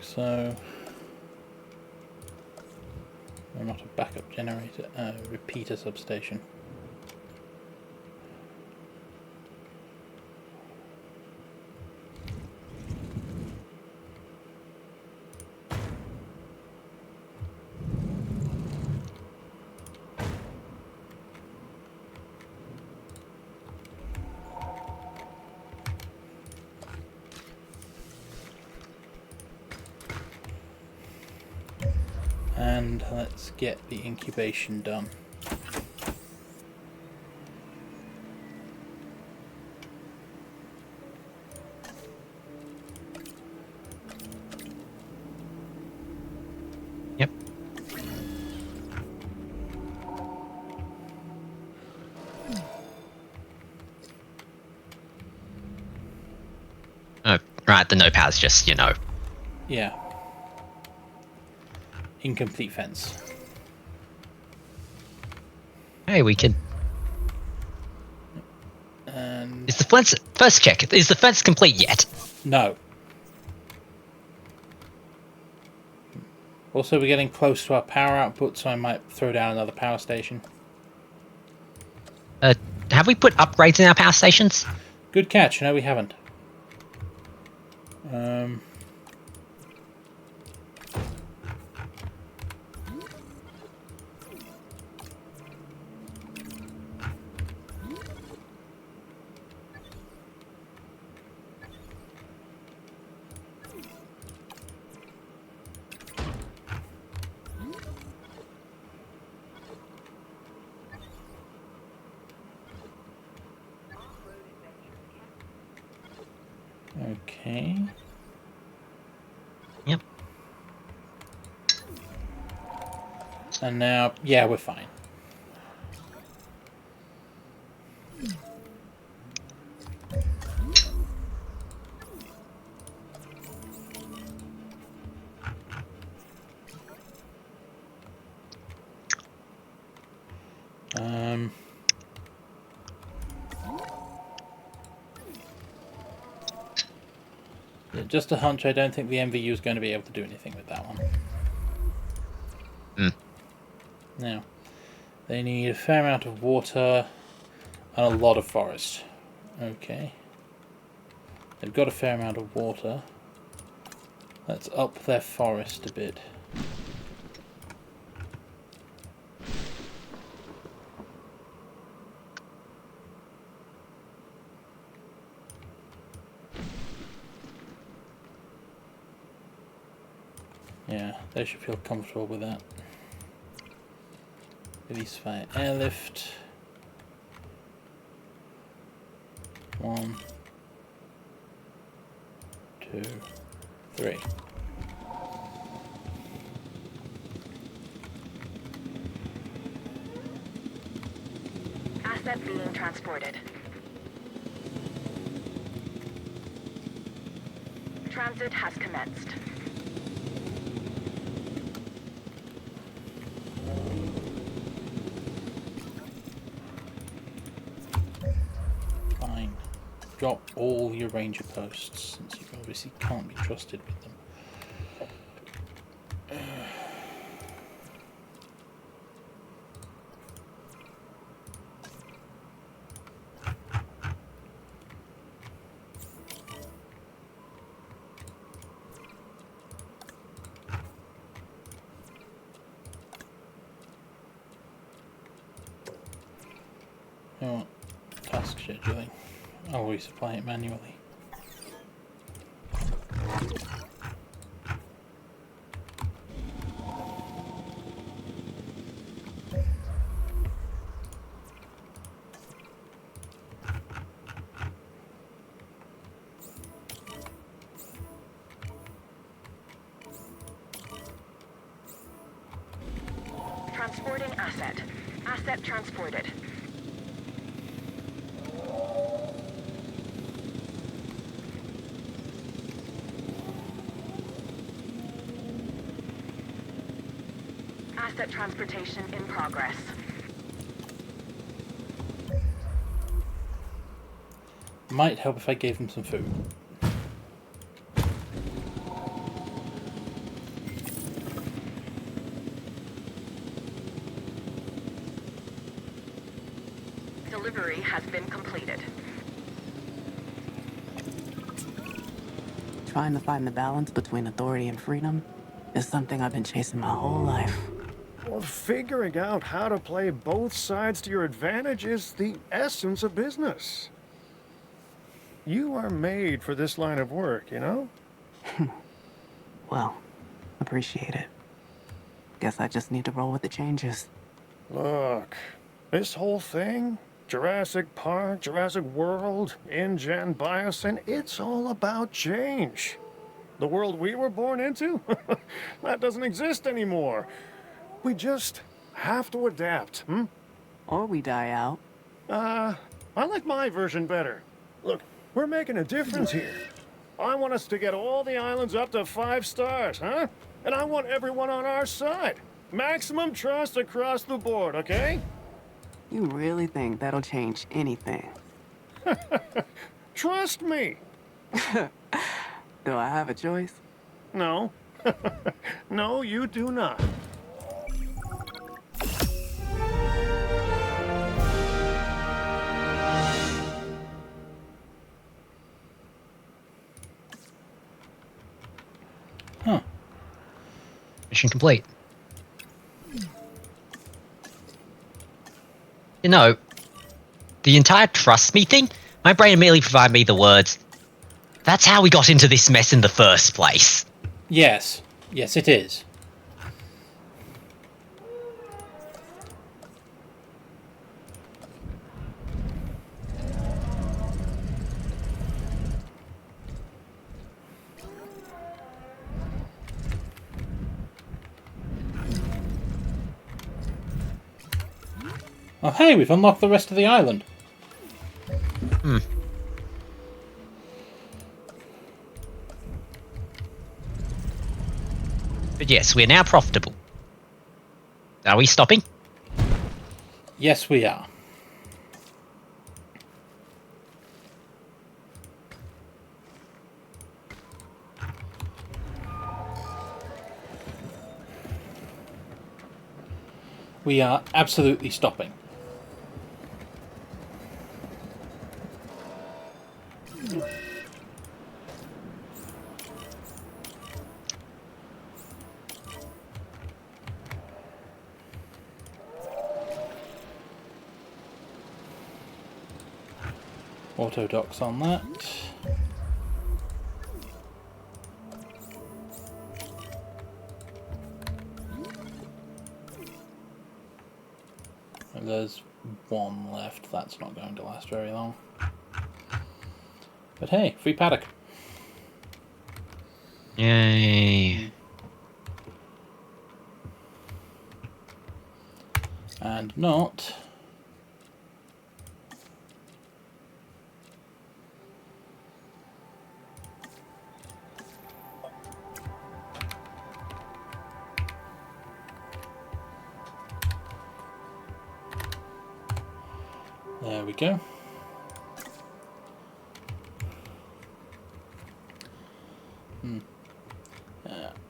So, we're not a backup generator, repeater substation. And let's get the incubation done. Yep. Oh, right, the notepad's just, you know. Yeah. Incomplete fence. Hey, we can. And Is the fence first check? Is the fence complete yet? no. Also, we're getting close to our power output, so I might throw down another power station. Have we put upgrades in our power stations? Good catch. No, we haven't. Okay. Yep. And now, yeah, we're fine. Just a hunch, I don't think the MVU is going to be able to do anything with that one. Now, they need a fair amount of water and a lot of forest. Okay. They've got a fair amount of water. Let's up their forest a bit. Yeah, they should feel comfortable with that. Release via airlift. 1, 2, 3. Asset being transported. Transit has commenced. Fine. Drop all your ranger posts, since you obviously can't be trusted with them. You know what? Task scheduling. I'll resupply it manually. Transporting asset. Asset transported. Asset transportation in progress. Might help if I gave them some food. Delivery has been completed. Trying to find the balance between authority and freedom is something I've been chasing my whole life. Well, figuring out how to play both sides to your advantage is the essence of business. You are made for this line of work, you know? Well, appreciate it. Guess I just need to roll with the changes. Look, this whole thing, Jurassic Park, Jurassic World, InGen, Biosyn, it's all about change. The world we were born into? That doesn't exist anymore. We just have to adapt, Or we die out. I like my version better. Look, we're making a difference here. I want us to get all the islands up to 5 stars, huh? And I want everyone on our side. Maximum trust across the board, okay? You really think that'll change anything? Trust me. Do I have a choice? No. No, you do not. Huh. Mission complete. You know, the entire trust me thing, my brain immediately provided me the words, that's how we got into this mess in the first place. Yes. Yes, it is. Oh hey, we've unlocked the rest of the island. But yes, we're now profitable. Are we stopping? Yes, we are. We are absolutely stopping. Auto docks on that. And there's one left. That's not going to last very long. But hey, free paddock. Yay. And not There we go.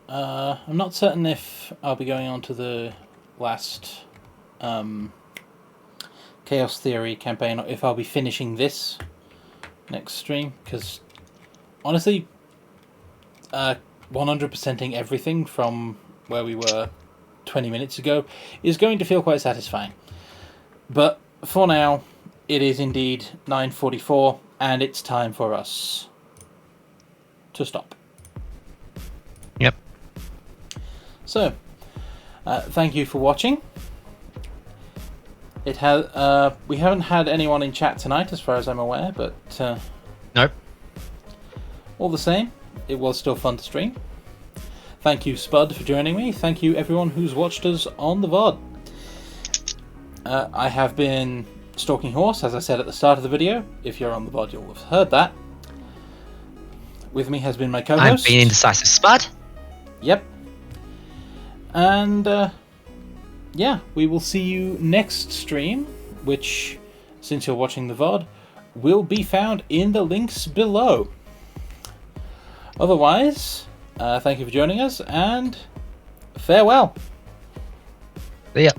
I'm not certain if I'll be going on to the last Chaos Theory campaign, or if I'll be finishing this next stream, because honestly, 100%ing everything from where we were 20 minutes ago is going to feel quite satisfying. But for now, it is indeed 9:44, and it's time for us to stop. Yep. So, thank you for watching. It has we haven't had anyone in chat tonight, as far as I'm aware, but Nope. all the same, it was still fun to stream. Thank you, Spud, for joining me. Thank you, everyone who's watched us on the VOD. I have been Stalking Horse, as I said at the start of the video. If you're on the VOD, you'll have heard that. With me has been my co-host. I've been Indecisive Spud. Yep. And, yeah, we will see you next stream, which, since you're watching the VOD, will be found in the links below. Otherwise, thank you for joining us, and farewell. See ya.